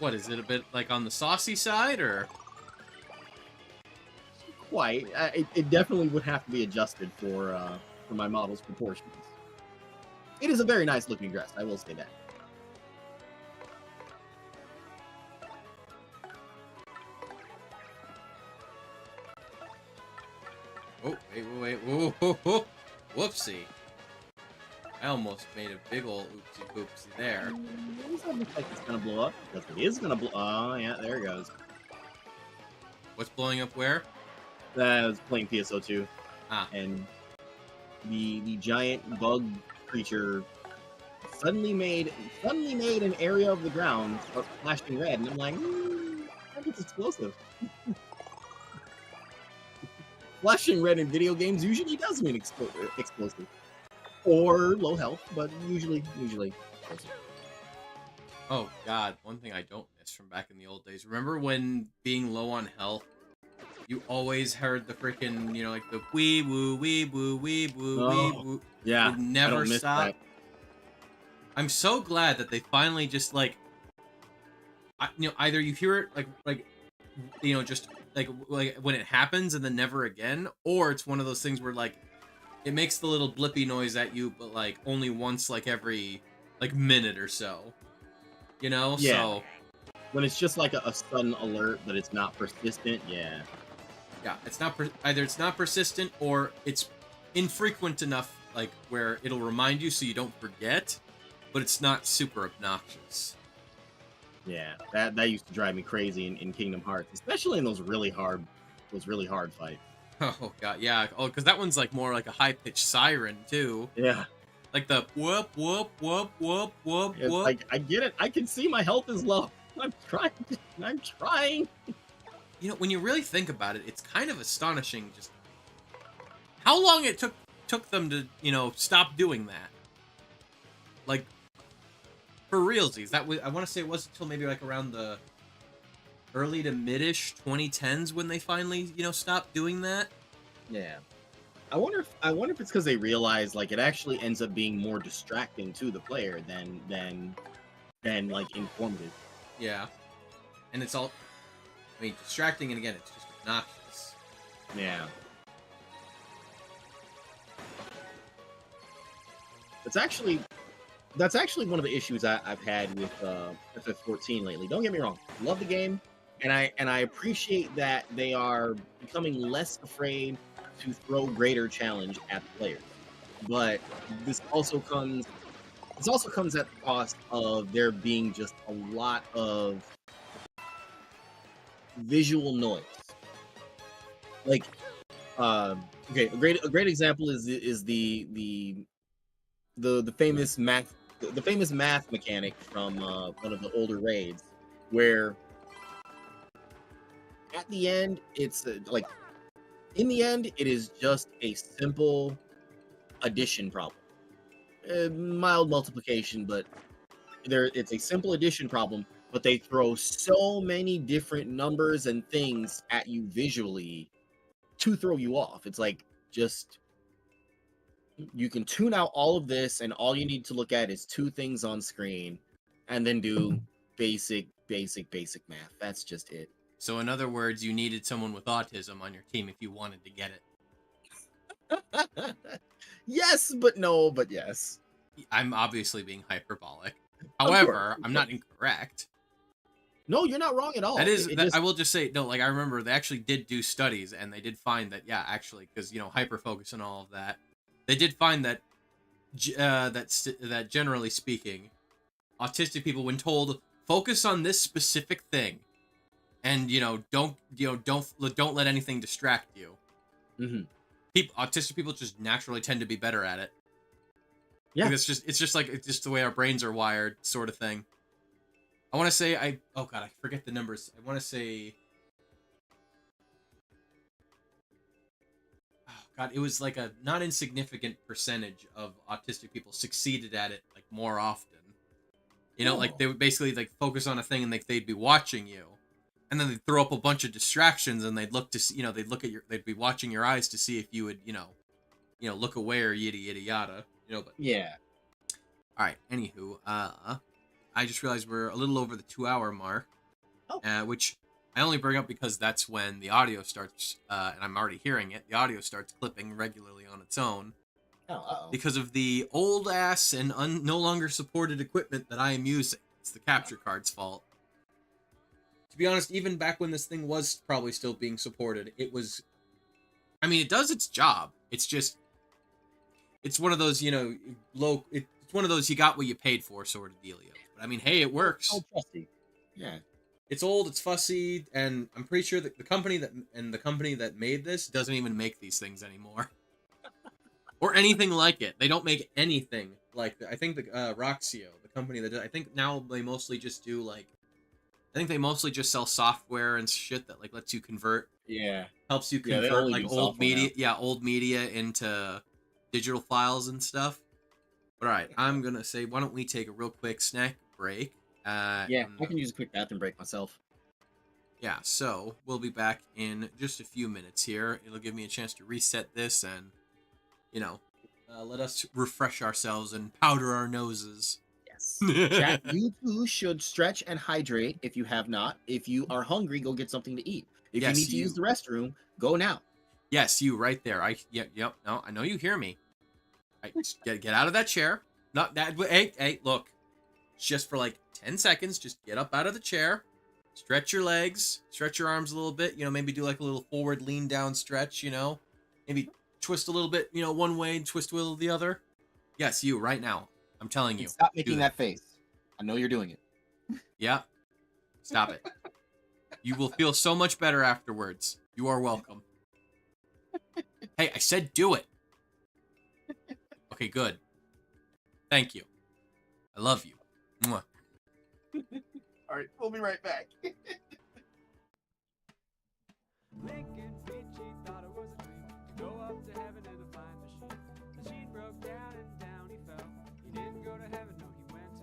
What is it? A bit like on the saucy side, or Quite. It definitely would have to be adjusted for my model's proportions. It is a very nice looking dress, I will say that. oh wait, whoa, whoopsie! I almost made a big ol' oopsie poopsie there. It doesn't look like it's gonna blow up. Because it is gonna blow. Oh yeah, there it goes. What's blowing up where? That was playing PSO2, Ah, and the giant bug creature suddenly made an area of the ground start flashing red, and I'm like, that looks explosive. Flashing red in video games usually does mean explosive or low health, but usually explosive. oh god, one thing I don't miss from back in the old days. Remember when being low on health, you always heard the freaking, you know, like the wee woo wee woo wee woo wee Oh, woo. yeah, Would I never don't miss stop. that. I'm so glad that they finally just like, you know, either you hear it like, you know, just like when it happens and then never again, or it's one of those things where like it makes the little blippy noise at you, but like only once like every like minute or so, you know. Yeah. So When it's just like a sudden alert, but it's not persistent, yeah. yeah, it's not either it's not persistent or it's infrequent enough, like where it'll remind you so you don't forget, but it's not super obnoxious. Yeah, that used to drive me crazy in Kingdom Hearts, especially in those really hard fights. Oh god, yeah. Oh, because that one's like more like a high pitched siren too, Yeah, like the whoop whoop whoop whoop whoop it's whoop. like I get it. I can see my health is low. I'm trying. I'm trying. You know, when you really think about it, it's kind of astonishing just how long it took them to, you know, stop doing that. Like, for realsies, that was, I want to say it wasn't until maybe like around the early to mid-ish 2010s when they finally, you know, stopped doing that. Yeah, I wonder if it's because they realize like it actually ends up being more distracting to the player than like informative. Yeah, and it's all, I mean, distracting, and again, it's just obnoxious. Yeah. That's actually one of the issues I've had with FF14 lately. Don't get me wrong, love the game, and I appreciate that they are becoming less afraid to throw greater challenge at the players. But this also comes at the cost of there being just a lot of visual noise. Like, okay, a great example is the famous math mechanic from one of the older raids, where at the end it's like in the end it is just a simple addition problem, mild multiplication, but it's a simple addition problem. But they throw so many different numbers and things at you visually to throw you off. It's like just you can tune out all of this, and all you need to look at is two things on screen, and then do basic math. That's just it. So, in other words, you needed someone with autism on your team if you wanted to get it. Yes, but no, but yes. I'm obviously being hyperbolic. However, I'm not incorrect. No, you're not wrong at all. That is, It that, just, I will just say, no, like I remember they actually did do studies, and they did find that, yeah, actually, because hyper focus and all of that, they did find that that generally speaking, autistic people, when told focus on this specific thing, and don't let anything distract you. Mhm. Autistic people just naturally tend to be better at it. Yeah. Like, it's just the way our brains are wired, sort of thing. I want to say oh god, I forget the numbers. I want to say, oh god, it was like a not insignificant percentage of autistic people succeeded at it like more often. Like they would basically like focus on a thing, and like they'd be watching you, and then they'd throw up a bunch of distractions, and they'd look to see, they'd be watching your eyes to see if you would, look away or yada yada. But Yeah. all right. Anywho, I just realized we're a little over the 2-hour mark, which I only bring up because that's when the audio starts, and I'm already hearing it. The audio starts clipping regularly on its own. Oh, Because of the old ass and no longer supported equipment that I am using. It's the capture card's fault. To be honest, even back when this thing was probably still being supported, it was... I mean, it does its job. It's just... It's one of those, it's one of those you got what you paid for sort of dealio. But I mean, hey, it works. Oh, trusty. Yeah. It's old, it's fussy, and I'm pretty sure that the company that made this doesn't even make these things anymore. Or anything like it. They don't make anything like that. I think the Roxio, the company that I think now they mostly just do like, I think they mostly just sell software and shit that like lets you convert. Yeah. Helps you Yeah, they convert only like do old software media, now. old media into digital files and stuff. But all right, I'm gonna say, why don't we take a real quick snack break? Yeah, I can use a quick bathroom break myself. Yeah, so we'll be back in just a few minutes here. It'll give me a chance to reset this and, let us refresh ourselves and powder our noses. Yes. Chat, you too should stretch and hydrate if you have not. If you are hungry, go get something to eat. If you Yes, need to use the restroom, go now. Yes, you right there. Yep. No, I know you hear me. Get out of that chair. Not that. Hey, look. It's just for like 10 seconds. Just get up out of the chair. Stretch your legs. Stretch your arms a little bit. Maybe do like a little forward lean down stretch. Maybe twist a little bit. One way and twist a little the other. Yes, you right now. I'm telling you. Stop making that face. I know you're doing it. Yeah. Stop it. You will feel so much better afterwards. You are welcome. Hey, I said do it. Okay, good. Thank you. I love you. Mwah. All right, we'll be right back. Lincoln Beachy thought it was a dream to go up to heaven in a flying machine. The machine broke down and down he fell. He didn't go to heaven, no, he went to.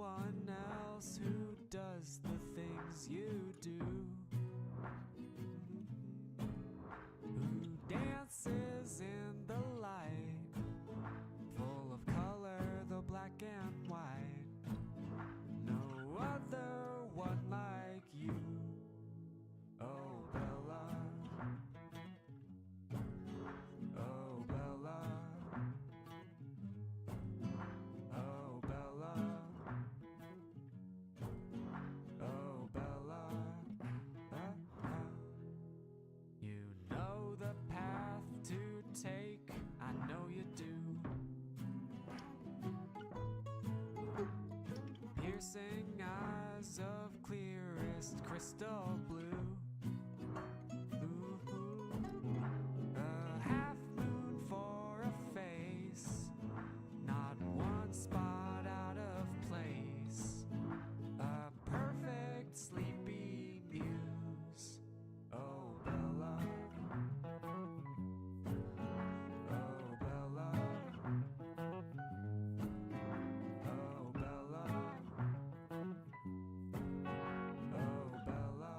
one else who does the things you do. Who dances in the light, full of color, though black and white. No other one like you, oh Bella. Oh Bella. Oh Bella. Oh Bella. You know the path to take, I know you do. Piercing eyes of clearest crystal blue. Ooh, a half moon for a face, not one spot out of place. A perfect sleepy muse. Oh Bella. Oh Bella. Oh Bella. Oh Bella.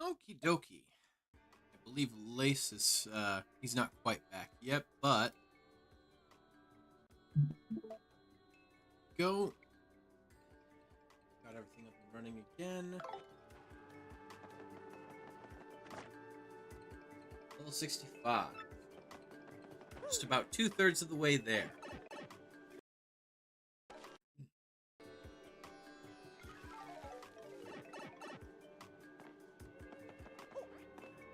Okie dokie. I believe Lace is, he's not quite back yet, but... Go. Got everything up and running again. Level 65. Just about 2/3 of the way there.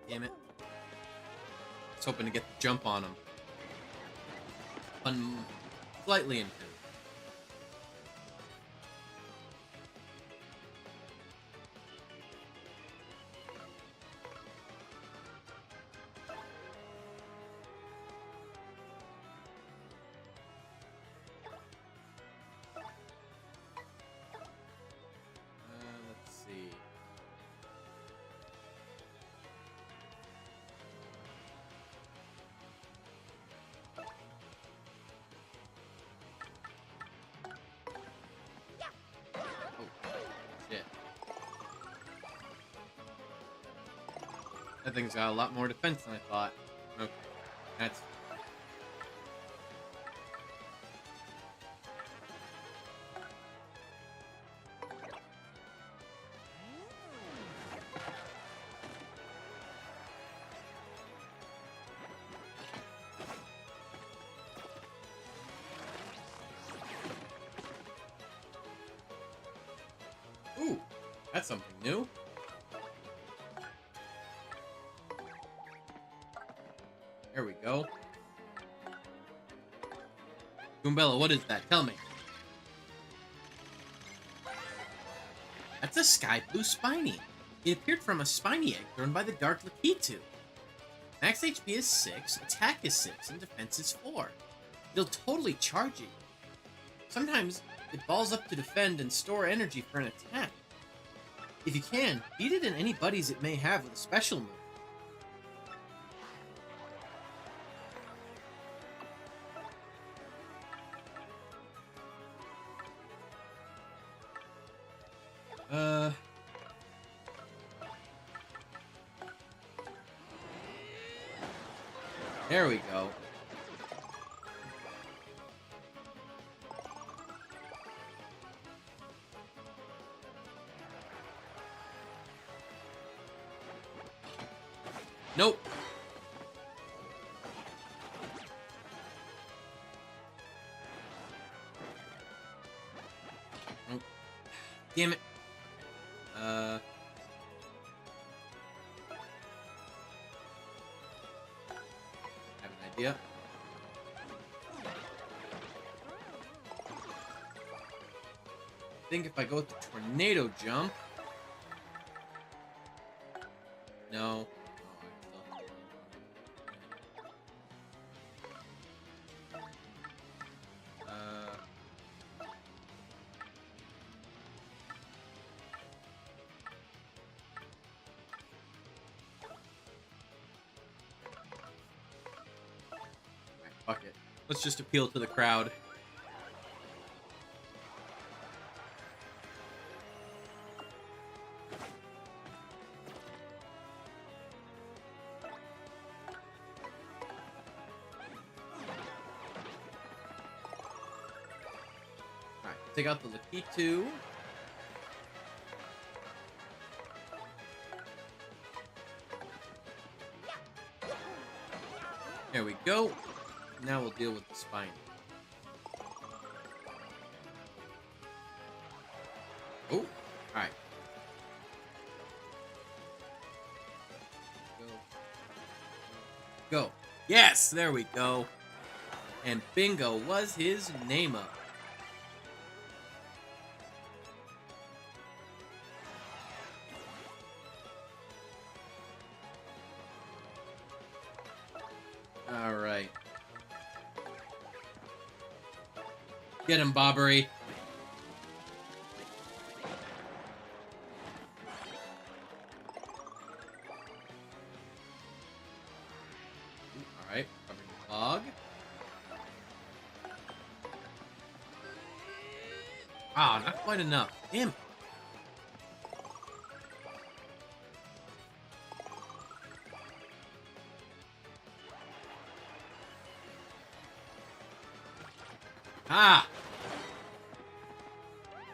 Damn it. I was hoping to get the jump on him. Slightly intense. Let's see. Shit. That thing's got a lot more defense than I thought. Okay. That's... Ooh, that's something new. There we go. Goombella, what is that? Tell me. That's a sky blue Spiny. It appeared from a Spiny egg thrown by the Dark Lakitu. Max HP is 6, attack is 6, and defense is 4. It'll totally charge you. Sometimes it balls up to defend and store energy for an attack. If you can, beat it in any buddies it may have with a special move. There we go. Nope. Nope. Damn it. Have an idea. I think if I go with the tornado jump. No. Fuck it. Let's just appeal to the crowd. Alright, take out the Lakitu. There we go. Now we'll deal with the Spiny. Oh, alright. Go. Yes, there we go. And bingo was his name up. Alright. Get him, Bobbery. Alright, covering the fog. Ah, not quite enough. Damn it. Ah!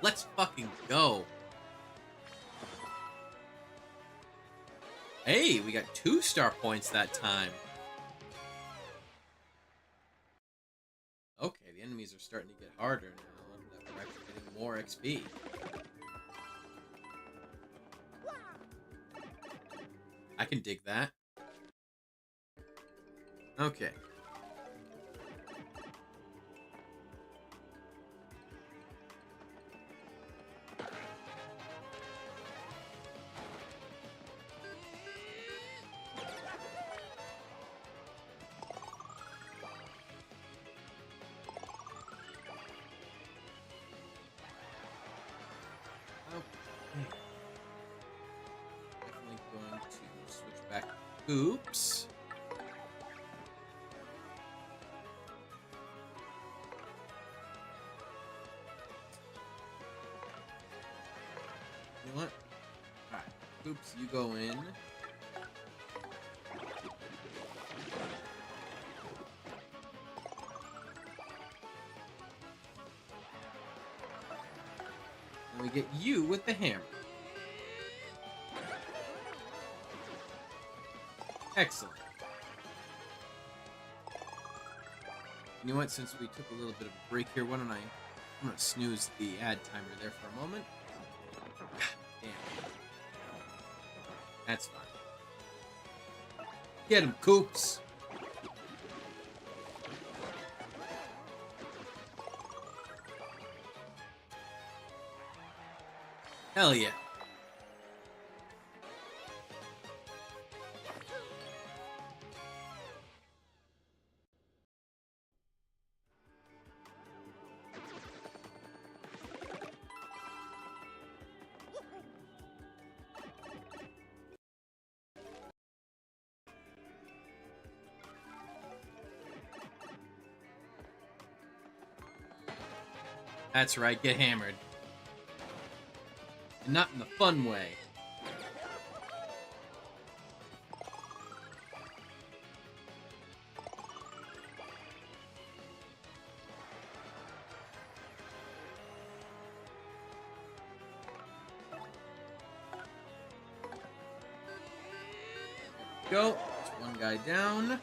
Let's fucking go. Hey, we got 2 star points that time. Okay, the enemies are starting to get harder now that we're actually getting more XP. I can dig that. Okay. Definitely going to switch back to hoops. You know what? Alright. Hoops, you go in. And we get you with the hammer. Excellent. You know what? Since we took a little bit of a break here, why don't I'm gonna snooze the ad timer there for a moment. Damn. That's fine. Get him, Coops. Hell yeah. That's right, get hammered. And not in the fun way. There we go. There's one guy down.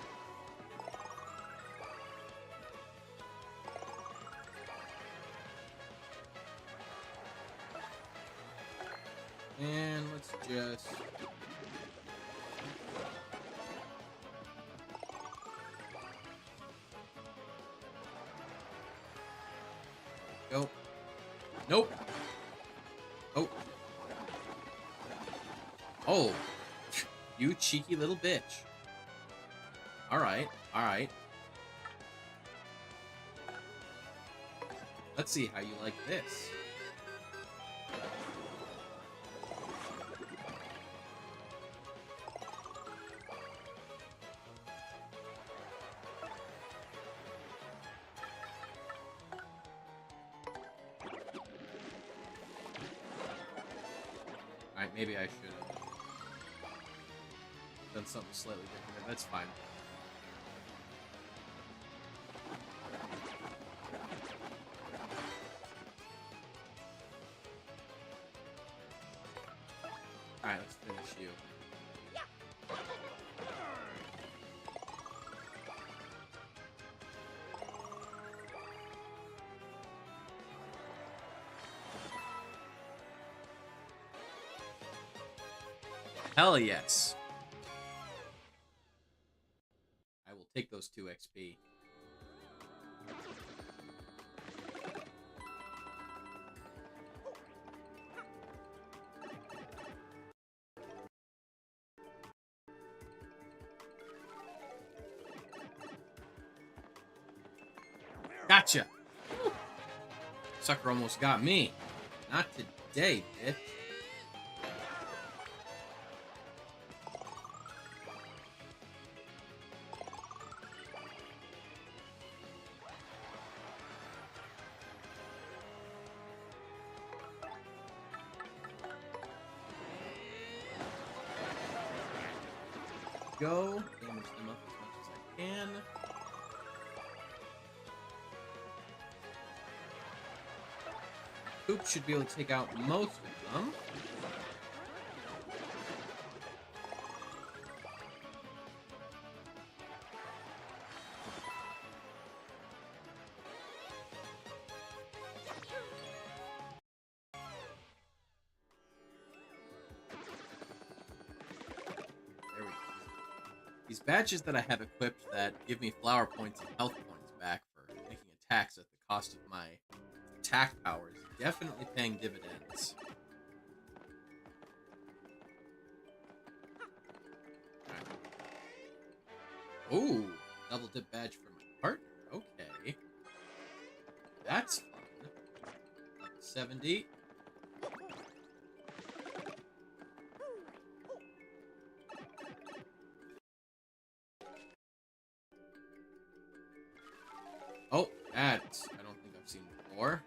And let's just... Go. Nope. Oh. Oh. You cheeky little bitch. Alright, alright. Let's see how you like this. Alright, maybe I should have done something slightly different. That's fine. Alright, let's finish you. Hell yes. I will take those 2 XP. Gotcha. Sucker almost got me. Not today, bitch. Go. Damage them up as much as I can. Poop should be able to take out most of them. There we go. These badges that I have equipped that give me flower points and health points back for making attacks at the cost of my attack powers definitely paying dividends. Right. Ooh, double dip badge for my partner. Okay. That's fun. Level 70. Oh, that I don't think I've seen before.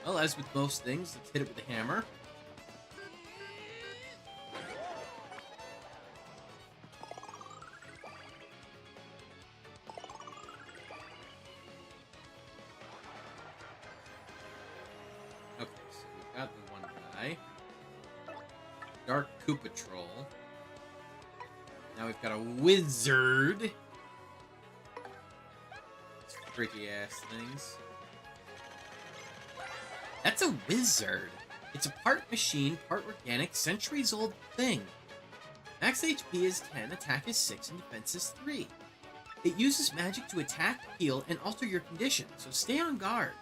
Well, as with most things, let's hit it with a hammer. Okay, so we've got the one guy. Dark Koopa Troll. Now we've got a wizard. These freaky ass things. That's a wizard. It's a part machine, part organic, centuries-old thing. Max HP is 10, attack is 6, and defense is 3. It uses magic to attack, heal, and alter your condition, so stay on guard.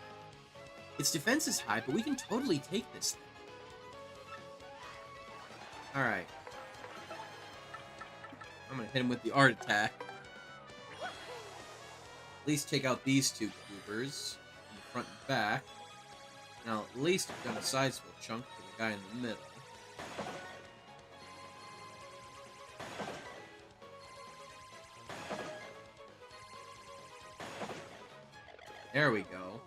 Its defense is high, but we can totally take this thing. Alright. I'm gonna hit him with the art attack. At least take out these two goobers in the front and back. Now, at least I've done a sizable chunk for the guy in the middle. There we go.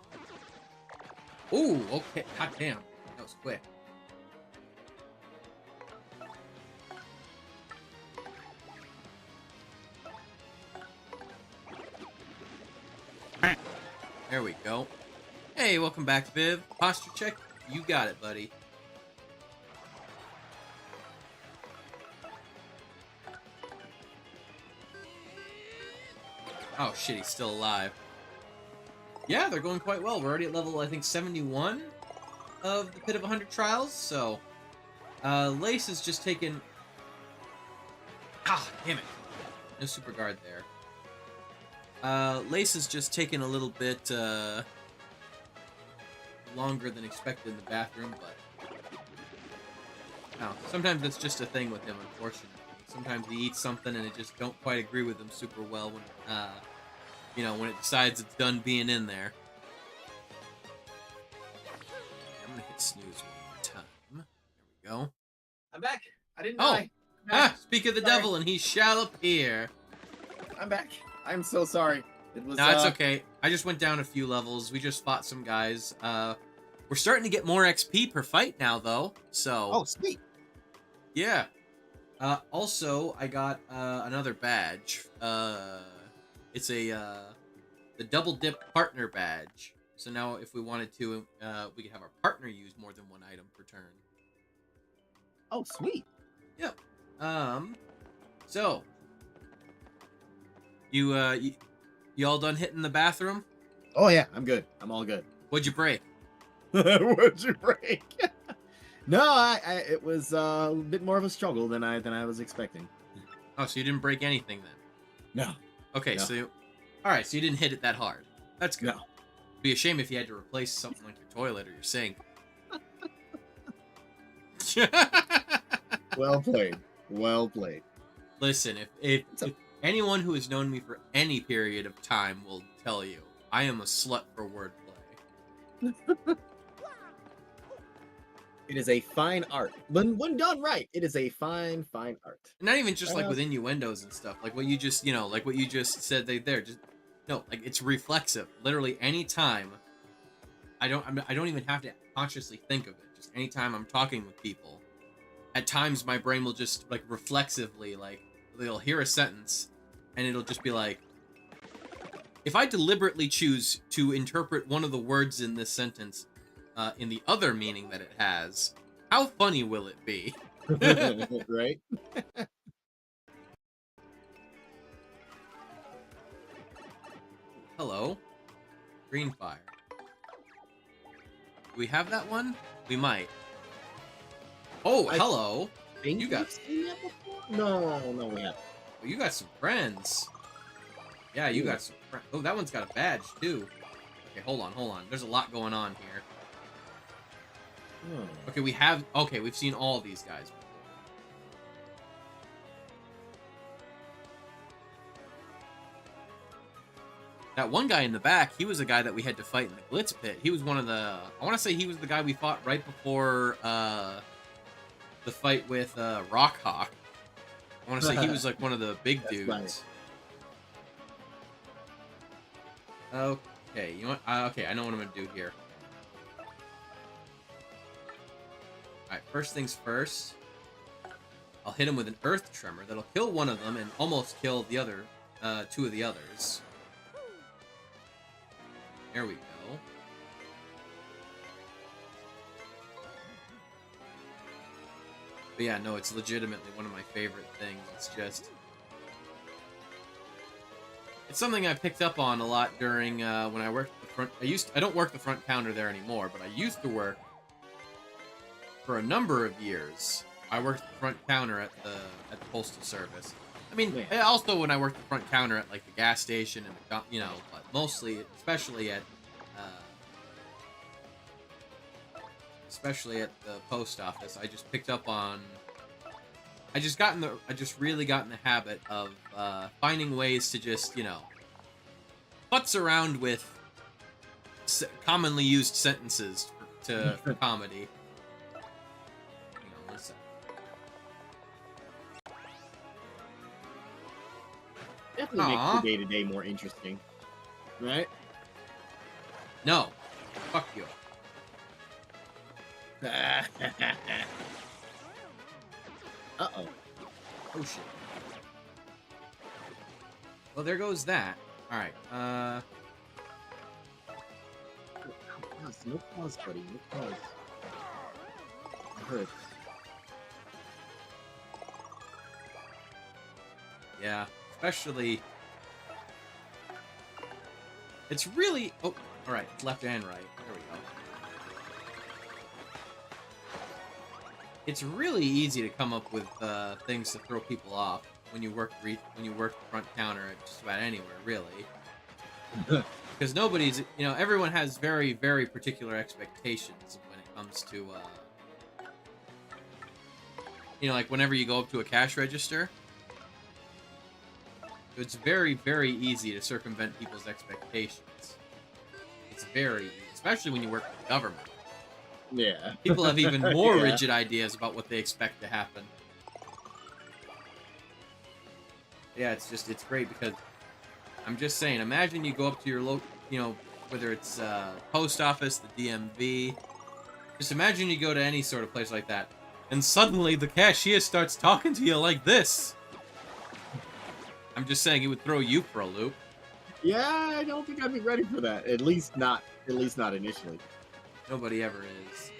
Ooh, okay. God damn. That was quick. There we go. Hey, welcome back, Viv. Posture check. You got it, buddy. Oh, shit, he's still alive. Yeah, they're going quite well. We're already at level, I think, 71 of the Pit of 100 Trials, so... Lace has just taken... Ah, damn it. No super guard there. Lace has just taken a little bit, longer than expected in the bathroom, but... No, sometimes that's just a thing with him, unfortunately. Sometimes he eats something and it just don't quite agree with him super well when, you know, when it decides it's done being in there. I'm gonna hit snooze one more time. There we go. I'm back. I didn't Oh! die. I'm back. Ah! Speak of the Sorry. devil, and he shall appear. I'm back. I'm so sorry. It was. No, it's okay. I just went down a few levels. We just fought some guys. We're starting to get more XP per fight now, though. So. Oh, sweet. Yeah. Also, I got another badge. It's a the double dip partner badge. So now, if we wanted to, we could have our partner use more than one item per turn. Oh, sweet. Yep. So you all done hitting the bathroom? Oh yeah, I'm good. I'm all good. What'd you break? What'd you break? No, it was a bit more of a struggle than I was expecting. Oh, so you didn't break anything then? No. Okay, No. so all right, so you didn't hit it that hard. That's good. No. It'd be a shame if you had to replace something like your toilet or your sink. Well played. Well played. Listen, if anyone who has known me for any period of time will tell you, I am a slut for wordplay. It is a fine art. When done right, it is a fine art. Not even just like with innuendos and stuff, like what you just, you know, like what you just said there. Just no, like it's reflexive. Literally, any time. I don't even have to consciously think of it. Just anytime I'm talking with people, at times my brain will just like reflexively, like they'll hear a sentence, and it'll just be like, if I deliberately choose to interpret one of the words in this sentence in the other meaning that it has, how funny will it be? Right? Hello, green fire. Do we have that one? We might. Oh, I hello. think You got we've seen that before? No, we haven't. oh, you got some friends. Yeah, you Ooh. got some friends. Oh, that one's got a badge too. Okay, hold on. There's a lot going on here. Hmm. Okay, we've seen all these guys before. That one guy in the back, he was a guy that we had to fight in the Glitz Pit. He was one of the... I want to say he was the guy we fought right before the fight with Rockhawk. I want to say he was like one of the big That's dudes. right. Okay, you know what? Okay, I know what I'm going to do here. Alright, first things first. I'll hit him with an Earth Tremor that'll kill one of them and almost kill the other, two of the others. There we go. But yeah, no, it's legitimately one of my favorite things. It's just... It's something I picked up on a lot during, when I worked the front... I don't work the front counter there anymore, but I used to work for a number of years. I worked the front counter at the Postal Service. I mean, also when I worked the front counter at, like, the gas station and, the, you know, but mostly, especially at the post office, I just picked up on... I just really got in the habit of finding ways to just, you know, futz around with commonly used sentences for comedy. Hang on one sec. Definitely makes the day-to-day more interesting. Right? No. Fuck you. Uh-oh. Oh, shit. Well, there goes that. Alright, No pause, buddy. No pause. It hurts. Yeah, especially... It's really... Oh, alright, left and right. There we go. It's really easy to come up with things to throw people off when you work the front counter at just about anywhere, really. Because nobody's, you know, everyone has very, very particular expectations when it comes to, you know, like whenever you go up to a cash register, it's very, very easy to circumvent people's expectations. It's very, especially when you work for the government. Yeah. People have even more Yeah. rigid ideas about what they expect to happen. Yeah, it's great because I'm just saying, imagine you go up to your local, you know, whether it's post office, the DMV, just imagine you go to any sort of place like that, and suddenly the cashier starts talking to you like this. I'm just saying, it would throw you for a loop. Yeah, I don't think I'd be ready for that. At least not initially. Nobody ever is.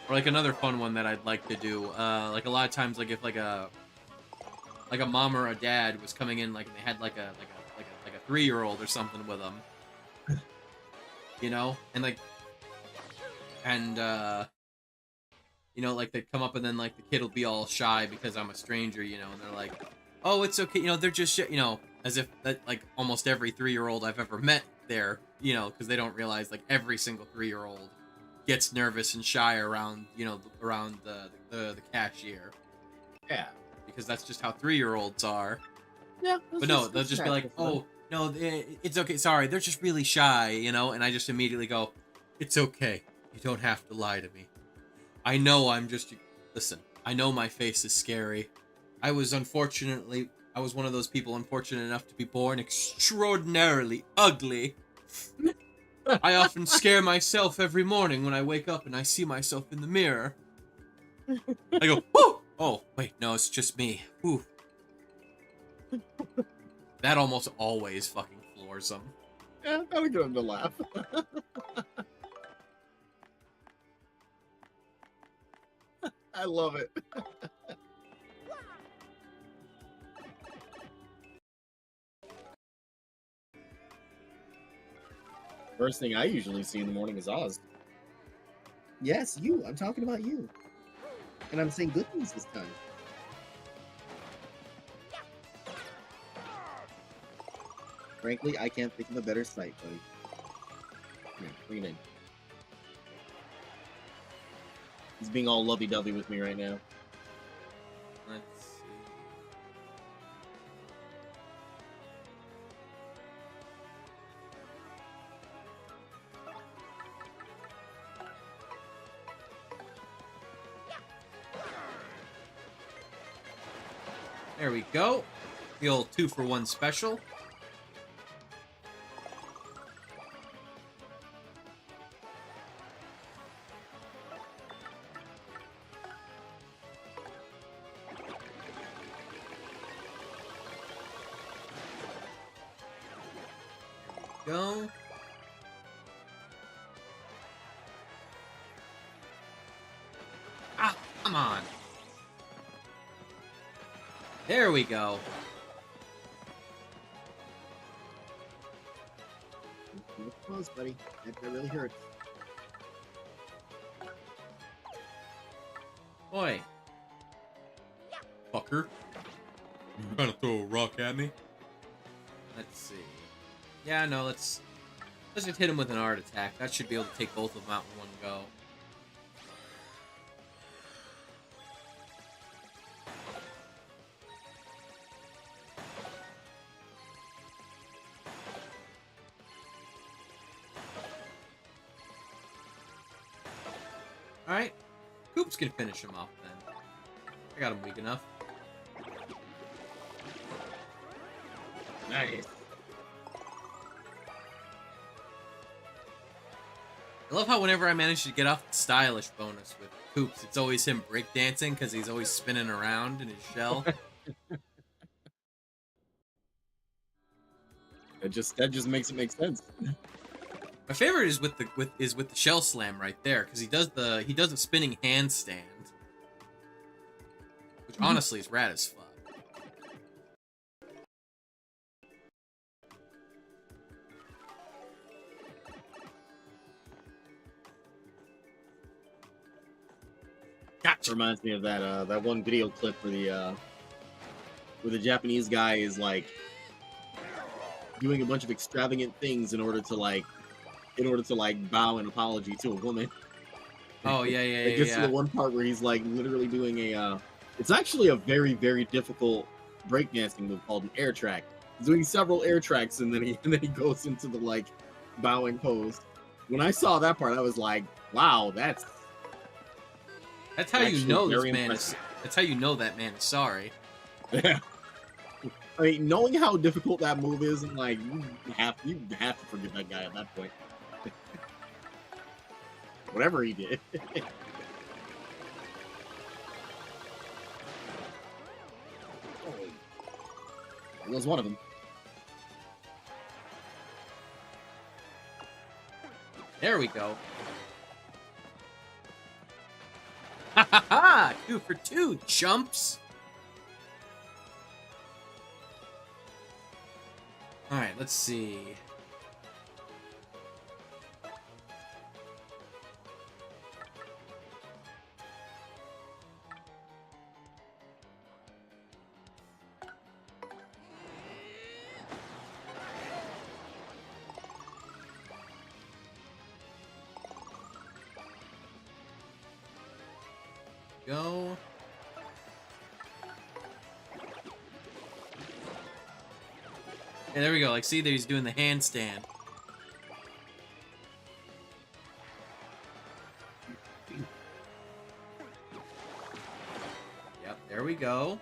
Or like another fun one that I'd like to do, like a lot of times, like if like a mom or a dad was coming in, like they had like a 3-year-old or something with them, you know, and you know, like they'd come up and then like the kid will be all shy because I'm a stranger, you know, and they're like, oh, it's okay, you know, they're just, you know, as if that, like, almost every 3-year-old I've ever met there, you know, because they don't realize, like, every single 3-year-old gets nervous and shy around, you know, around the cashier. Yeah. Because that's just how 3-year-olds are. Yeah. But no, they'll just be like, oh, no, it's okay, sorry, they're just really shy, you know, and I just immediately go, it's okay, you don't have to lie to me. I know listen, I know my face is scary. I was one of those people unfortunate enough to be born extraordinarily ugly. I often scare myself every morning when I wake up and I see myself in the mirror. I go, whoo! Oh, wait, no, it's just me. Whew. That almost always fucking floors them. Yeah, that'll get him to laugh. I love it. First thing I usually see in the morning is Oz. Yes, you. I'm talking about you. And I'm saying good things this time. Frankly, I can't think of a better sight, buddy. Come here, bring it in. He's being all lovey-dovey with me right now. Let's see. There we go. The old 2-for-1 special. Go. Ah, come on. There we go. Close, buddy. That really hurts. Boy. Fucker. You trying to throw a rock at me? Let's see. Yeah, no, let's just hit him with an art attack. That should be able to take both of them out in one go. Alright. Coop's gonna finish him off then. I got him weak enough. Nice. I love how whenever I manage to get off the stylish bonus with Koops, it's always him breakdancing because he's always spinning around in his shell. That just makes it make sense. My favorite is with the shell slam right there because he does a spinning handstand, which honestly is rad as fuck. Gotcha. Reminds me of that one video clip where the Japanese guy is like doing a bunch of extravagant things in order to bow an apology to a woman. Oh yeah. It gets to the one part where he's like literally doing it's actually a very, very difficult breakdancing move called an air track. He's doing several air tracks and then he goes into the like bowing pose. When I saw that part, I was like, wow, that's how you know this very man impressive. that's how you know that man is sorry. Yeah. I mean, knowing how difficult that move is, and like you have to forgive that guy at that point. Whatever he did. That was one of them. There we go. Ha ha ha! 2 for 2, chumps! Alright, let's see. Go. Yeah, there we go. Like, see there, he's doing the handstand. Yep, there we go.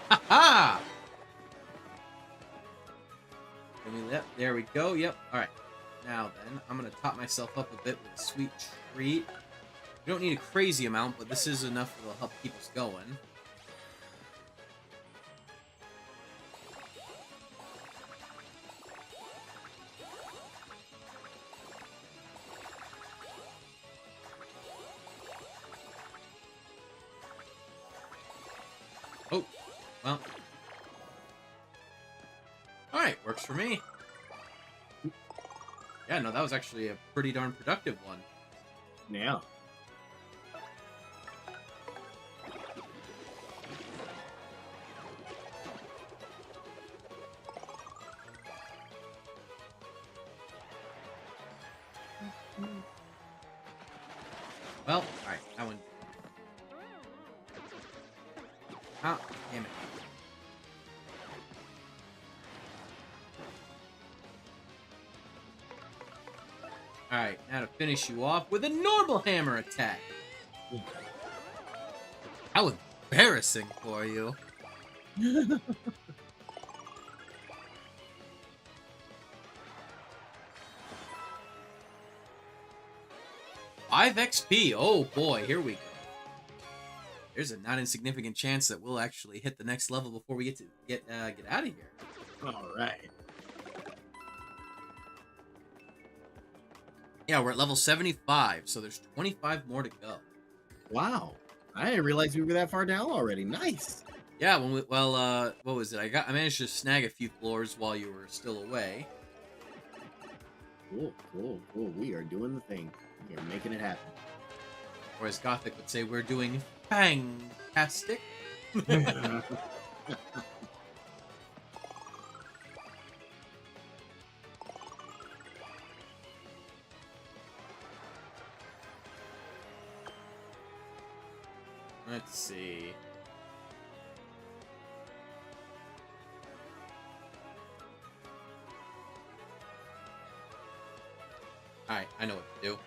Ha ha! Yep, there we go. Yep. All right. Now then, I'm gonna top myself up a bit with a sweet treat. We don't need a crazy amount, but this is enough that'll help keep us going. Well. Alright, works for me. Yeah, no, that was actually a pretty darn productive one. Yeah. Well, alright, that one. Ah, damn it. Alright, now to finish you off with a normal hammer attack. How embarrassing for you. 5 XP. Oh boy, here we go. There's a not insignificant chance that we'll actually hit the next level before we get out of here. All right. Yeah, we're at level 75, so there's 25 more to go. Wow. I didn't realize we were that far down already. Nice. Yeah, what was it? I managed to snag a few floors while you were still away. Cool, cool, cool. We are doing the thing. We are making it happen. Or as Gothic would say, we're doing fantastic. Let's see. Alright, I know what to do.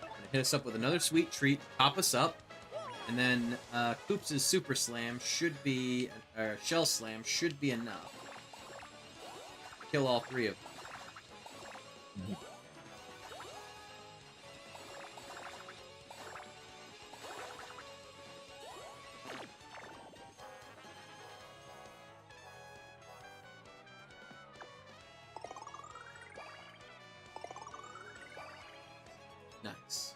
I'm gonna hit us up with another sweet treat, top us up, and then Koops' Super Slam should be, or Shell Slam should be enough. Kill all three of them. Nice.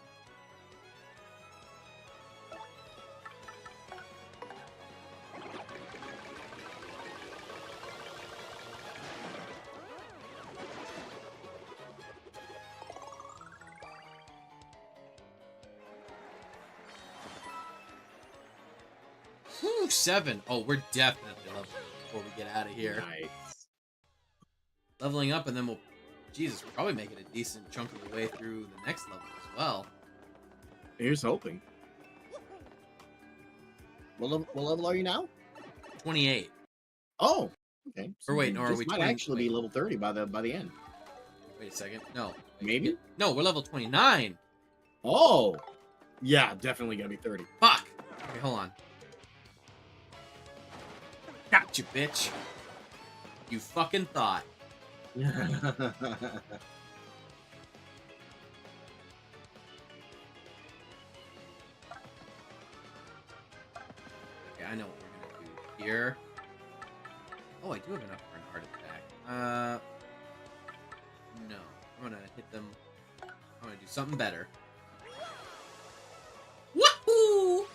Whew, 7. Oh, we're definitely leveling before we get out of here. Nice. Leveling up, and then we'll... Jesus, we're probably making a decent chunk of the way through the next level as well. Here's hoping. What level are you now? 28. Oh, okay. Or wait, no, are this we might 20? actually be level 30 by the end. Wait a second. No. Maybe? No, we're level 29. Oh, yeah, definitely gonna be 30. Fuck! Okay, hold on. Gotcha, bitch. You fucking thought. Okay, I know what we're gonna do here. Oh, I do have enough for an heart attack. No. I'm gonna hit them. I'm gonna do something better. Woohoo!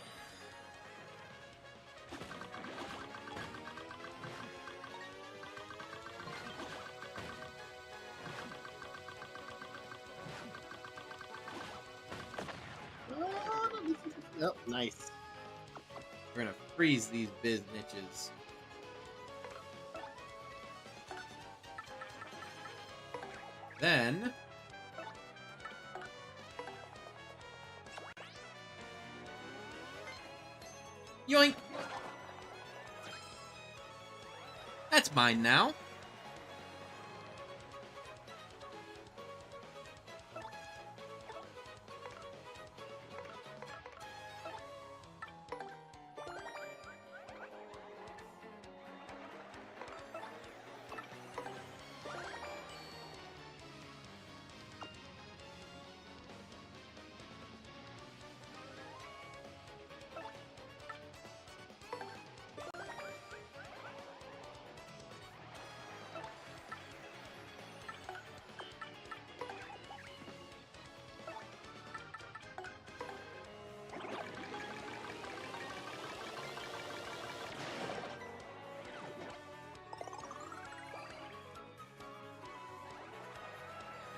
Oh, nice. We're gonna freeze these biznitches. Then... Yoink! That's mine now.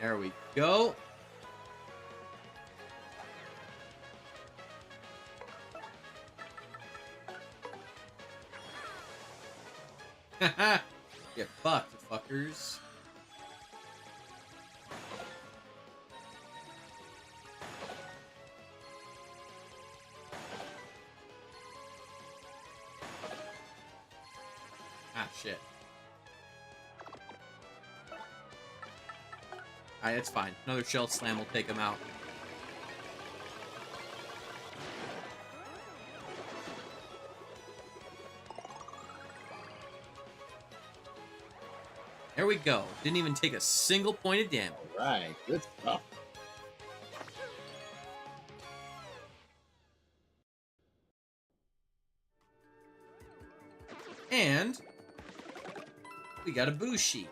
There we go. Haha. Get fucked, fuckers. Ah, shit. Alright, it's fine. Another shell slam will take him out. There we go. Didn't even take a single point of damage. Right, good stuff. And we got a boo sheet.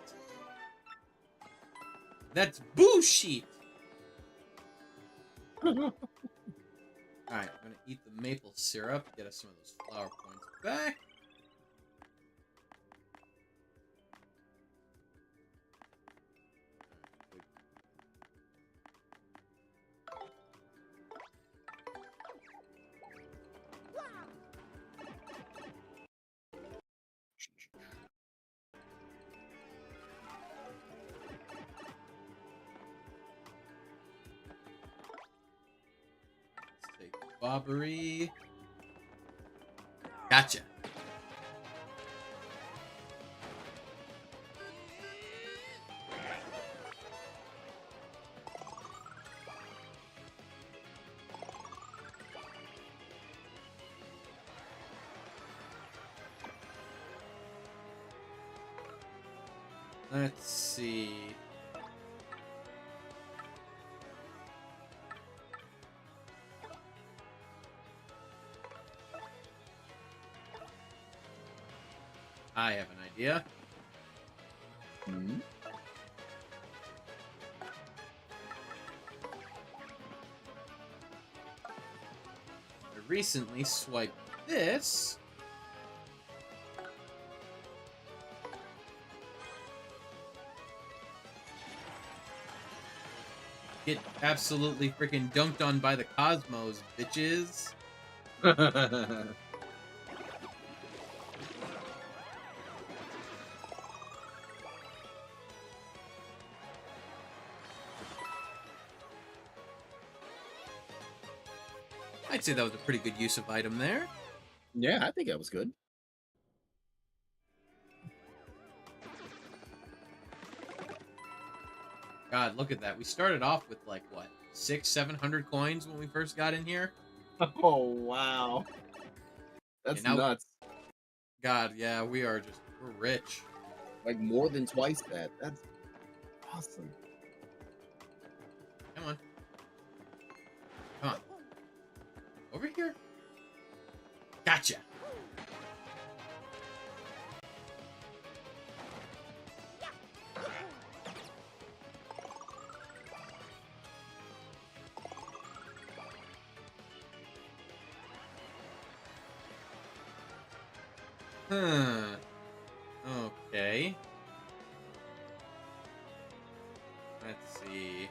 That's boo sheet. Alright, I'm gonna eat the maple syrup, get us some of those flower points back. Let's take Bobbery. Gotcha. Let's see. I have an idea. Mhm. I recently swiped this. Get absolutely freaking dunked on by the cosmos, bitches. I'd say that was a pretty good use of item there. Yeah, I think that was good. God, look at that. We started off with like, what, 600-700 coins when we first got in here? Oh, wow. That's now- nuts. God, yeah, we're rich. Like more than twice that. That's awesome. Come on. Come on. Over here. Gotcha. Huh. Okay. Let's see.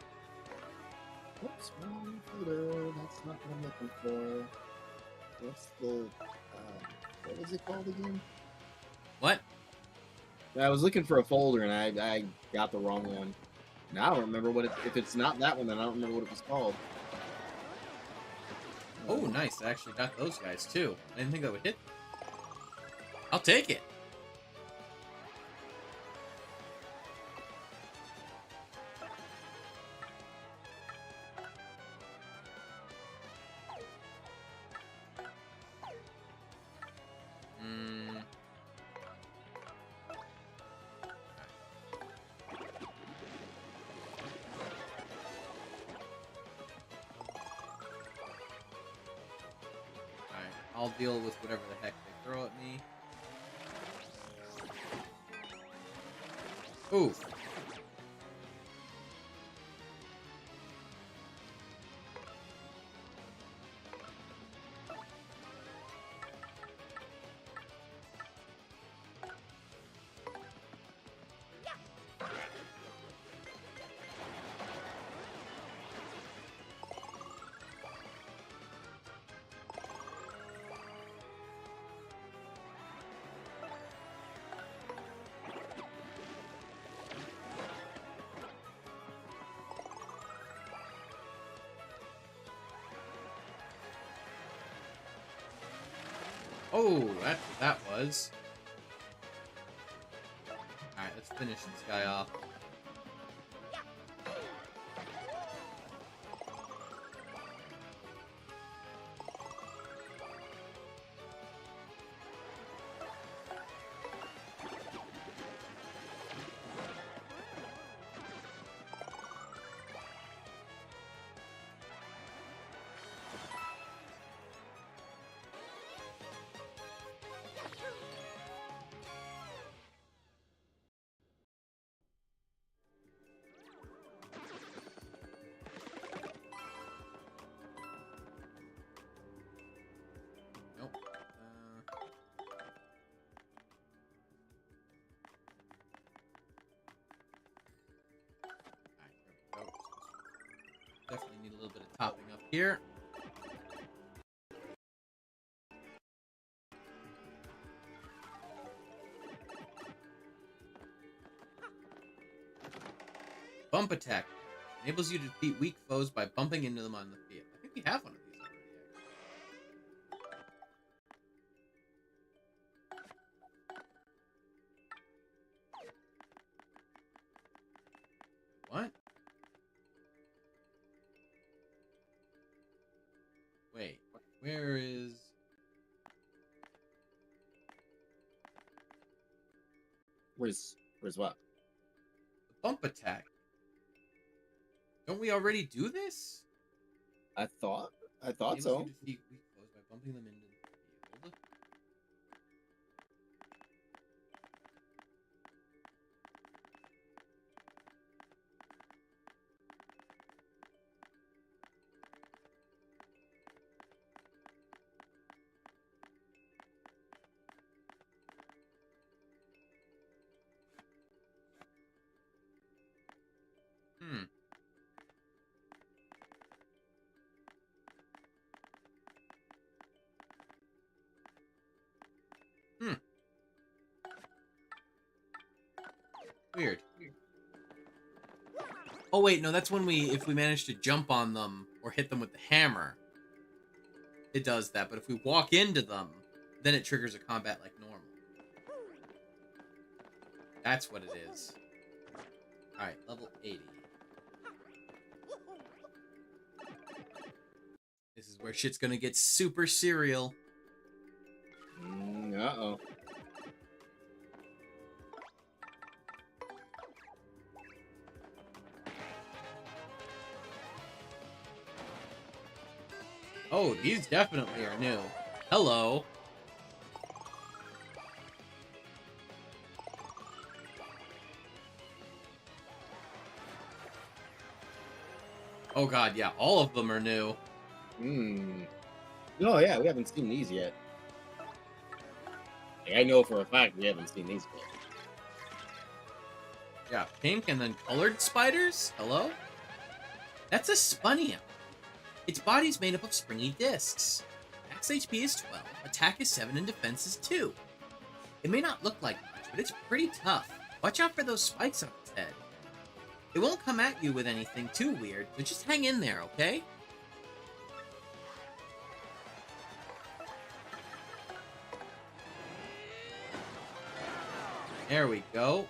Whoops, wrong folder. That's not what I'm looking for. What's the what was it called again? What? I was looking for a folder and I got the wrong one. Now I don't remember what it, if it's not that one, then I don't remember what it was called. Oh, nice. I actually got those guys, too. I didn't think that would hit. I'll take it. I'll deal with whatever the heck they throw at me. Ooh. Oh, that's what that was. Alright, let's finish this guy off. Nope. Alright, there we go. Definitely need a little bit of topping up here. Bump attack. Enables you to defeat weak foes by bumping into them on the field. I think we have one of these already. What? Wait, where is... Where's what? the bump attack? Don't we already do this? I thought Enables so. you to defeat weak foes by bumping them into the field. Hmm. Weird. Oh wait, no, that's when if we manage to jump on them or hit them with the hammer, it does that. But if we walk into them, then it triggers a combat like normal. That's what it is. Alright, level 80. This is where shit's gonna get super serial. Uh-oh. Oh, these definitely are new. Hello. Oh god, yeah, all of them are new. Oh yeah, we haven't seen these yet. Like, I know for a fact we haven't seen these yet. Yeah, pink and then colored spiders? Hello? That's a Spunnia. Its body's made up of springy discs. Max HP is 12, attack is 7, and defense is 2. It may not look like much, but it's pretty tough. Watch out for those spikes on its head. It won't come at you with anything too weird, but just hang in there, okay? There we go.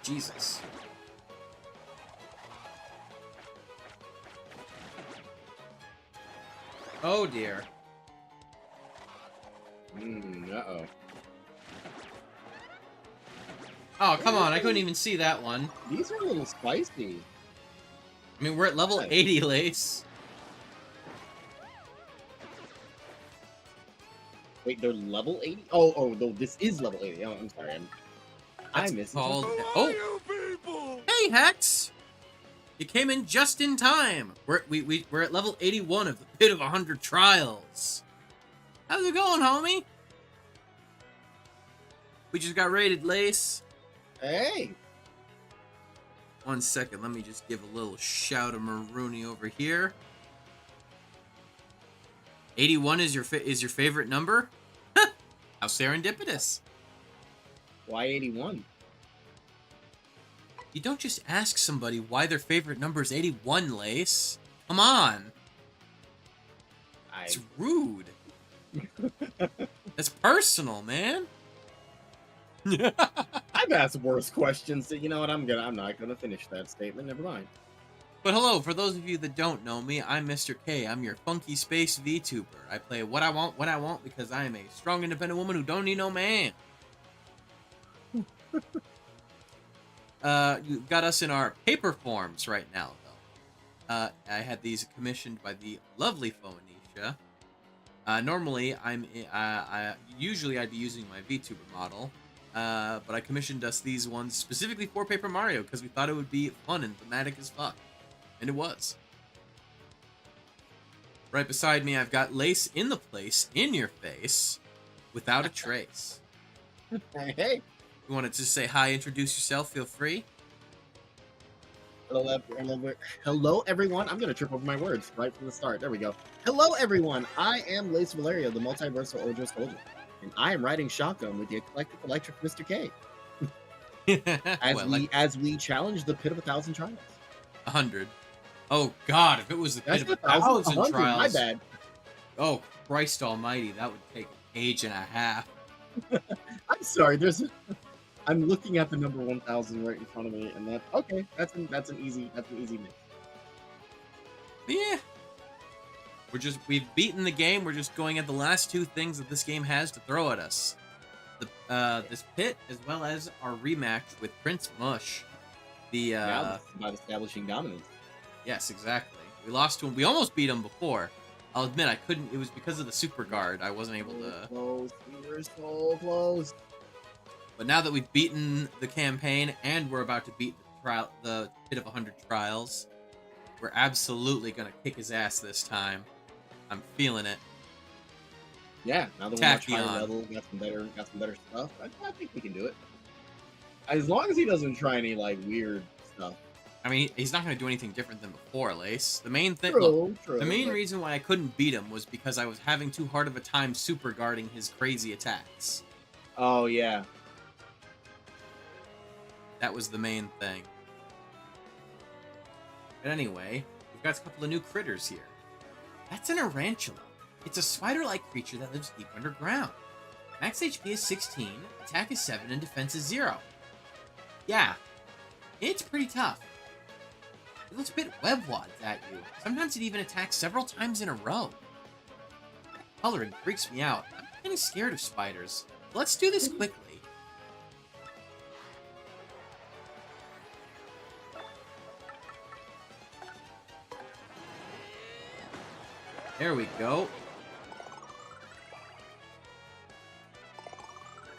Jesus. Oh dear. Uh-oh. Oh, come on, I couldn't even see that one. These are a little spicy. I mean, we're at level 80, Lace. Wait, they're level 80? Oh, no, this is level 80. Oh, I'm sorry. I missed it. Oh! Hey, Hex! You came in just in time. We're at level 81 of the Pit of 100 Trials. How's it going, homie? We just got raided, Lace. Hey! 1 second, let me just give a little shout of Marooney over here. 81 is your favorite number? How serendipitous. Why 81? You don't just ask somebody why their favorite number is 81, Lace. Come on. It's rude. That's personal, man. I've asked worse questions. You know what? I'm not gonna finish that statement. Never mind. But hello, for those of you that don't know me, I'm Mr. K. I'm your funky space VTuber. I play what I want, because I am a strong, independent woman who don't need no man. You got us in our paper forms right now, though. I had these commissioned by the lovely Phoenicia. Normally, usually I'd be using my VTuber model, but I commissioned us these ones specifically for Paper Mario because we thought it would be fun and thematic as fuck. And it was. Right beside me, I've got Lace in the place, in your face, without a trace. Hey. You want to just say hi, introduce yourself, feel free. Hello, everyone. I'm going to trip over my words right from the start. There we go. Hello, everyone. I am Lace Valerio, the multiversal Ojo Soldier, and I am riding shotgun with the eclectic electric Mr. K. As we challenge the pit of 1,000 trials. 100. Oh God! If it was the pit of 1,000 trials, my bad. Oh Christ Almighty, that would take an age and a half. I'm sorry. I'm looking at the number 1,000 right in front of me, and that's an easy mix. Yeah. We've beaten the game. We're just going at the last two things that this game has to throw at us. This pit, as well as our rematch with Prince Mush. Now this is about establishing dominance. Yes, exactly. We lost to him. We almost beat him before. I'll admit I couldn't. It was because of the super guard. I wasn't able to. Close. We were so close. But now that we've beaten the campaign and we're about to beat the pit of 100 trials, we're absolutely gonna kick his ass this time. I'm feeling it. Yeah, now that we're much higher level, got some better stuff. I think we can do it. As long as he doesn't try any like weird stuff. I mean, he's not going to do anything different than before, Lace. The main thing, true, the main reason why I couldn't beat him was because I was having too hard of a time super guarding his crazy attacks. Oh yeah, that was the main thing. But anyway, we've got a couple of new critters here. That's an Arantula. It's a spider-like creature that lives deep underground. Max HP is 16, attack is 7, and defense is 0. Yeah, it's pretty tough. It looks a bit web-wads at you. Sometimes it even attacks several times in a row. Coloring freaks me out. I'm kind of scared of spiders. Let's do this quickly. There we go.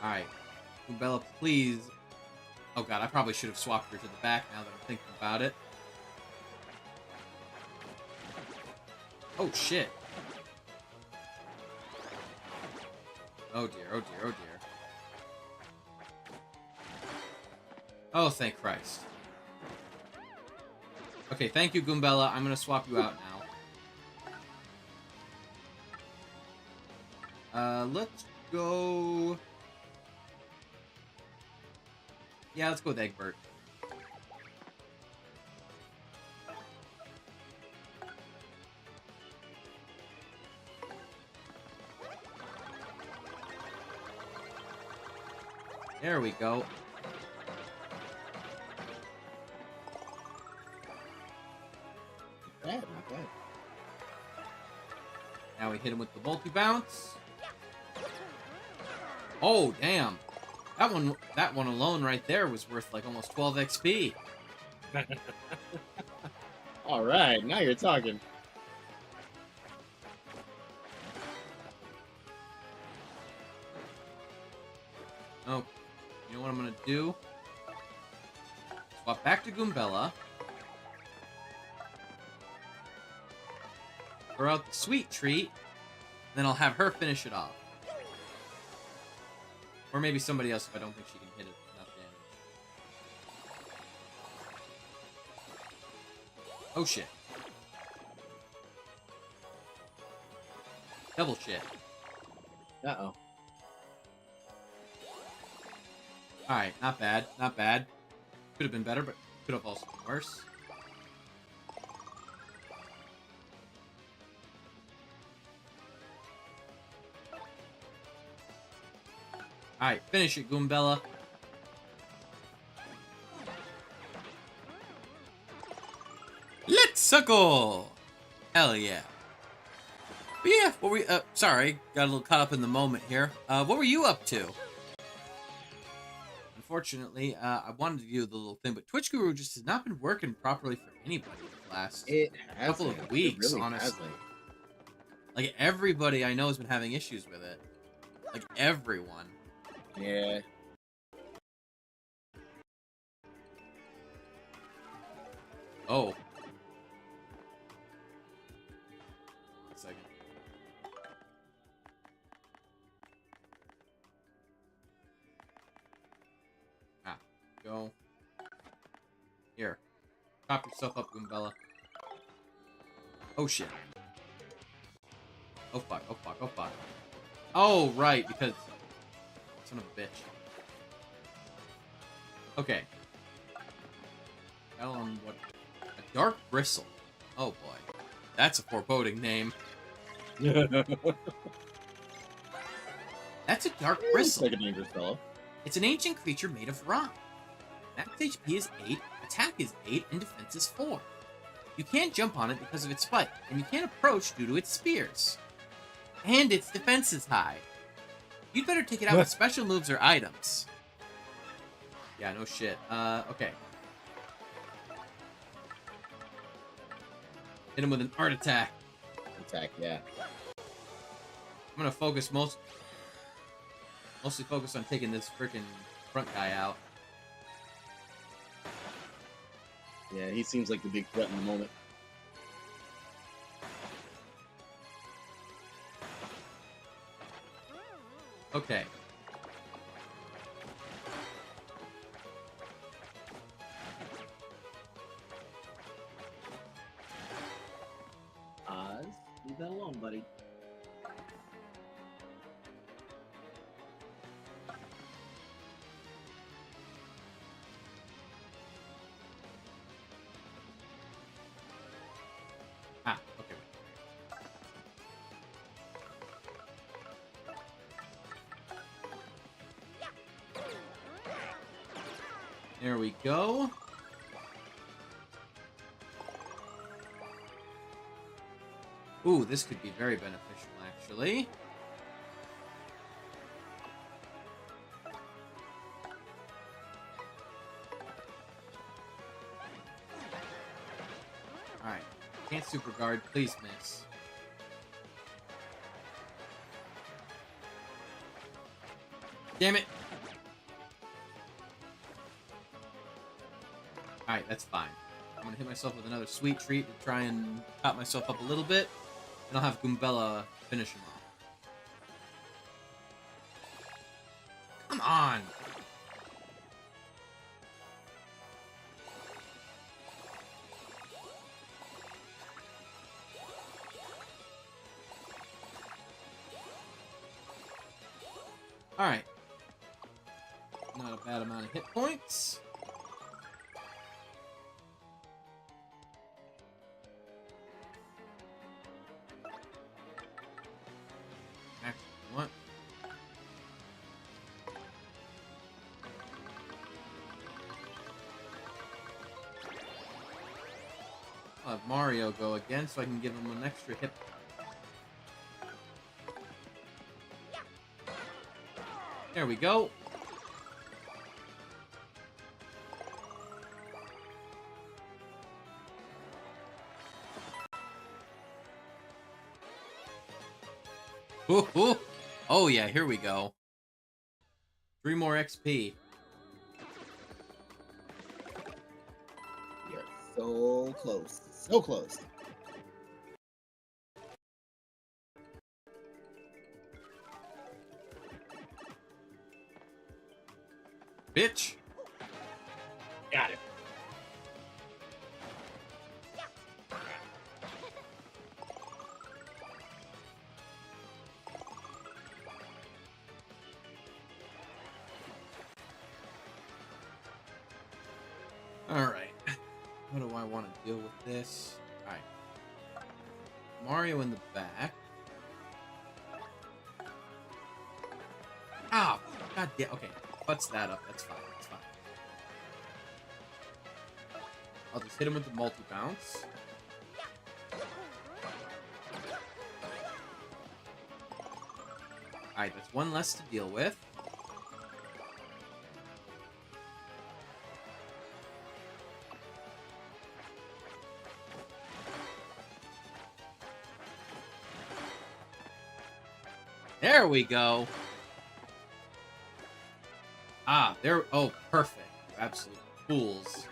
Alright. Bella, please. Oh god, I probably should have swapped her to the back now that I'm thinking about it. Oh shit. Oh dear, oh dear, oh dear. Oh, thank Christ. Okay, thank you, Goombella. I'm gonna swap you out now. Let's go... Yeah, let's go with Egbert. There we go. Not bad. Now we hit him with the multi-bounce. Oh, damn. That one alone right there was worth like almost 12 XP. All right, now you're talking. Oh, you know what I'm gonna do? Swap back to Goombella. Throw out the sweet treat. Then I'll have her finish it off. Or maybe somebody else if I don't think she can hit it enough damage. Oh shit. Double shit. Uh-oh. Alright, not bad, not bad. Could have been better, but Could have also been worse. Alright, finish it, Goombella. Let's go! Hell yeah. But yeah, what were we, sorry, got a little caught up in the moment here. What were you up to? Unfortunately, I wanted to do the little thing, but Twitch Guru just has not been working properly for anybody the last couple of weeks, really honestly. hasn't. Like, everybody I know has been having issues with it. Like, everyone. Yeah. Oh. 1 second. Ah, go. Here. Chop yourself up, Goombella. Oh, shit. Oh, fuck. Oh, fuck. Oh, fuck. Oh, right, because... Son of a bitch. Okay. Battle on what? A dark bristle. Oh, boy. That's a foreboding name. That's a dark bristle. Like a dangerous fellow. It's an ancient creature made of rock. Max HP is 8, attack is 8, and defense is 4. You can't jump on it because of its spike, and you can't approach due to its spears. And its defense is high. You'd better take it out with special moves or items. Yeah, no shit. Okay. Hit him with an art attack. Attack, yeah. I'm gonna focus mostly focus on taking this freaking front guy out. Yeah, he seems like the big threat in the moment. Okay. Oz, leave that alone, buddy. Ah, okay. There we go. Ooh, this could be very beneficial, actually. Alright. Can't super guard. Please miss. Damn it! Alright, that's fine. I'm gonna hit myself with another sweet treat to try and top myself up a little bit. And I'll have Goombella finish him off. Come on! Alright. Not a bad amount of hit points. Actually, what? I'll have Mario go again so I can give him an extra hit. There we go. Ooh, ooh. Oh yeah, here we go. 3 more XP. You're so close. So close. Bitch. Got it. Alright. How do I want to deal with this? Alright. Mario in the back. Ah! God damn. Okay. Butts that up. That's fine. That's fine. I'll just hit him with the multi-bounce. Alright, that's one less to deal with. There we go. Ah, there. Oh, perfect. Absolute fools.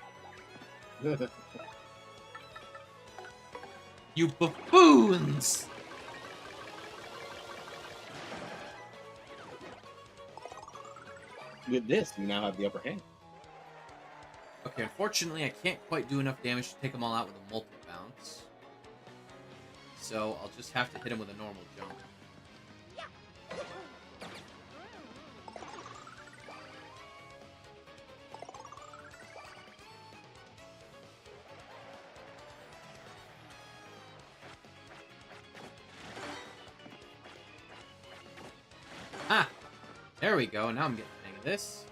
You buffoons! With this, you now have the upper hand. Okay, unfortunately, I can't quite do enough damage to take them all out with a multi-bounce. So I'll just have to hit him with a normal jump. Ah! There we go, now I'm getting the hang of this.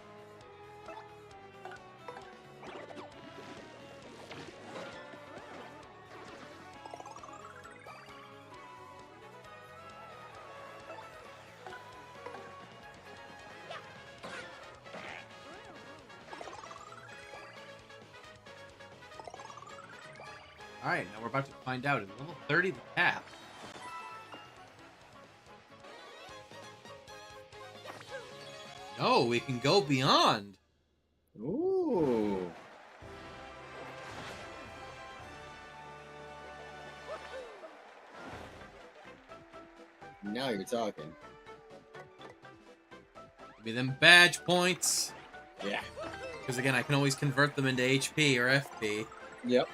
Alright, now we're about to find out. Is level 30 the cap? No, we can go beyond. Ooh. Now you're talking. Give me them badge points. Yeah. Because again, I can always convert them into HP or FP. Yep.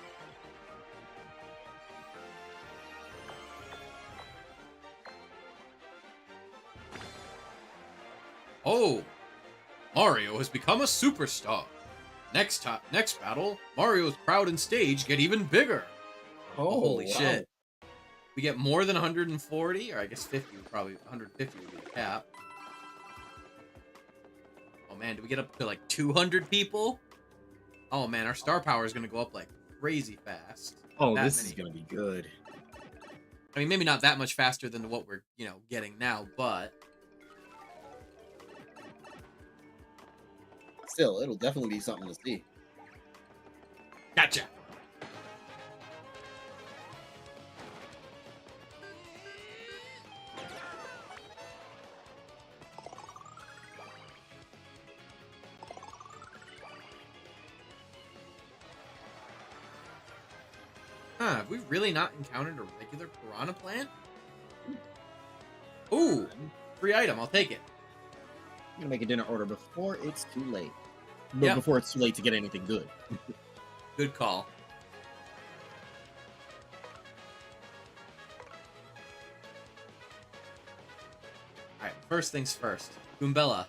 Oh! Mario has become a superstar. Next battle, Mario's crowd and stage get even bigger. Oh, holy wow. shit. We get more than 140, or I guess 50 would probably, 150 would be the cap. Oh man, do we get up to like 200 people? Oh man, our star power is going to go up like crazy fast. Oh, this is going to be good. I mean, maybe not that much faster than what we're, getting now, but... Still, it'll definitely be something to see. Gotcha! Huh, have we really not encountered a regular piranha plant? Ooh, free item, I'll take it. I'm gonna make a dinner order before it's too late. But Yep. before it's too late to get anything good. Good call. Alright, first things first. Goombella.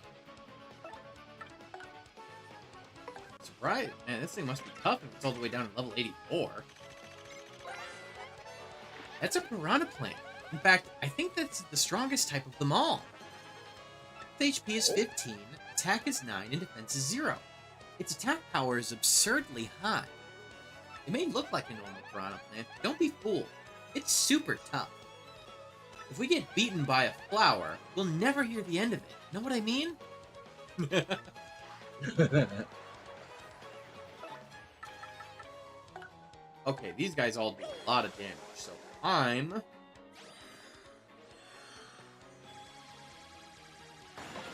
That's right. Man, this thing must be tough if it's all the way down to level 84. That's a piranha plant. In fact, I think that's the strongest type of them all. Its HP is 15, attack is 9, and defense is 0. Its attack power is absurdly high. It may look like a normal piranha plant, but don't be fooled. It's super tough. If we get beaten by a flower, we'll never hear the end of it. Know what I mean? Okay, these guys all do a lot of damage, so I'm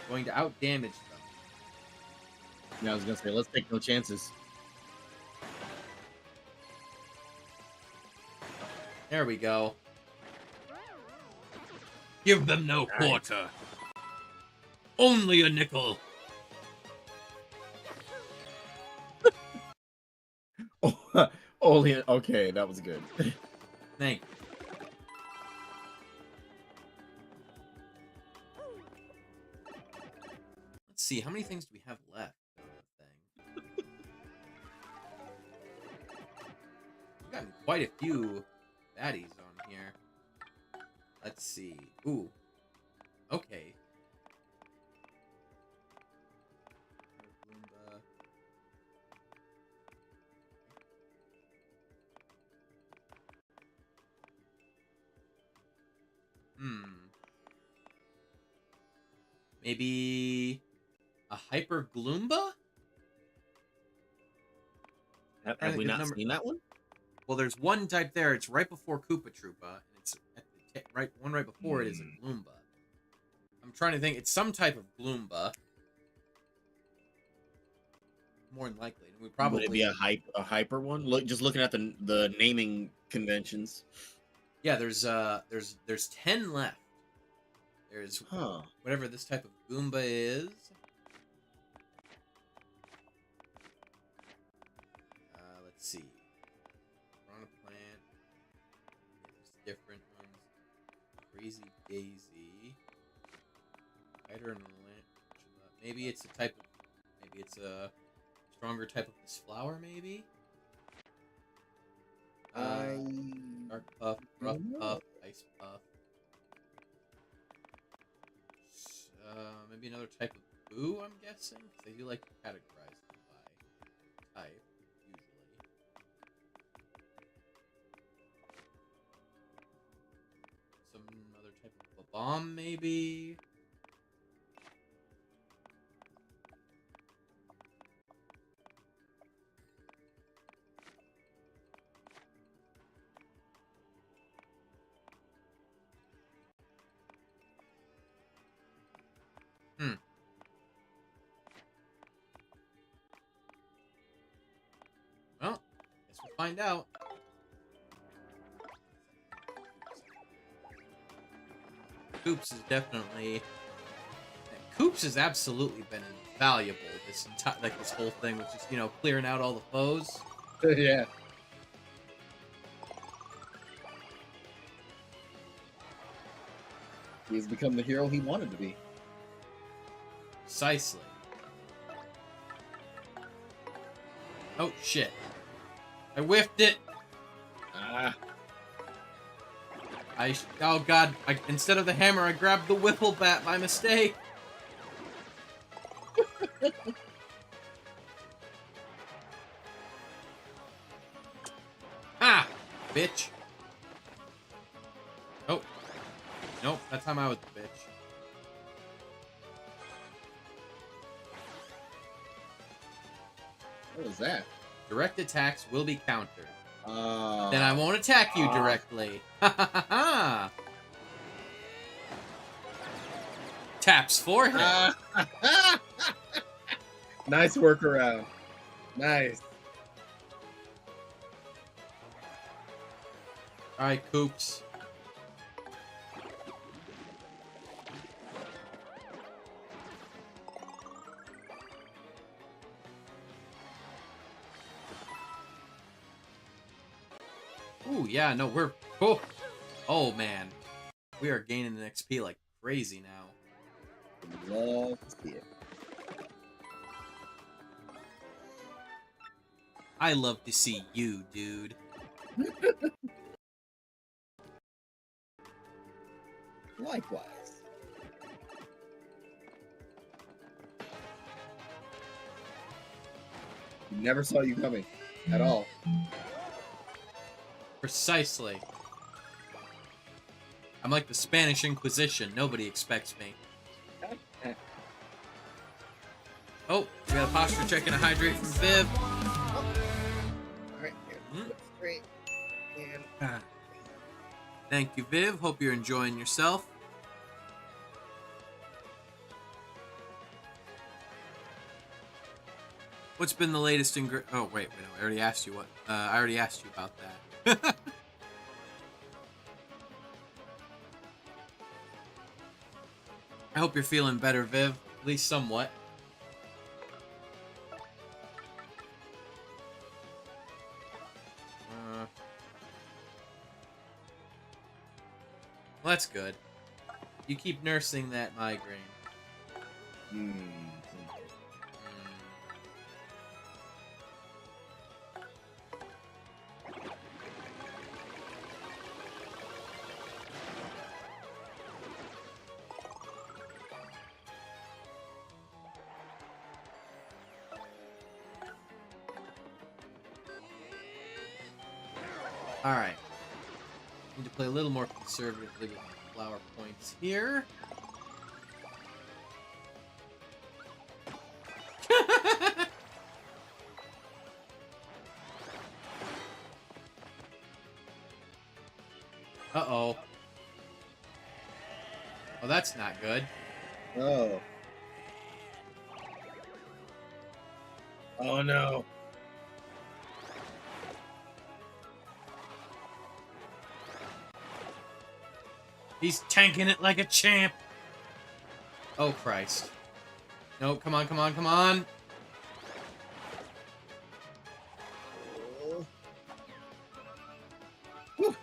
going to outdamage them. Yeah, I was gonna say, let's take no chances. There we go. Give them no quarter. Only a nickel. Oh, only okay, that was good. Thank you. Let's see, how many things do we have left on the thing? quite a few baddies on here. Let's see. Ooh. Okay. Goomba. Maybe a Hyper Gloomba? Have we not seen that one? Well, there's one type there. It's right before Koopa Troopa, and it's at the right before it is a Gloomba. I'm trying to think. It's some type of Gloomba. More than likely, we probably Would it be a hyper one? Just looking at the naming conventions. Yeah, there's 10 left. There's whatever this type of Goomba is. Let's see. Piranha Plant. There's different ones. Crazy Daisy. Spider and maybe it's a type of. Maybe it's a stronger type of this flower. Maybe. Dark Puff, Rough Puff, Ice Puff. Maybe another type of boo, I'm guessing? Because they do like to categorize them by type, usually. Some other type of a bomb, maybe? Well, guess we'll find out. Koops is definitely... Koops has absolutely been invaluable this whole thing, with just, clearing out all the foes. Yeah. He's become the hero he wanted to be. Precisely. Oh, shit. I whiffed it! Oh, God. Instead of the hammer, I grabbed the Whipple Bat by mistake. Ah! Bitch. Oh. Nope, that time I was the bitch. What was that? Direct attacks will be countered. Then I won't attack you directly. Ha ha ha ha! Taps forehead. Nice workaround. Nice. Alright, Koops. Ooh, yeah, no, we're cool. Oh, man. We are gaining an XP like crazy now. Love to see it. I love to see you, dude. Likewise. Never saw you coming at all. Precisely. I'm like the Spanish Inquisition. Nobody expects me. Oh, we got a posture check and a hydrate from Viv. Alright, great. And Thank you, Viv. Hope you're enjoying yourself. What's been the latest Oh, wait, no, I already asked you what. I already asked you about that. I hope you're feeling better, Viv. At least somewhat. Well, that's good. You keep nursing that migraine. Alright. Need to play a little more conservatively with my flower points here. Uh-oh. Oh, that's not good. Oh. Oh no. He's tanking it like a champ. Oh, Christ. No, come on, come on, come on. Whew.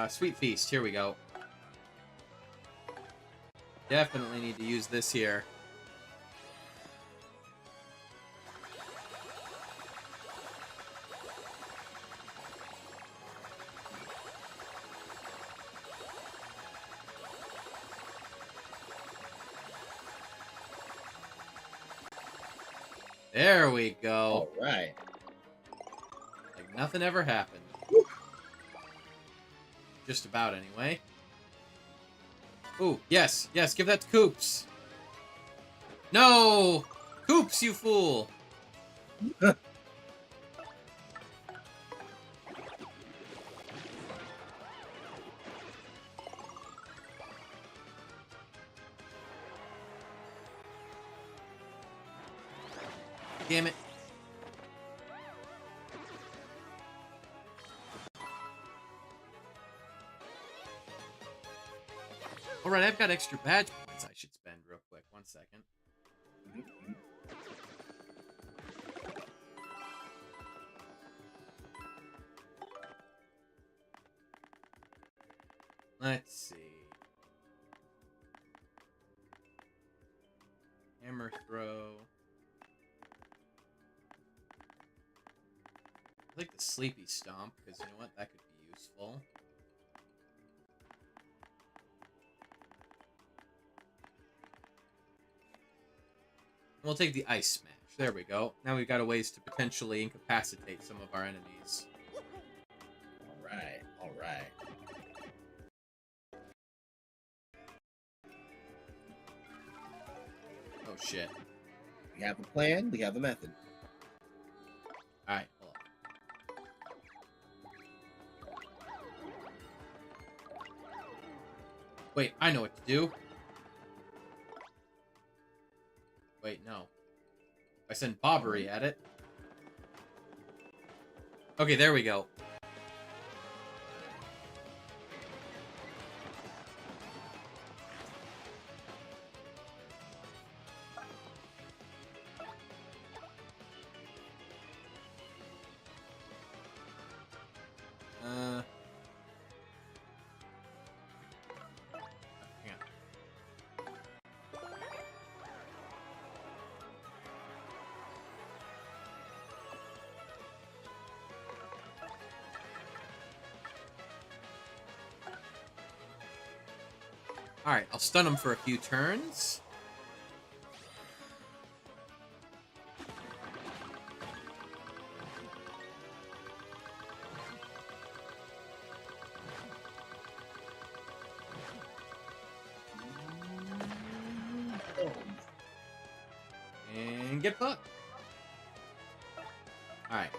Sweet Feast. Here we go. Definitely need to use this here. There we go. All right. Like nothing ever happened. Whew. Just about, anyway. Ooh, yes, yes, give that to Coops. No! Coops, you fool! Damn it. Alright, I've got extra badge points I should spend real quick. 1 second. Let's see. Hammer throw. I like the sleepy stomp, because you know what? That could be useful. We'll take the ice smash. There we go. Now we've got a ways to potentially incapacitate some of our enemies. Alright, alright. Oh shit. We have a plan, we have a method. Alright, hold on. Wait, I know what to do. Wait, no. I send Bobbery at it. Okay, there we go. Hang on. Alright, I'll stun him for a few turns. And get fucked. Alright.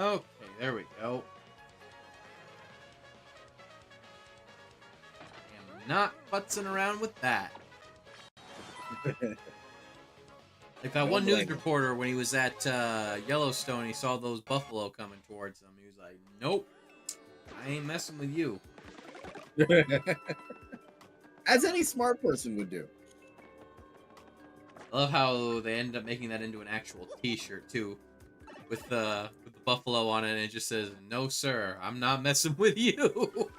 Okay, there we go. I'm not futzing around with that. Like that one news reporter when he was at Yellowstone, he saw those buffalo coming towards him. He was like, "Nope, I ain't messing with you." As any smart person would do. I love how they end up making that into an actual T-shirt too, with the buffalo on it, and it just says, "No, sir, I'm not messing with you."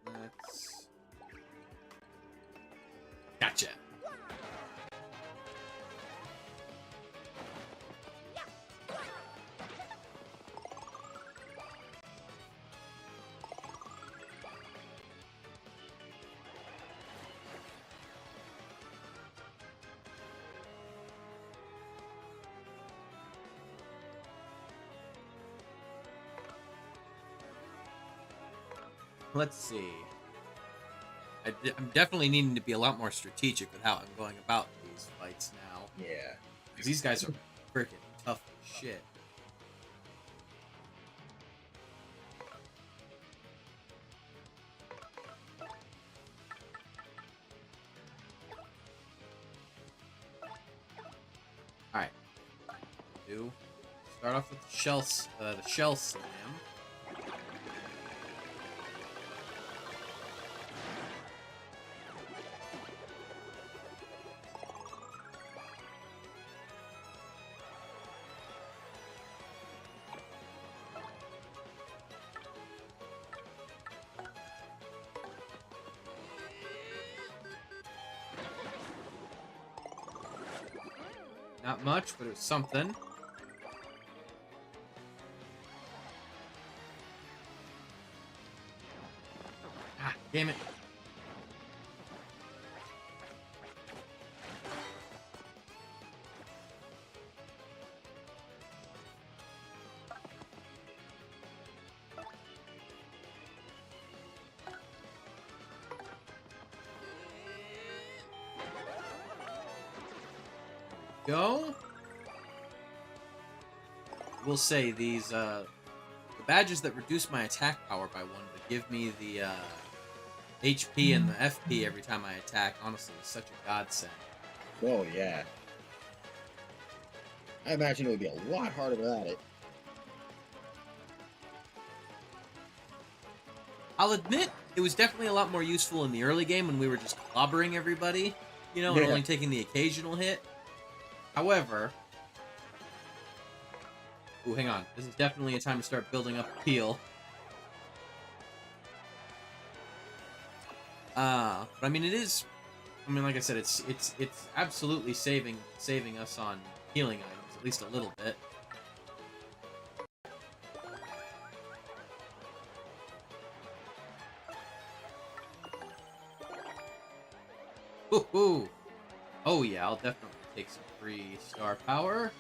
Let's... Gotcha. Let's see. I'm definitely needing to be a lot more strategic with how I'm going about these fights now. Yeah. Because these guys are freaking tough as shit. Alright. Start off with the shell slam. Not much, but it was something. Ah, damn it. Go. We'll say these the badges that reduce my attack power by 1 but give me the HP and the FP every time I attack, honestly, is such a godsend. Oh yeah. I imagine it would be a lot harder without it. I'll admit it was definitely a lot more useful in the early game when we were just clobbering everybody, you know, and only taking the occasional hit. However, ooh, hang on. This is definitely a time to start building up appeal. But I mean, it is. I mean, like I said, it's absolutely saving us on healing items, at least a little bit. Woohoo! Oh yeah, I'll definitely take some free star power.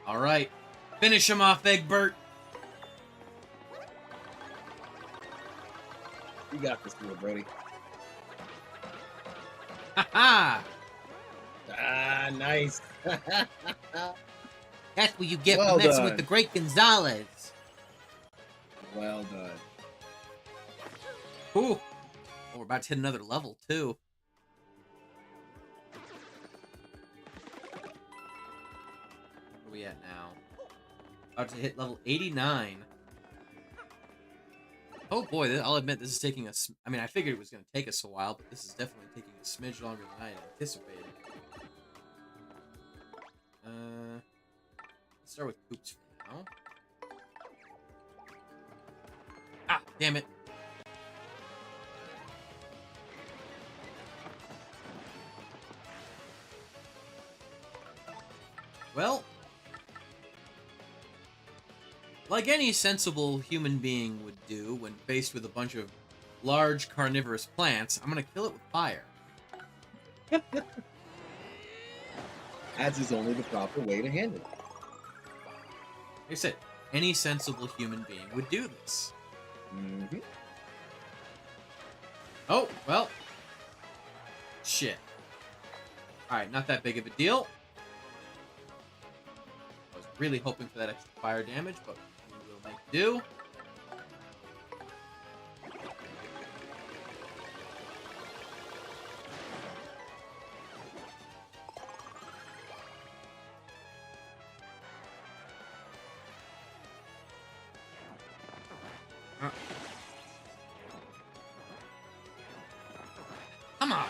All right, finish him off, Egbert. You got this, little Brody. Ha-ha! Ah, nice. That's what you get Well for messing done. with the great Gonzalez. Well done. Ooh. Oh, we're about to hit another level, too. Where are we at now? About to hit level 89. Oh boy, I'll admit this is taking us. I mean, I figured it was going to take us a while, but this is definitely taking a smidge longer than I had anticipated. Let's start with Poops for now. Ah, damn it. Well, Like any sensible human being would do when faced with a bunch of large carnivorous plants, I'm gonna kill it with fire. As is only the proper way to handle it. Like I said, any sensible human being would do this. Mm-hmm. Oh, well. Shit. Alright, not that big of a deal. I was really hoping for that extra fire damage, but we will make do. Come on.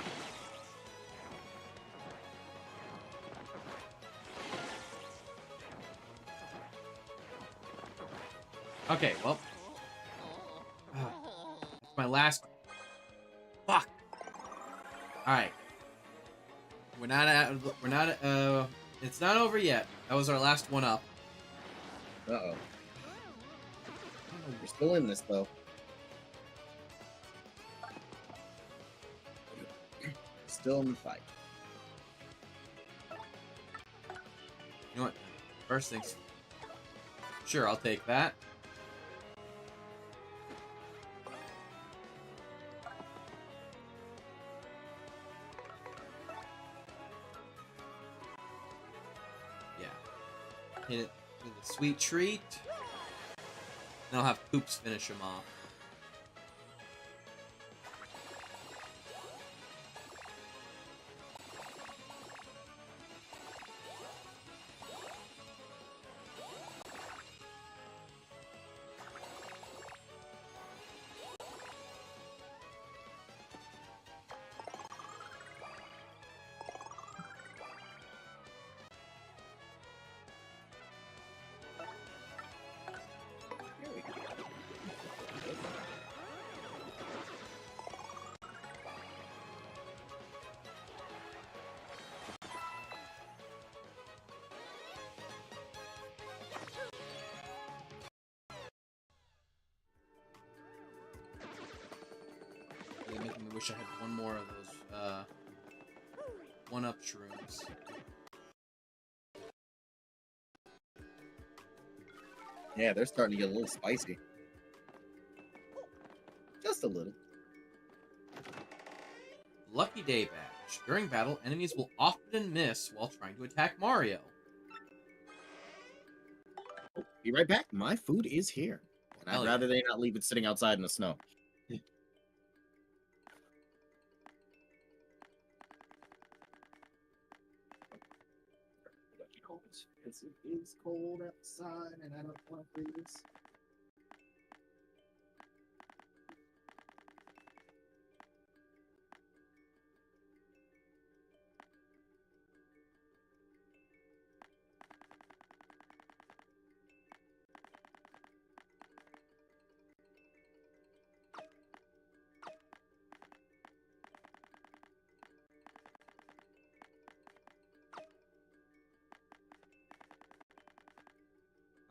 Okay, well. That's my last. Fuck. Alright. We're not it's not over yet. That was our last one up. Uh-oh. We're still in this, though. Still in the fight. You know what? First things. Sure, I'll take that. Yeah. Hit it with a sweet treat. Then I'll have Poops finish him off. Here we go. Really making me wish I had one more of those one-up shrooms. Yeah, they're starting to get a little spicy. Just a little. Lucky Day Badge. During battle, enemies will often miss while trying to attack Mario. Oh, be right back. My food is here. And Hell I'd yeah. rather they not leave it sitting outside in the snow. Because it is cold outside and I don't want to freeze.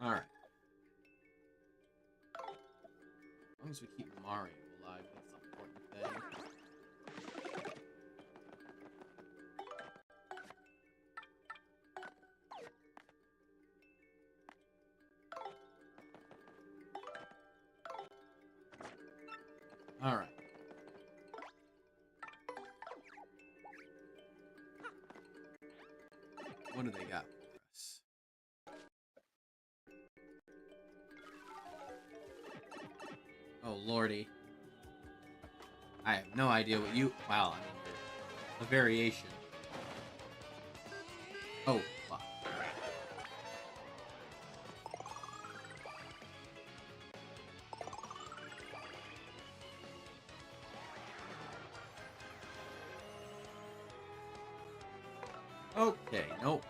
Alright. As long as we keep Mario alive, that's the important thing. Alright. What do they got for us? Oh, lordy. I have no idea what you... Wow, I mean, a variation. Oh, fuck. Okay, nope.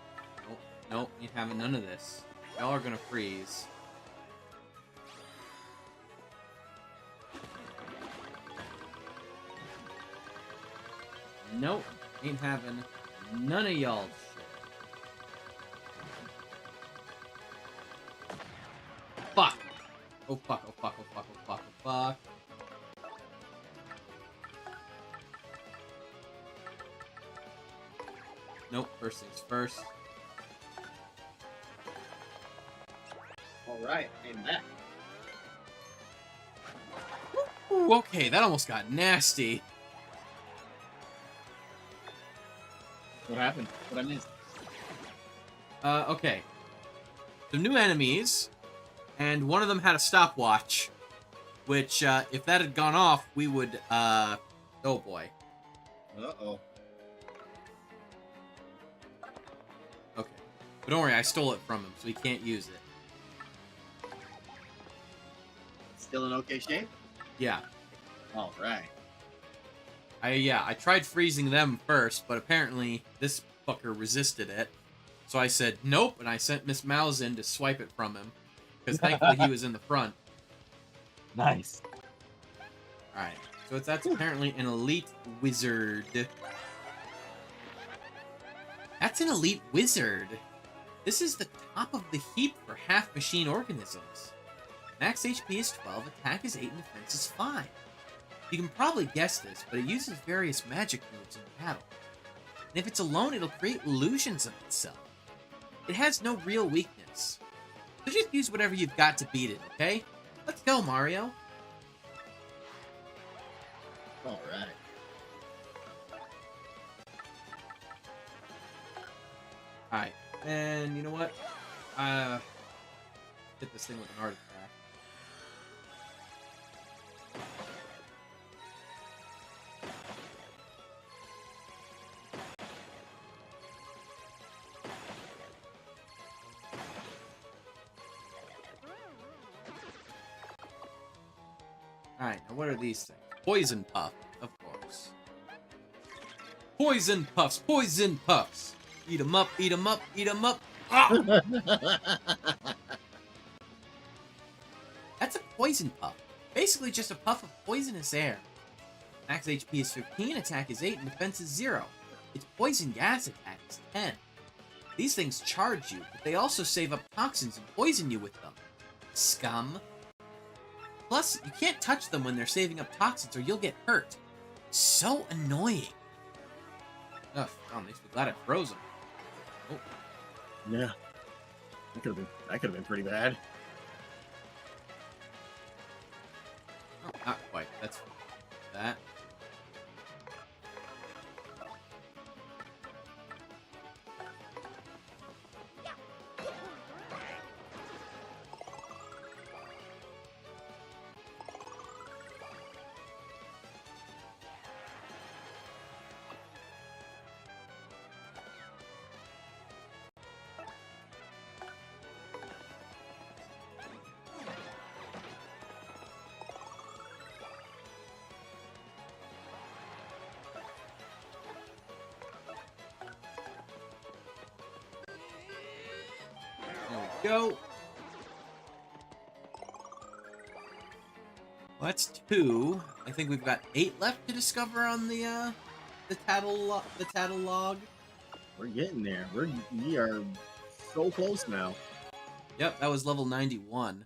Nope, nope, ain't having none of this. Y'all are gonna freeze. Nope, ain't having none of y'all's shit. Fuck. Oh fuck, oh fuck, oh fuck, oh fuck, oh fuck. Nope, first things first. Alright, I'm back. Ooh, okay, that almost got nasty. What happened? What I missed? Okay. Some new enemies, and one of them had a stopwatch, which, if that had gone off, we would, oh boy. Uh-oh. Okay. But don't worry, I stole it from him, so he can't use it. Still in okay shape? Yeah. Alright. I tried freezing them first, but apparently this fucker resisted it. So I said, nope, and I sent Miss Mouse in to swipe it from him. Because thankfully he was in the front. Nice. Alright, so that's apparently an elite wizard. That's an elite wizard. This is the top of the heap for half-machine organisms. Max HP is 12, attack is 8, and defense is 5. You can probably guess this, but it uses various magic moves in battle. And if it's alone, it'll create illusions of itself. It has no real weakness. So just use whatever you've got to beat it, okay? Let's go, Mario. Alright. Alright, and you know what? Hit this thing with an artifact. Alright, now what are these things? Poison Puff, of course. Poison Puffs! Poison Puffs! Eat 'em up, eat 'em up, eat 'em up! Ah! That's a Poison Puff. Basically just a puff of poisonous air. Max HP is 15, attack is 8, and defense is 0. Its poison gas attack is 10. These things charge you, but they also save up toxins and poison you with them. Scum. Plus, you can't touch them when they're saving up toxins or you'll get hurt. So annoying. Ugh, oh, makes me glad I froze them. Oh. Yeah. That could have been pretty bad. Oh, not quite. That's that. There we go. Well, that's 2. I think we've got 8 left to discover on the tattle log. We're getting there. We are so close now. Yep, that was level 91.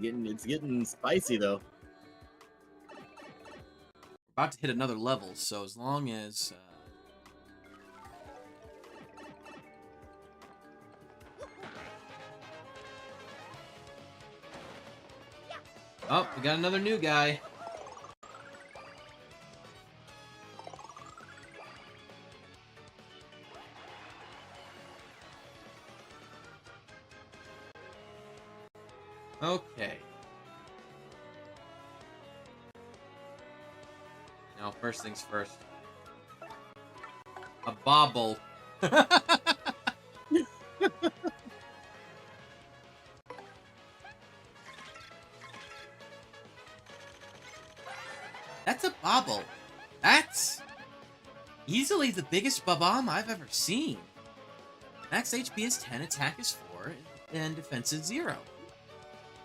It's getting spicy though. About to hit another level, so as long as oh, we got another new guy. Okay. Now, first things first. A bobble. That's a bobble. That's easily the biggest bomb I've ever seen. Max HP is 10, attack is 4, and defense is 0.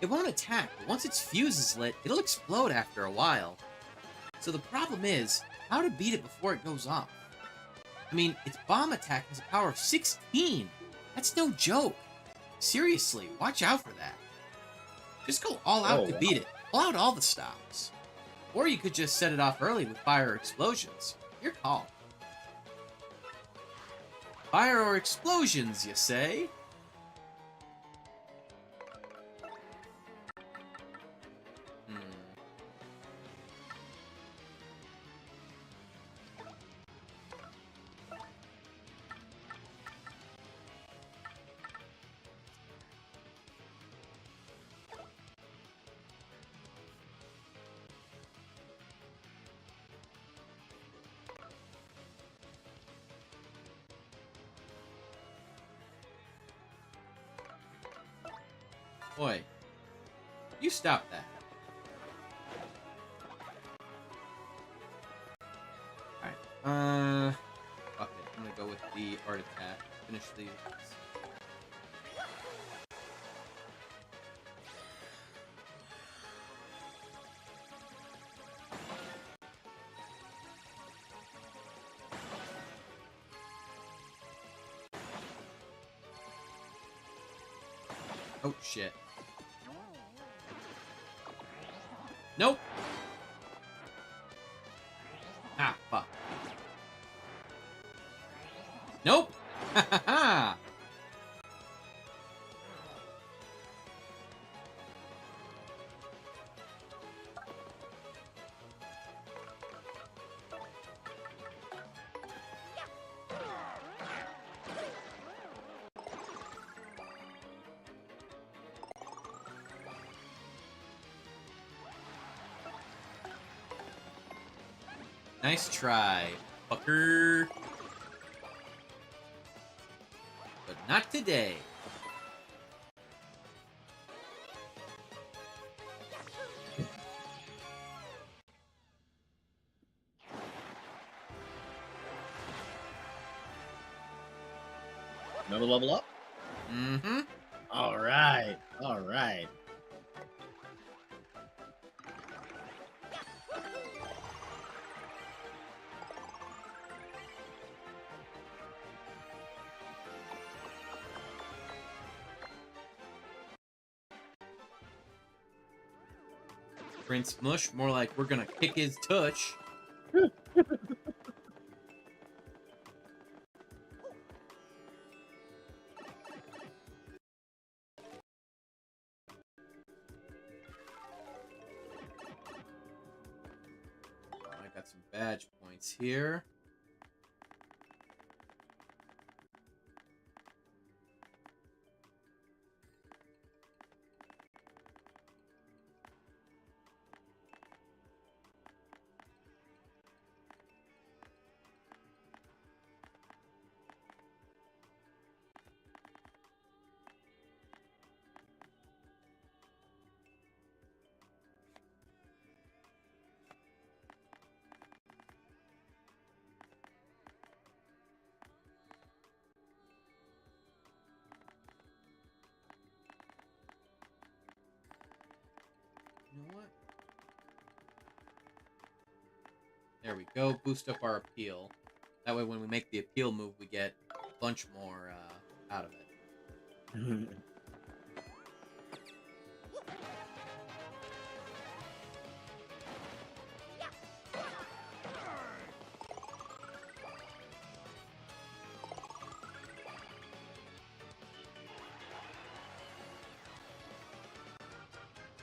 It won't attack, but once its fuse is lit, it'll explode after a while. So the problem is, how to beat it before it goes off. I mean, its bomb attack has a power of 16, That's no joke. Seriously, watch out for that. Just go all out to wow. beat it. Pull out all the stops. Or you could just set it off early with fire or explosions. Your call. Fire or explosions, you say? Hmm. Boy, you stop that. Alright, fuck it. I'm gonna go with the art attack. Finish these. Oh, shit. Nope! Ah, fuck. Nope! Ha ha ha! Nice try, fucker. But not today. Another level up? Mm-hmm. Alright. Alright. Prince Mush, more like we're gonna kick his tush. I got some badge points here. You know what? There we go. Boost up our appeal. That way when we make the appeal move, we get a bunch more out of it.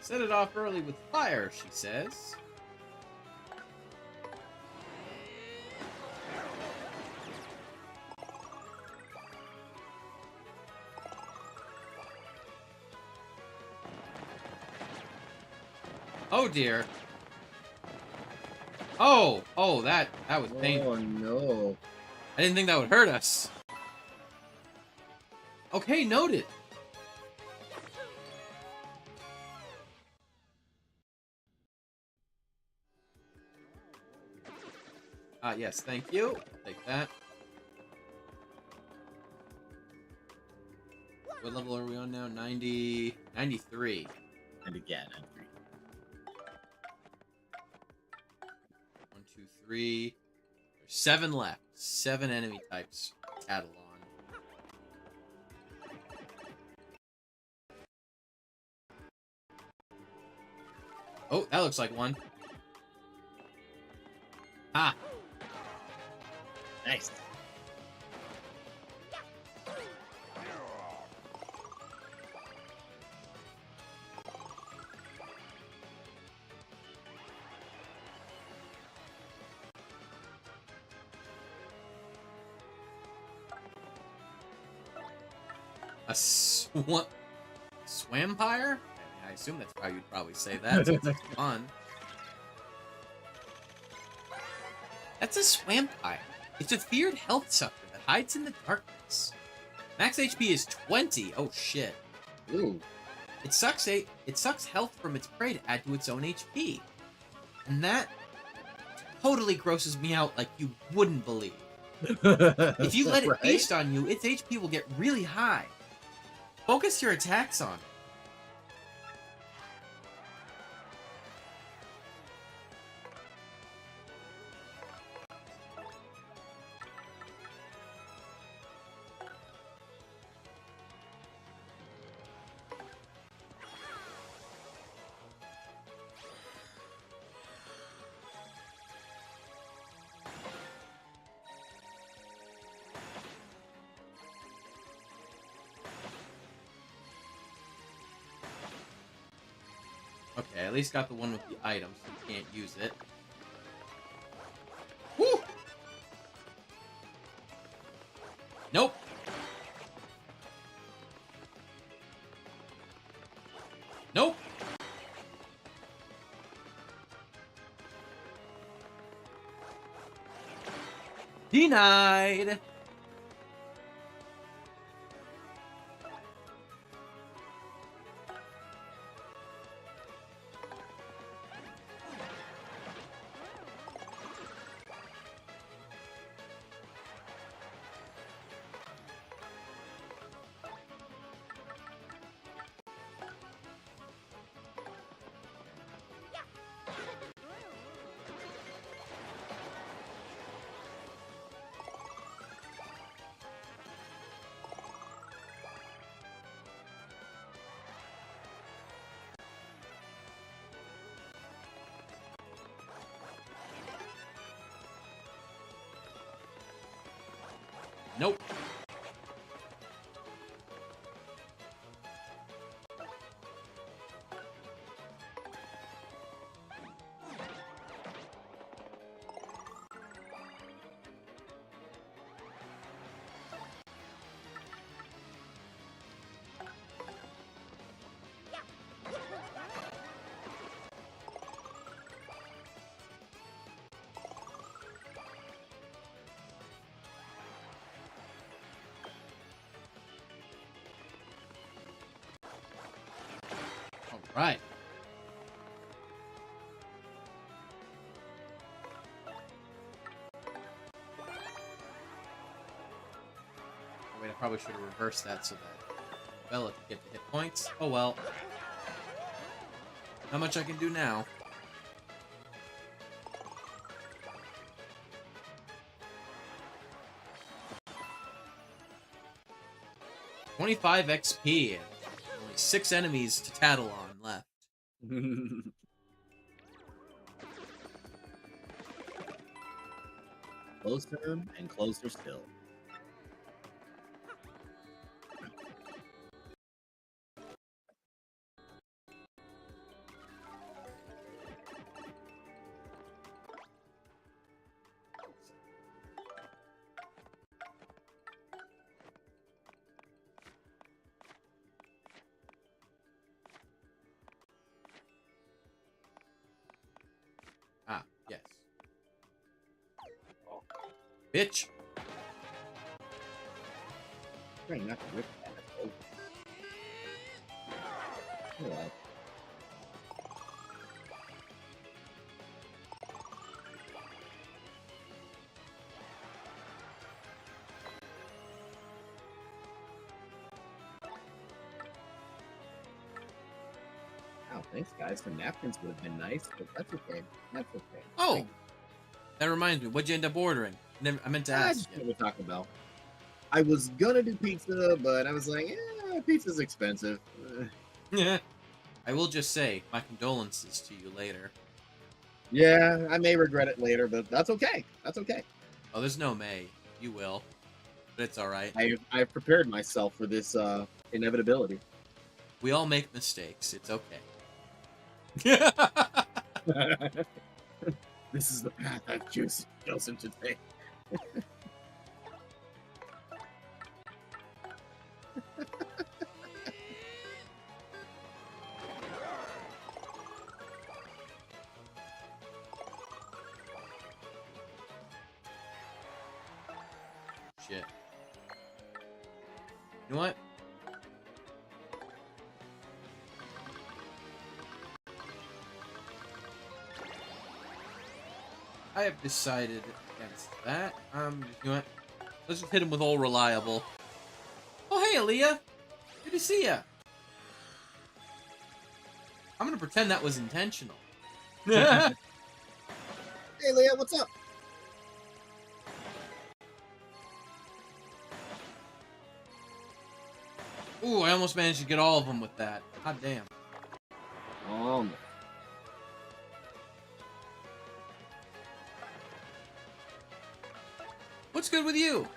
Set it off early with fire, she says. Oh dear. Oh, that was painful. Oh no. I didn't think that would hurt us. Okay, noted. Yes, thank you. Take that. What level are we on now? 90... 93. And again, and 3. 1, 2, 3. There's 7 left. 7 enemy types. Catalan. Oh, that looks like one. Ah. Nice. A swampire? I assume that's how you'd probably say that. Since it's fun. That's a swampire. It's a feared health sucker that hides in the darkness. Max HP is 20. Oh shit. Ooh. It sucks health from its prey to add to its own HP. And that totally grosses me out like you wouldn't believe. If you let it feast on you, its HP will get really high. Focus your attacks on it. Okay, at least got the one with the item, so you can't use it. Woo! Nope. Nope. Denied. Nope. Right. Wait, I probably should have reversed that so that Bella could get the hit points. Oh well. Not much I can do now. $25 XP and only 6 enemies to tattle on left. Closer and closer still. Ah, yes. Bitch. Trying not to rip that. Oh, well. Wow, thanks guys. Some napkins would have been nice, but that's okay. That's okay. Oh, that reminds me. What'd you end up ordering? I meant to I ask just know you. what we're talking about. I was gonna do pizza, but I was like, pizza's expensive. Yeah. I will just say my condolences to you later. Yeah, I may regret it later, but that's okay. That's okay. Oh, there's no May. You will. But it's alright. I've prepared myself for this inevitability. We all make mistakes. It's okay. This is the path I've chosen to take. Shit. You know what? I have decided against that. You know what? Let's just hit him with all reliable. Oh, hey, Aaliyah! Good to see ya! I'm gonna pretend that was intentional. Hey, Leah, what's up? Ooh, I almost managed to get all of them with that. God damn. What's good with you?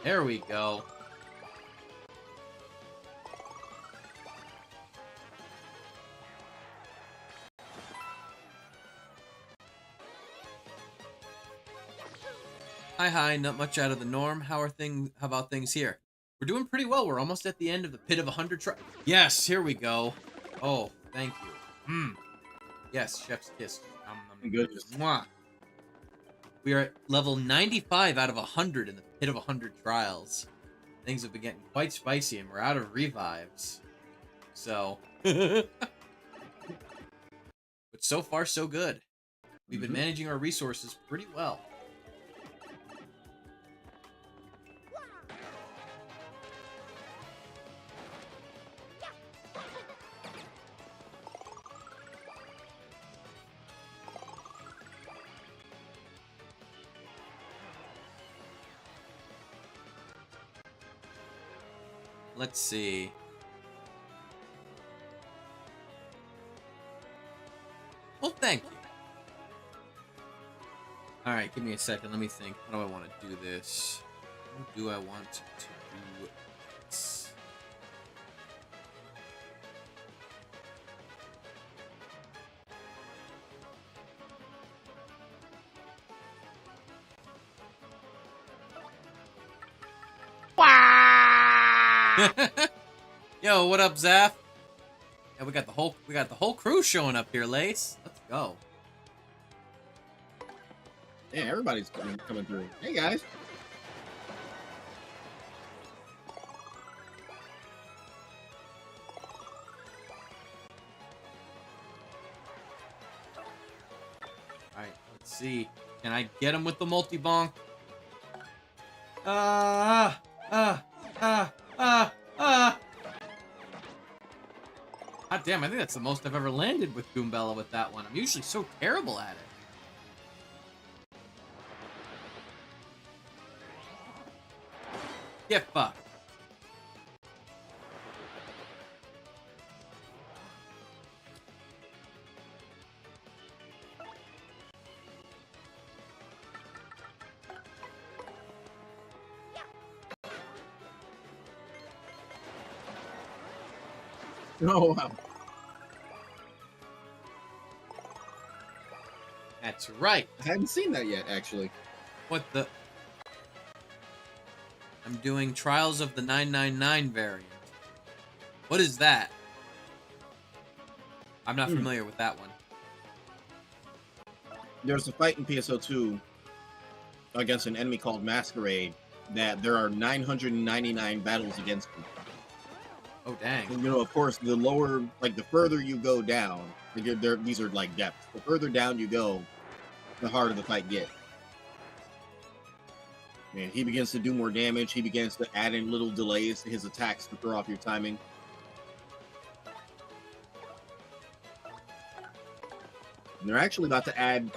There we go. Hi, not much out of the norm. How about things here? We're doing pretty well. We're almost at the end of the pit of 100 try. Yes, here we go. Oh, thank you. Yes, chef's kiss. Goodness. Mwah. We are at level 95 out of 100 in the pit of 100 trials. Things have been getting quite spicy, and we're out of revives. So, but so far so good. We've been managing our resources pretty well. Let's see. Well, thank you. Alright, give me a second. Let me think. How do I want to do this? How do I want to do this? Yo, what up, Zaf? Yeah, we got the whole crew showing up here, Lace. Let's go. Yeah, everybody's coming through. Hey, guys. Alright, let's see. Can I get him with the multi-bonk? God damn, I think that's the most I've ever landed with Goombella with that one. I'm usually so terrible at it. Get fucked. Oh, wow. That's right. I hadn't seen that yet, actually. What the? I'm doing Trials of the 999 variant. What is that? I'm not familiar with that one. There's a fight in PSO2 against an enemy called Masquerade that there are 999 battles against him. Oh, dang. And, of course, the lower, like, the further you go down, these are, like, depths. The further down you go, the harder the fight gets. And he begins to do more damage. He begins to add in little delays to his attacks to throw off your timing. And they're actually about to add.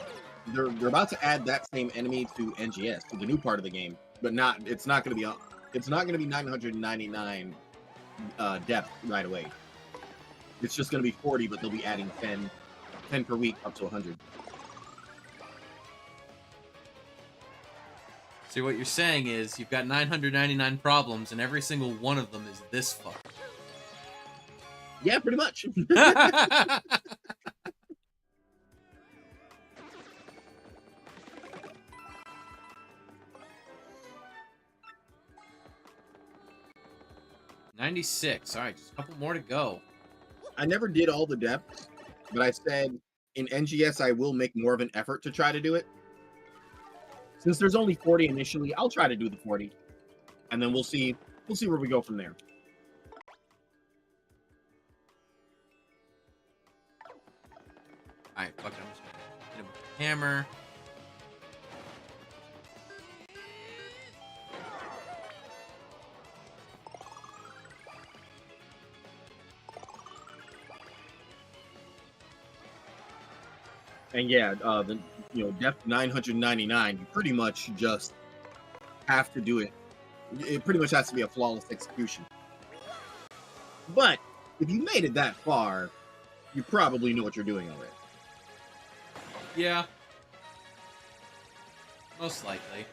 They're about to add that same enemy to NGS, to the new part of the game, but not. It's not going to be. It's not going to be 999 depth right away. It's just going to be 40, but they'll be adding 10 per week up to 100. See, what you're saying is you've got 999 problems, and every single one of them is this fuck. Yeah, pretty much. 96. All right, just a couple more to go. I never did all the depths, but I said in NGS I will make more of an effort to try to do it. Since there's only 40 initially, I'll try to do the 40, and then we'll see where we go from there. All right, fuck it. I'm just gonna hit him with a hammer. And yeah, depth 999, you pretty much just have to do it. It pretty much has to be a flawless execution. But if you made it that far, you probably know what you're doing already. Yeah. Most likely.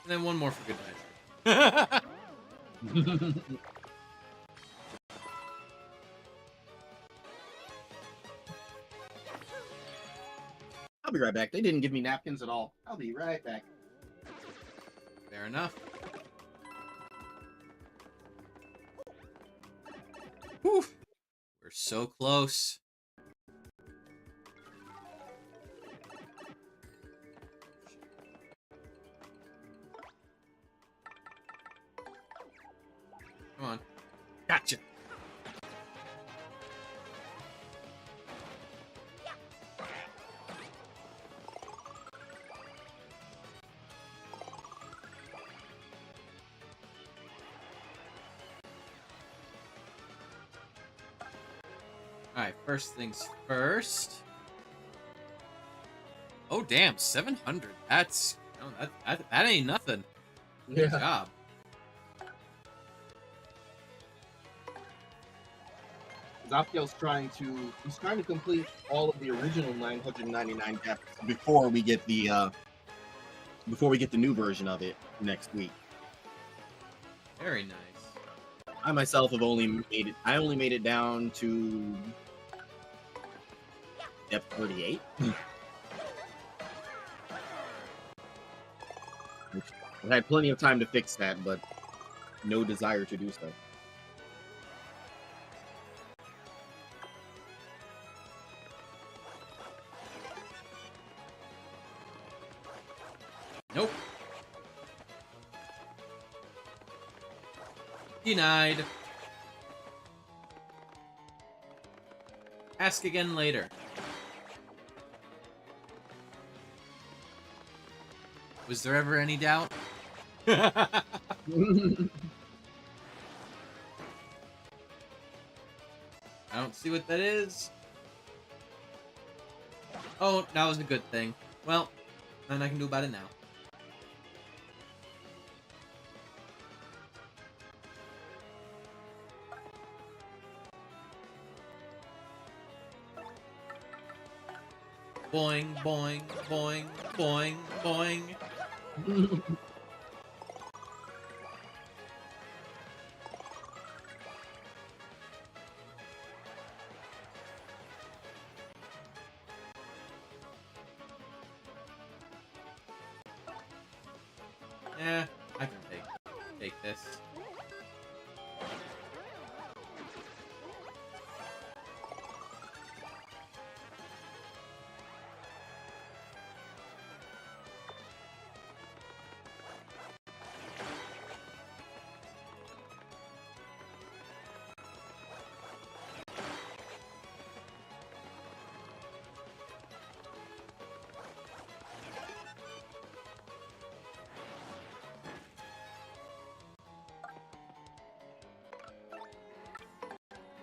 And then one more for good measure. I'll be right back. They didn't give me napkins at all. I'll be right back. Fair enough. Whew. We're so close. Come on. Gotcha. Alright, first things first. Oh, damn, 700. That's... No, that ain't nothing. Good job. Zapkiel's trying to complete all of the original 999 depths before we get the new version of it next week. Very nice. I myself have only made it down to depth 38. I've had plenty of time to fix that, but no desire to do so. Nope. Denied. Ask again later. Was there ever any doubt? I don't see what that is. Oh, that was a good thing. Well, nothing I can do about it now. Boing, boing, boing, boing, boing. Yeah, I can take this.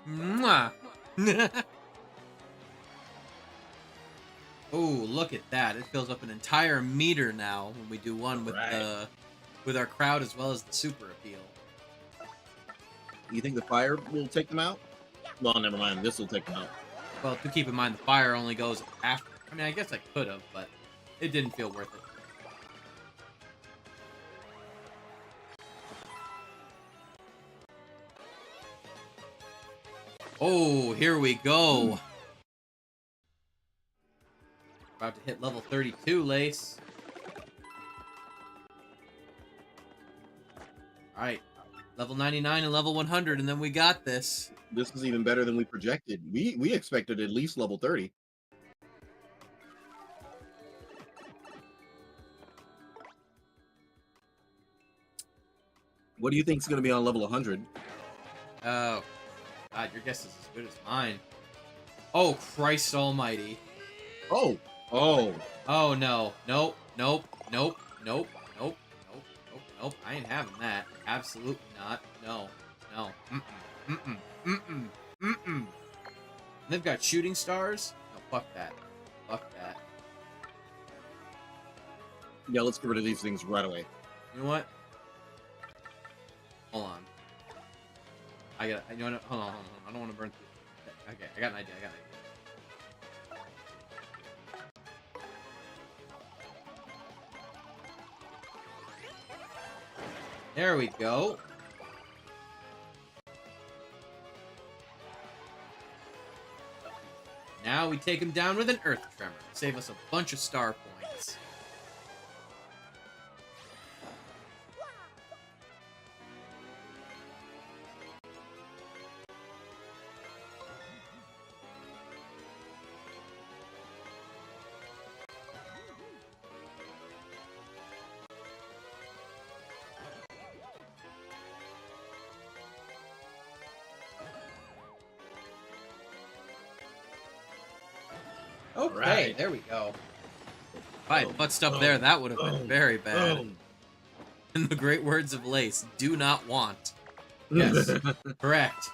Mwah. Oh, look at that. It fills up an entire meter now when we do one with Right. with our crowd as well as the super appeal. You think the fire will take them out? Well, never mind. This will take them out. Well, to keep in mind, the fire only goes after. I mean, I guess I could have, but it didn't feel worth it. Oh, here we go. About to hit level 32, Lace. Alright. Level 99 and level 100, and then we got this. This is even better than we projected. We expected at least level 30. What do you think is going to be on level 100? Oh, God, your guess is as good as mine. Oh, Christ almighty. Oh, oh, Oh, no. Nope, nope, nope, nope, nope, nope, nope, nope. I ain't having that. Absolutely not. No, no. Mm-mm, mm-mm, mm-mm. They've got shooting stars? No, fuck that. Fuck that. yeah. Let's get rid of these things right away. You know what? Hold on. I got. You know what? Hold on. I don't want to burn through. Okay, I got an idea. There we go. Now we take him down with an earth tremor. Save us a bunch of star points. Okay, Right. there we go. If I had butt up there, that would have been very bad. In the great words of Lace, do not want. Yes, correct.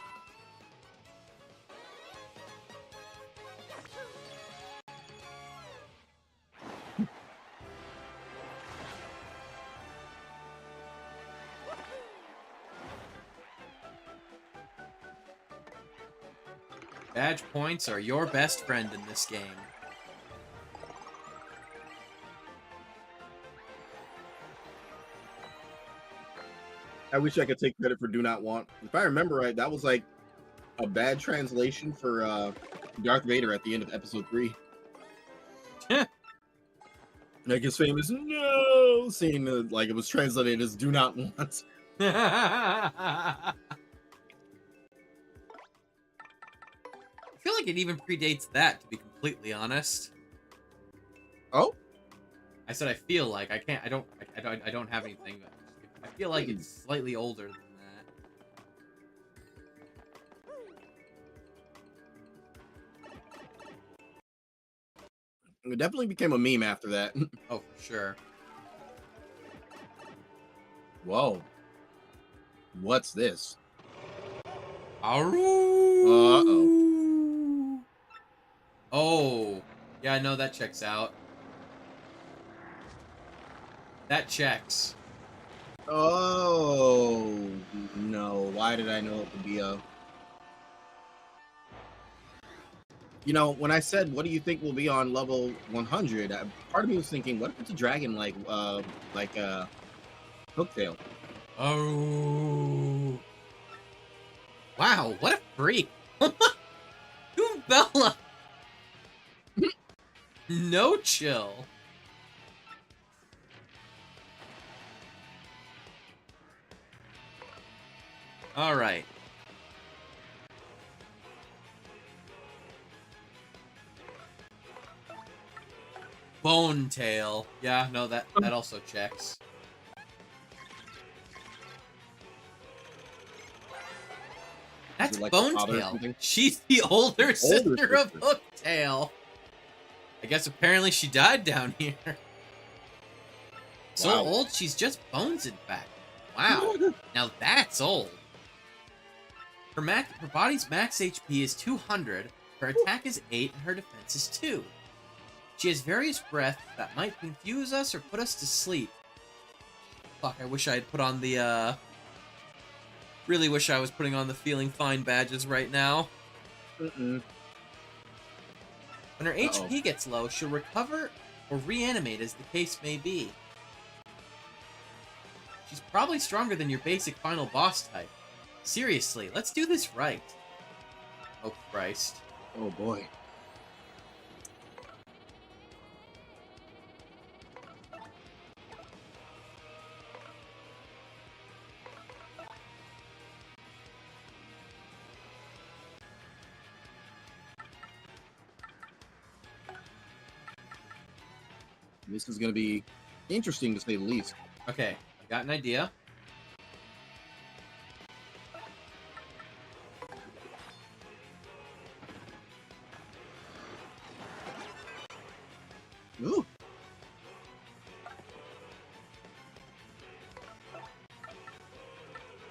Badge points are your best friend in this game. I wish I could take credit for "do not want." If I remember right, that was like a bad translation for Darth Vader at the end of Episode 3. Like his famous "no" scene, like it was translated as "do not want." I feel like it even predates that, to be completely honest. Oh, I said I feel like I can't. I don't have anything. But I feel like it's slightly older than that. it definitely became a meme after that. Oh, for sure. Whoa, what's this? Aru. Uh-oh. Oh, yeah, no, that checks out. That checks. Oh no! Why did I know it would be a? You know, when I said, "What do you think will be on level 100?" Part of me was thinking, "What if it's a dragon like Hooktail?" Oh. Wow, what a freak. Goombella. No chill. All right. Bone tail. Yeah, no, that also checks. That's like a father or Bonetail. something? She's the older sister of sister. Hooktail. I guess apparently she died down here. So Wow. old, she's just bones, in fact. Wow. Now that's old. Her body's max HP is 200, her attack is 8, and her defense is 2. She has various breath that might confuse us or put us to sleep. Fuck, I wish I had put on the, really wish I was putting on the feeling fine badges right now. Mm-mm. When her HP gets low, she'll recover or reanimate as the case may be. She's probably stronger than your basic final boss type. Seriously, let's do this right. Oh, Christ. Oh, boy. This is going to be interesting, to say the least. Okay, I got an idea. Ooh.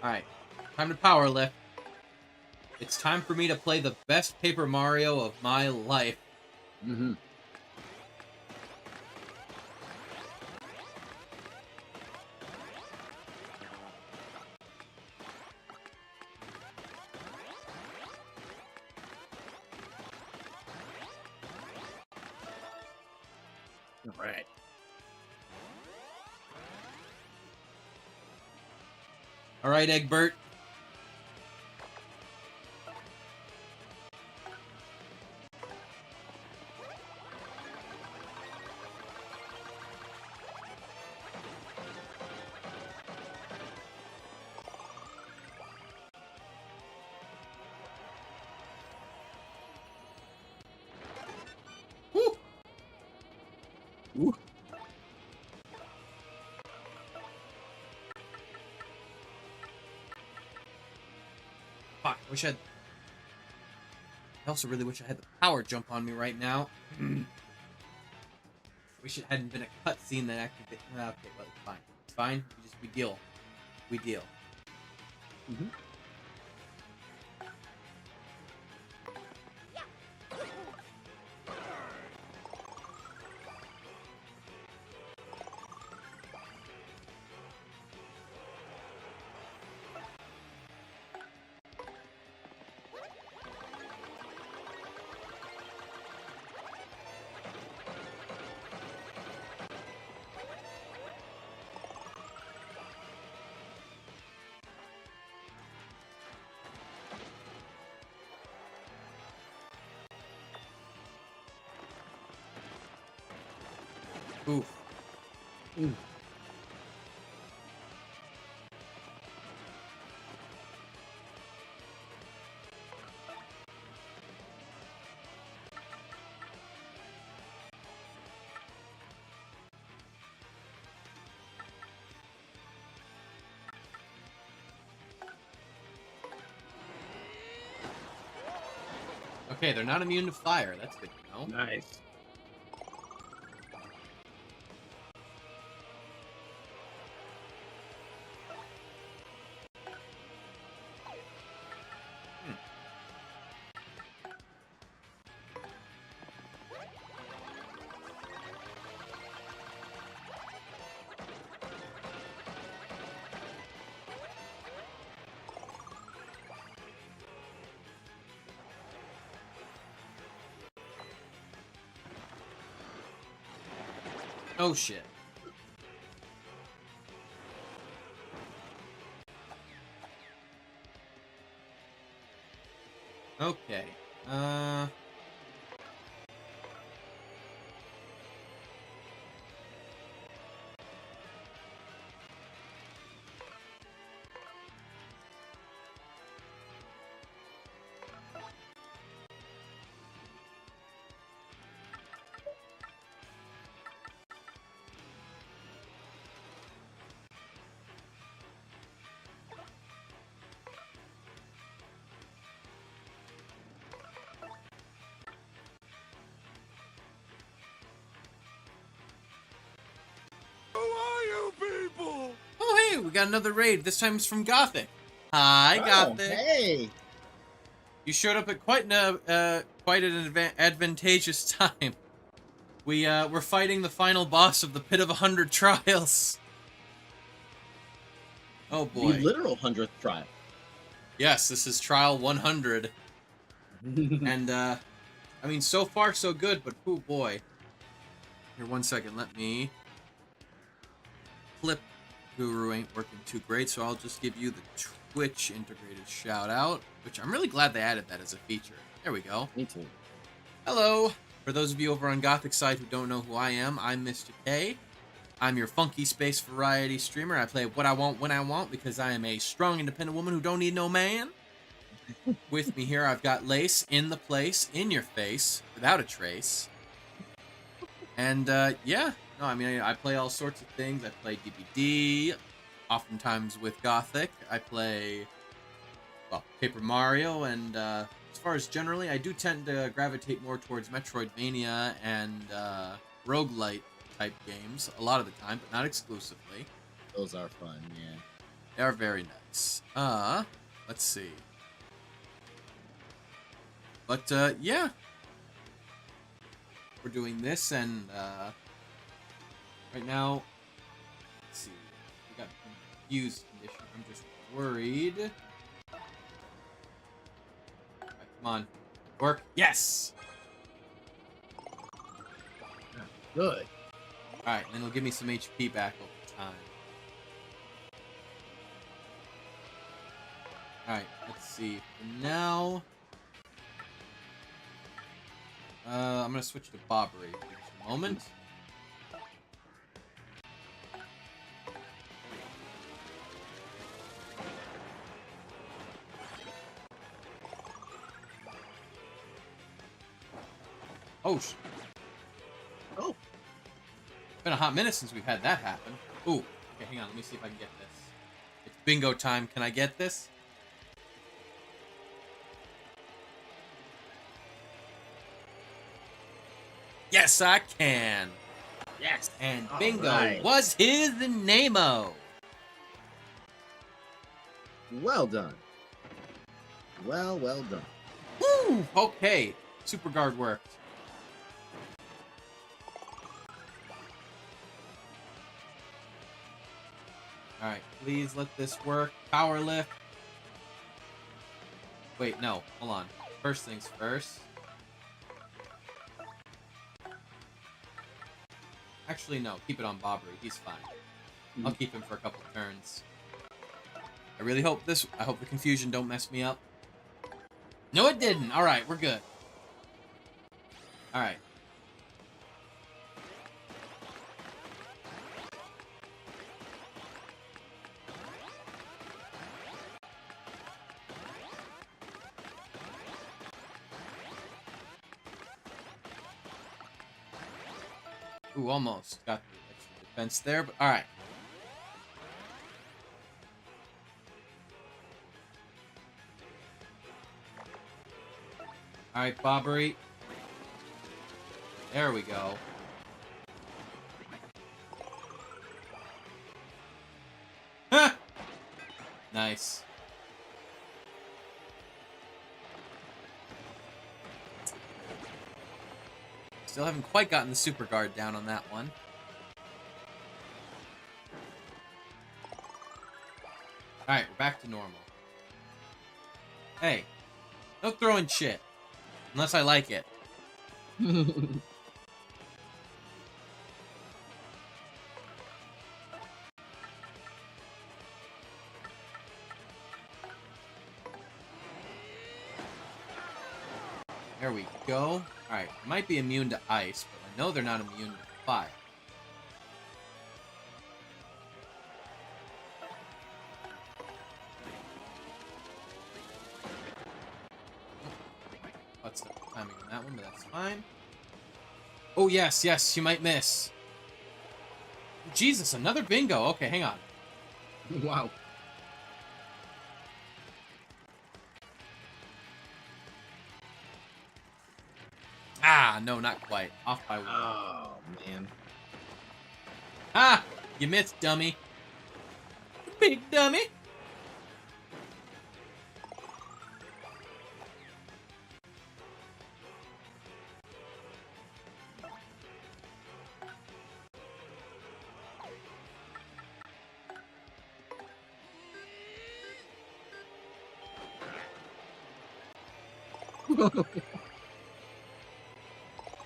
Alright, time to power lift. It's time for me to play the best Paper Mario of my life. Mm-hmm. All right. Alright, Egbert. Woo! Ooh. Fuck, wish I also really wish I had the power jump on me right now. Wish it hadn't been a cutscene that activated. Okay, well, it's fine. It's fine. We deal. We deal. Mm-hmm. Oof. Ooh. Okay, they're not immune to fire. That's good to know. Nice. Oh shit. Okay. Who are you people? Oh hey, we got another raid. This time it's from Gothic. Hi, Oh, Gothic. hey. You showed up at quite an advantageous time. We're fighting the final boss of the Pit of 100 Trials. Oh boy. The literal 100th trial. Yes, this is trial 100. And, I mean, so far so good, but oh boy. Here, 1 second, let me... Clip Guru ain't working too great, so I'll just give you the Twitch integrated shout out, which I'm really glad they added that as a feature. There we go. Me too. Hello! For those of you over on Gothic side who don't know who I am, I'm Mr. K. I'm your funky space variety streamer. I play what I want when I want because I am a strong, independent woman who don't need no man. With me here, I've got Lace in the place, in your face, without a trace. And, yeah. No, I mean, I play all sorts of things. I play DBD, oftentimes with Gothic. I play, well, Paper Mario, and, as far as generally, I do tend to gravitate more towards Metroidvania and, roguelite type games a lot of the time, but not exclusively. Those are fun, yeah. They are very nice. Let's see. But, yeah. We're doing this, and, right now, let's see. We got confused condition. I'm just worried. Alright, come on. Work. Yes! Good. Alright, and then it'll give me some HP back over time. Alright, let's see. For now... I'm gonna switch to Bobbery for just a moment. Oh, Oh. It's been a hot minute since we've had that happen. Ooh, okay, hang on, let me see if I can get this. It's bingo time, can I get this? Yes, I can! Yes. And All bingo right. was his name-o! Well done. Well done. Woo! Okay, Super Guard worked. Alright, please let this work. Power lift. Wait, no, hold on. First things first. Actually, no, keep it on Bobbery. He's fine. I'll keep him for a couple turns. I really hope I hope the confusion don't mess me up. No, it didn't. Alright, we're good. Alright. Ooh, almost got the extra defense there, but alright. Alright, Bobbery. There we go. Ha! Nice. Still haven't quite gotten the super guard down on that one. Alright, we're back to normal. Hey, no throwing shit. Unless I like it. There we go. Alright, might be immune to ice, but I know they're not immune to fire. What's the timing on that one, but that's fine. Oh, yes, yes, you might miss. Jesus, another bingo. Okay, hang on. Wow. Ah, no, not quite. Off by one. Oh, man. Ah! You missed, dummy. Big dummy.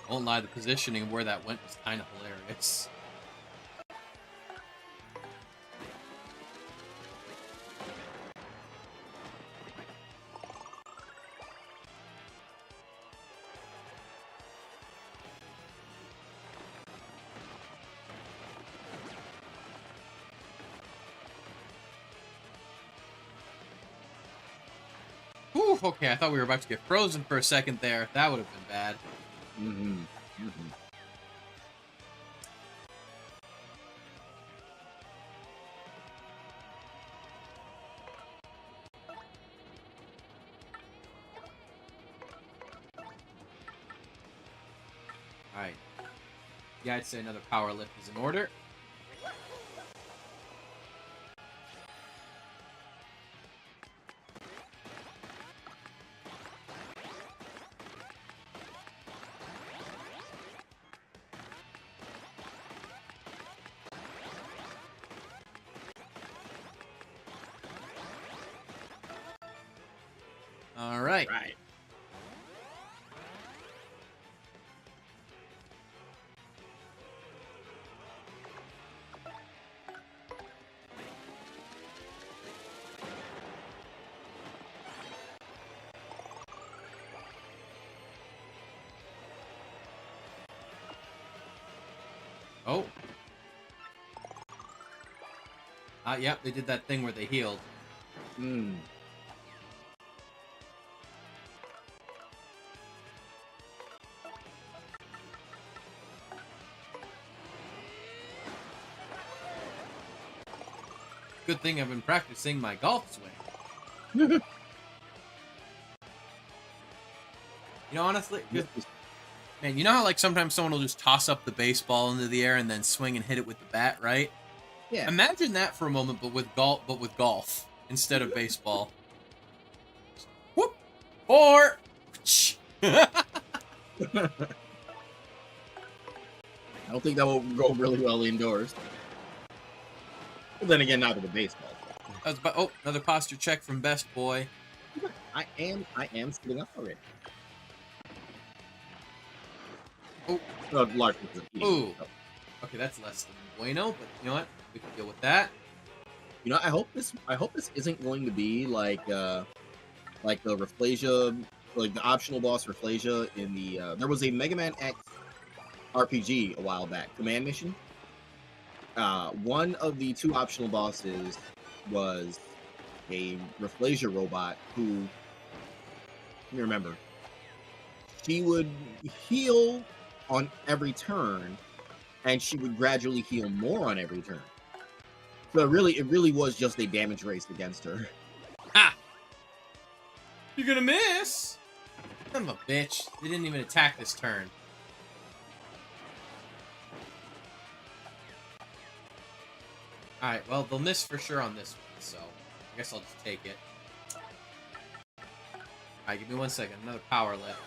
Won't lie, the positioning of where that went was kind of hilarious. Whew, okay, I thought we were about to get frozen for a second there. That would have been bad. Mm-hmm. Mm-hmm. Alright. Yeah, I'd say another power lift is in order. Alright. Right. Oh. Yep, they did that thing where they healed. Mm. Good thing I've been practicing my golf swing. You know, honestly, man, you know how like sometimes someone will just toss up the baseball into the air and then swing and hit it with the bat, right? Yeah. Imagine that for a moment, but with golf instead of baseball. Whoop! Or I don't think that will go really well indoors. But then again, not with a baseball. that was about, another posture check from Best Boy. I am sitting up already. Oh. Large. Ooh. Okay, that's less than bueno, but you know what? We can deal with that. You know, I hope this isn't going to be like the Rafflesia, like the optional boss Rafflesia in the there was a Mega Man X RPG a while back, Command Mission. One of the two optional bosses was a Rafflesia robot who, let me remember, she would heal on every turn, and she would gradually heal more on every turn. So it really was just a damage race against her. Ah! You're gonna miss! Son of a bitch. They didn't even attack this turn. Alright, well, they'll miss for sure on this one, so I guess I'll just take it. Alright, give me 1 second. Another power lift.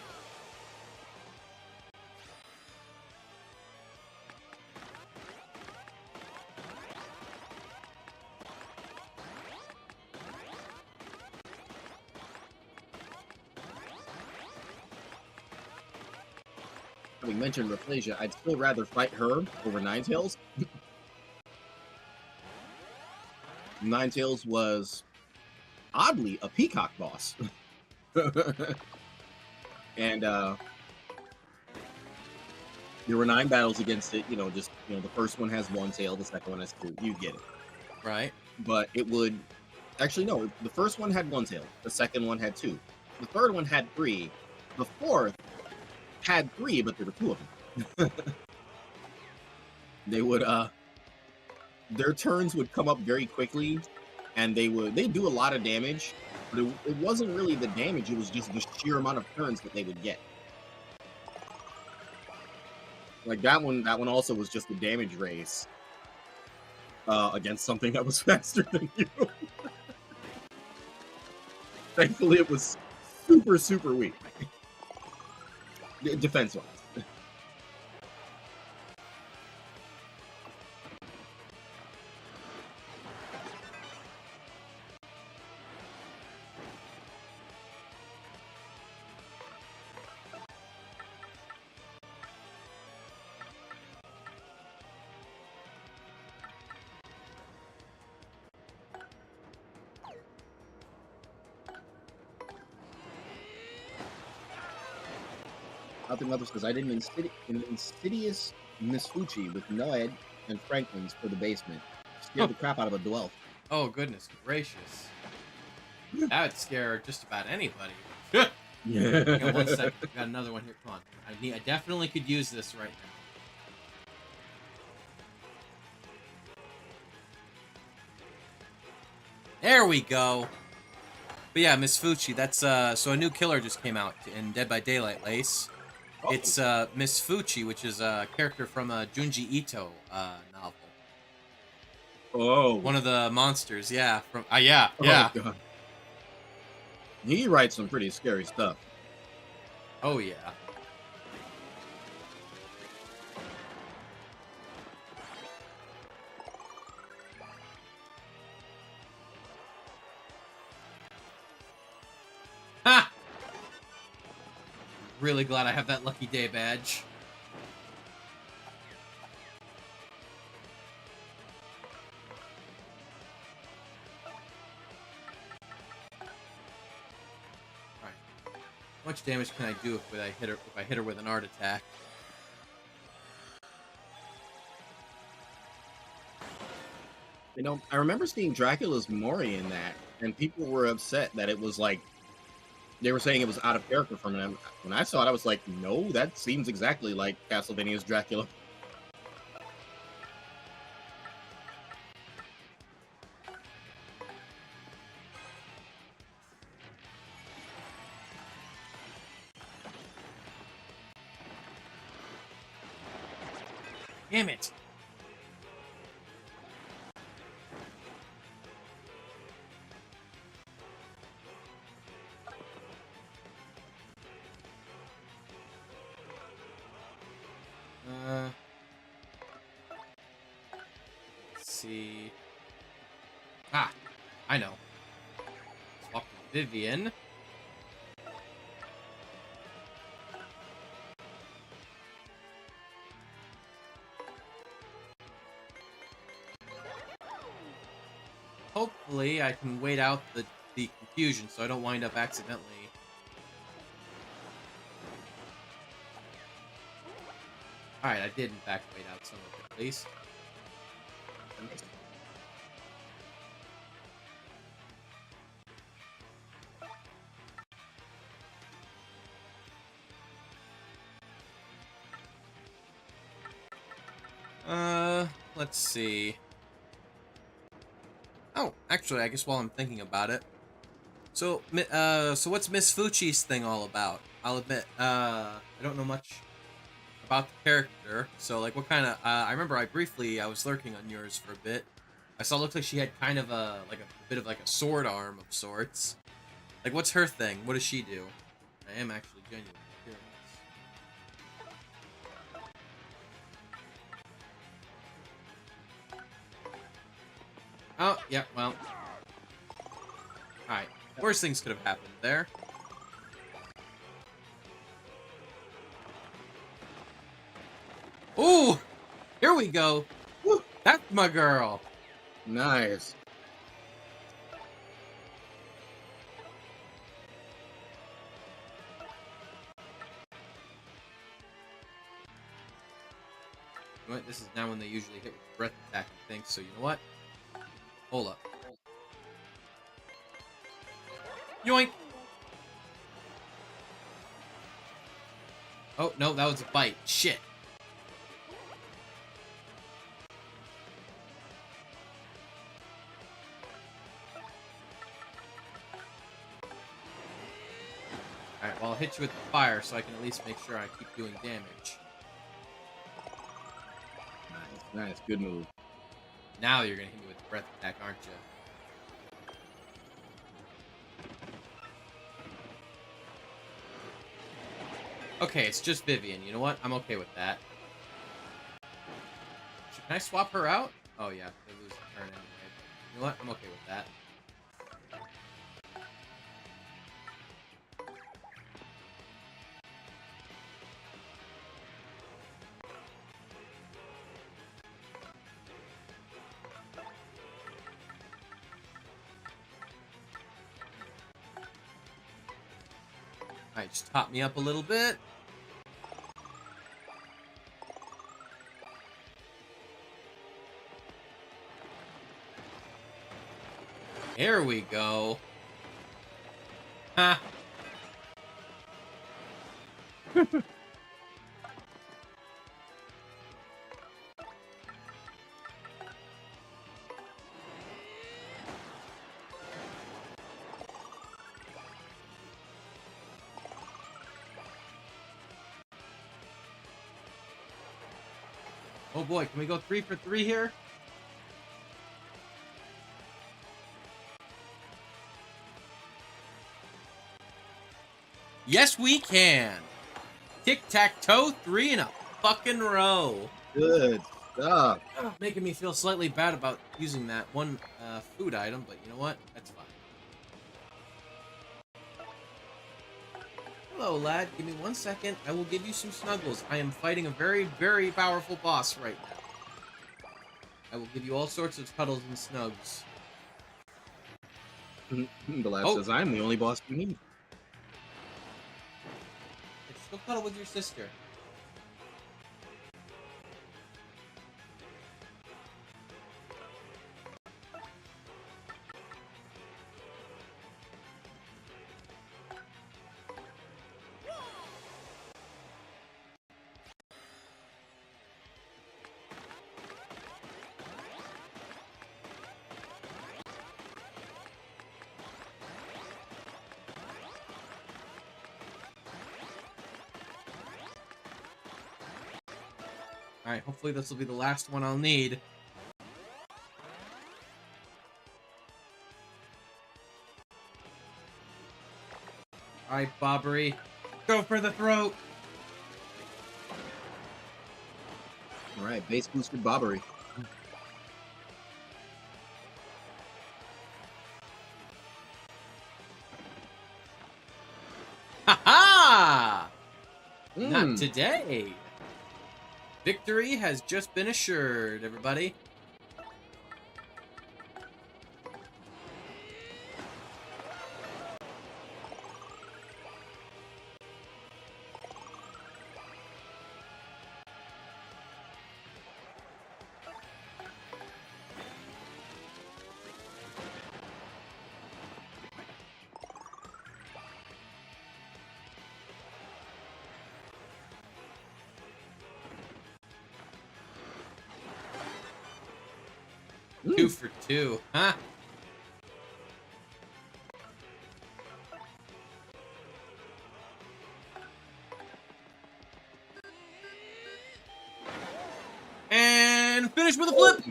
Having mentioned Rafflesia, I'd still rather fight her over Ninetales. Ninetales was oddly a peacock boss. And there were 9 battles against it, the first one has 1 tail, the second one has 2. You get it. Right. But it would actually no, the first one had 1 tail, the second one had 2. The third one had 3. The fourth had 3, but there were 2 of them. They would their turns would come up very quickly, and they'd do a lot of damage, but it wasn't really the damage, it was just the sheer amount of turns that they would get. Like that one also was just a damage race against something that was faster than you. Thankfully it was super weak. Defense wise. Nothing Mother says I did an insidious Miss Fucci with Ned and Franklin's for the basement. Scared the crap out of a dwell. Oh, goodness gracious. That would scare just about anybody. Yeah. Hang on 1 second. We got another one here. Come on. I definitely could use this right now. There we go. But yeah, Miss Fucci, that's so a new killer just came out in Dead by Daylight, Lace. Oh. It's Miss Fucci, which is a character from a Junji Ito novel. Oh. One of the monsters, yeah. From yeah. Oh, God. He writes some pretty scary stuff. Oh yeah. Ha! Really glad I have that lucky day badge. Alright. How much damage can I do if I hit her with an art attack? You know, I remember seeing Dracula's Mori in that, and people were upset that it was like they were saying it was out of character from him. When I saw it, I was like, no, that seems exactly like Castlevania's Dracula. Damn it! Let's see. Ah, I know. Swap to Vivian. Hopefully, I can wait out the confusion so I don't wind up accidentally. Alright, I did in fact wait out some of it at least. Let's see. Oh, actually, I guess while I'm thinking about it. So what's Miss Fucci's thing all about? I'll admit, I don't know much about the character. So, like, what kind of, I remember I was lurking on yours for a bit. I saw it looked like she had kind of a bit of like a sword arm of sorts. Like, what's her thing? What does she do? I am actually genuinely curious. Oh, yeah, well. Alright. Worse things could have happened there. Ooh! Here we go! Woo, that's my girl! Nice. You know what? This is now when they usually hit with the breath attack and things, so you know what? Hold up. Yoink! Oh, no, that was a bite. Shit. Alright, well, I'll hit you with the fire so I can at least make sure I keep doing damage. Nice, good move. Now you're gonna hit me with the breath attack, aren't you? Okay, it's just Vivian. You know what? I'm okay with that. Can I swap her out? Oh, yeah. They lose the turn anyway. You know what? I'm okay with that. Alright, just top me up a little bit. Here we go. Ha. Oh boy, can we go 3 for 3 here? Yes, we can. Tic-tac-toe, 3 in a fucking row. Good stuff. Making me feel slightly bad about using that one food item, but you know what? That's fine. Hello, lad. Give me 1 second. I will give you some snuggles. I am fighting a very, very powerful boss right now. I will give you all sorts of cuddles and snugs. The lad says, I'm the only boss you need. Just go cuddle with your sister. Alright, hopefully this will be the last one I'll need. Alright, Bobbery. Go for the throat! Alright, base boosted Bobbery. Ha-ha! Not today! Victory has just been assured, everybody. Two for 2, huh? And finish with a flip!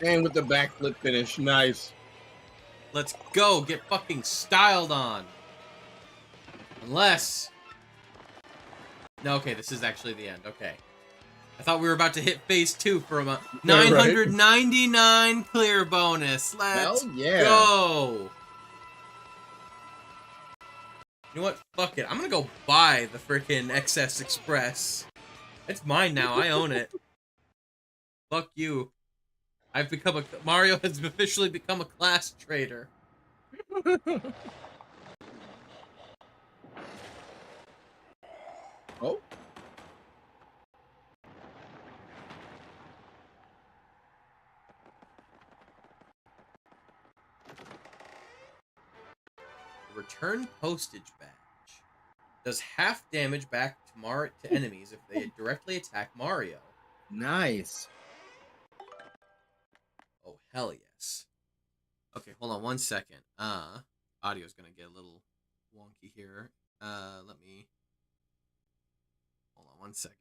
And with the backflip finish, nice. Let's go, get fucking styled on. Unless... No, okay, this is actually the end, okay. I thought we were about to hit phase 2 for a 999 clear bonus. Let's go. You know what? Fuck it. I'm gonna go buy the freaking XS Express. It's mine now. I own it. Fuck you. I've become a... Mario has officially become a class trader. Oh. Return postage badge. Does half damage back to enemies if they directly attack Mario. Nice. Oh, hell yes. Okay, hold on 1 second. Audio's gonna get a little wonky here. Let me... Hold on 1 second.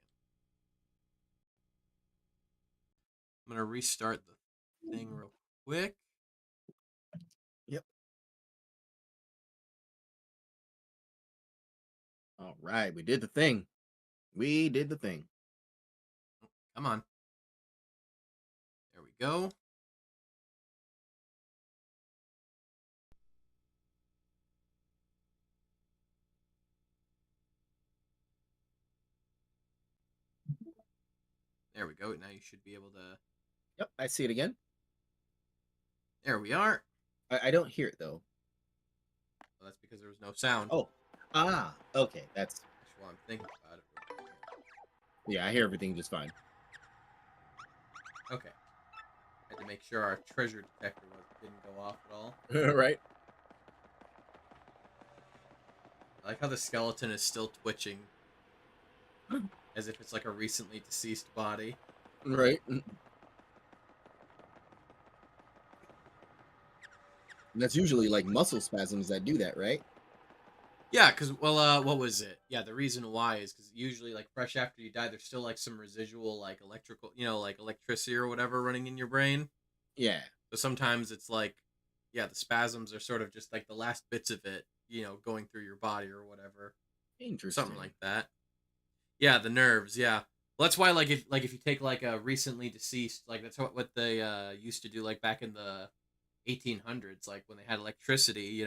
I'm gonna restart the thing real quick. Yep. All right, we did the thing. We did the thing. Come on. There we go. There we go. Now you should be able to... Yep, I see it again. There we are. I don't hear it, though. Well, that's because there was no sound. Oh. Ah, okay. That's what I'm thinking about it. Yeah, I hear everything just fine. Okay. I had to make sure our treasure detector didn't go off at all. Right? I like how the skeleton is still twitching, as if it's like a recently deceased body. Right. And that's usually like muscle spasms that do that, right? Yeah, because, what was it? Yeah, the reason why is because usually, like, fresh after you die, there's still, like, some residual, like, electrical, like, electricity or whatever running in your brain. Yeah. So sometimes it's like, yeah, the spasms are sort of just, like, the last bits of it, going through your body or whatever. Something Interesting. like that. Yeah, the nerves, yeah. Well, that's why, if you take, like, a recently deceased, like, that's what they, used to do, like, back in the 1800s, like, when they had electricity,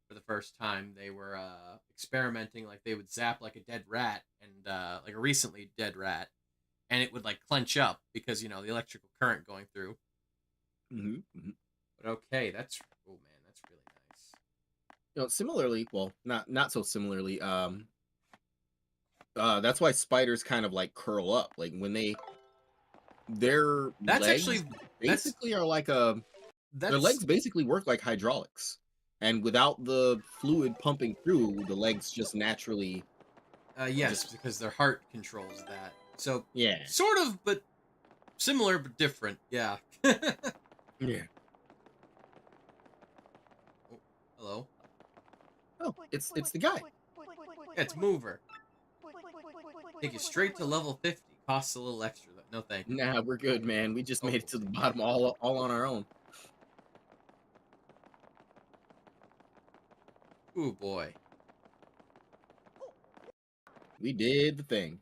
for the first time, they were experimenting. Like, they would zap like a dead rat, and like a recently dead rat, and it would like clench up because the electrical current going through. But okay, oh man, that's really nice. Similarly, well, not so similarly. That's why spiders kind of like curl up, like when their That's legs actually basically are like their that's legs basically work like hydraulics, and without the fluid pumping through, the legs just naturally yes, just because their heart controls that. So yeah. sort of, but similar but different. Yeah. Yeah. Oh, hello. Oh, it's the guy. Yeah, it's Mover. Take you straight to level 50. Costs a little extra. No thank you. Nah, we're good, man. We just Oh, made it to the bottom all on our own. ooh boy. We did the thing.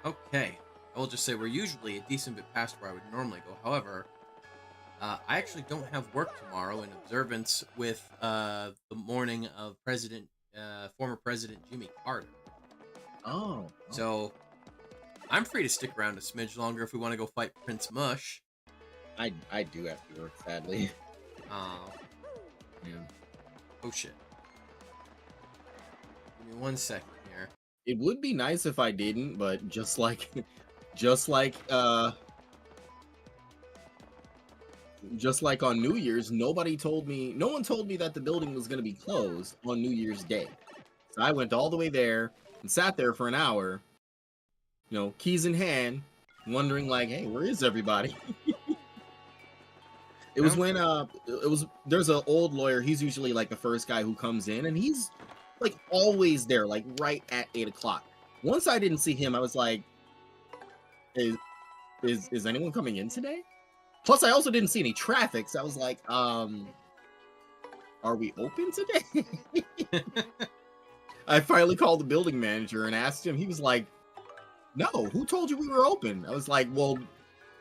Okay. I will just say we're usually a decent bit past where I would normally go. However, I actually don't have work tomorrow in observance with the morning of former President Jimmy Carter. Oh. So I'm free to stick around a smidge longer if we want to go fight Prince Mush. I do have to work, sadly. Oh. Yeah. Oh shit. Give me 1 second here. It would be nice if I didn't, but just like on New Year's, no one told me that the building was going to be closed on New Year's Day. So I went all the way there and sat there for an hour, keys in hand, wondering like, hey, where is everybody? It was when there's an old lawyer. He's usually like the first guy who comes in, and he's like always there, like right at 8 o'clock. Once I didn't see him, I was like, is anyone coming in today? Plus, I also didn't see any traffic, so I was like, are we open today? I finally called the building manager and asked him. He was like, no, who told you we were open? I was like, well,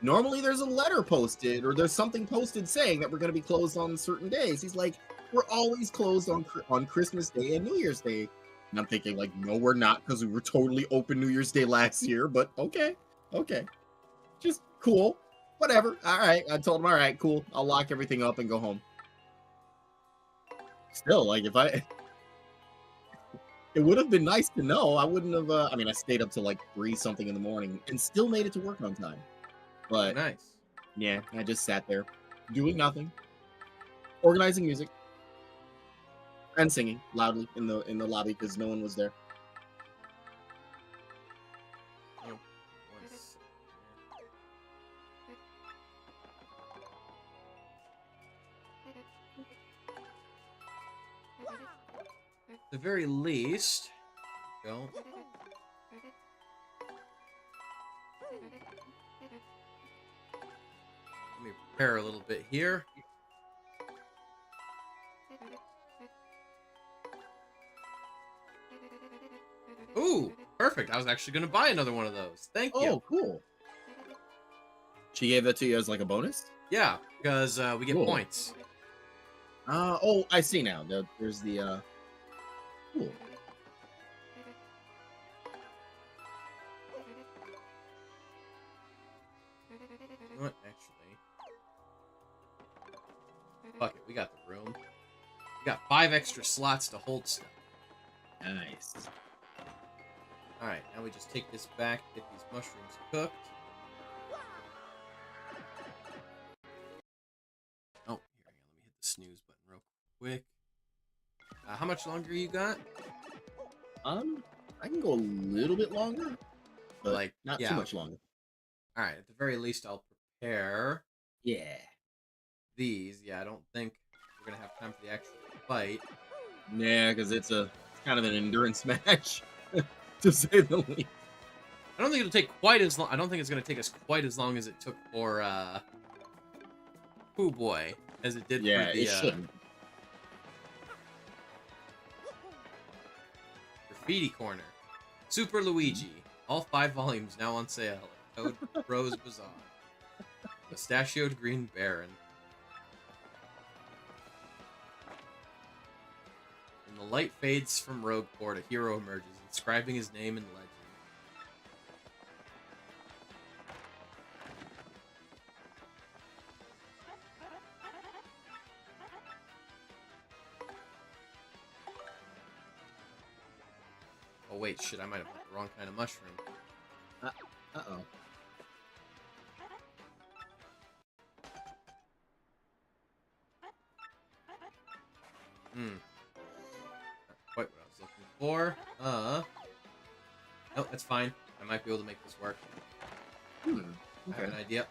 normally there's a letter posted or there's something posted saying that we're going to be closed on certain days. He's like, we're always closed on Christmas Day and New Year's Day. And I'm thinking like, no, we're not, because we were totally open New Year's Day last year, but okay. Just cool. Whatever. All right. I told him, all right, cool. I'll lock everything up and go home. Still, like it would have been nice to know. I wouldn't have, I stayed up till like 3 something in the morning and still made it to work on time. But nice. Yeah, I just sat there doing nothing, organizing music and singing loudly in the lobby because no one was there. Oh, at the very least, go. Let me prepare a little bit here. Ooh, perfect. I was actually going to buy another one of those. Thank you. Oh, cool. She gave that to you as like a bonus? Yeah, because we get points. Oh, I see now. There's the cool. What actually? Fuck it, we got the room. We got 5 extra slots to hold stuff. Nice. Alright, now we just take this back, get these mushrooms cooked. quick. How much longer you got? I can go a little bit longer, but Like, not yeah. too much longer. All right. At the very least, I'll prepare Yeah. these. Yeah, I don't think we're gonna have time for the actual fight. Yeah, because it's kind of an endurance match, to say the least. I don't think it'll take quite as long. I don't think it's gonna take us quite as long as it took for Pooh Boy, as it did Yeah, for the it shouldn't. Graffiti Corner. Super Luigi. All 5 volumes now on sale at Toad Bros Bazaar. Mustachioed Green Baron. When the light fades from Rogueport, a hero emerges, inscribing his name in legend. Oh wait, shit, I might have got the wrong kind of mushroom. Uh-oh. Not quite what I was looking for. Nope, that's fine. I might be able to make this work. I have an idea.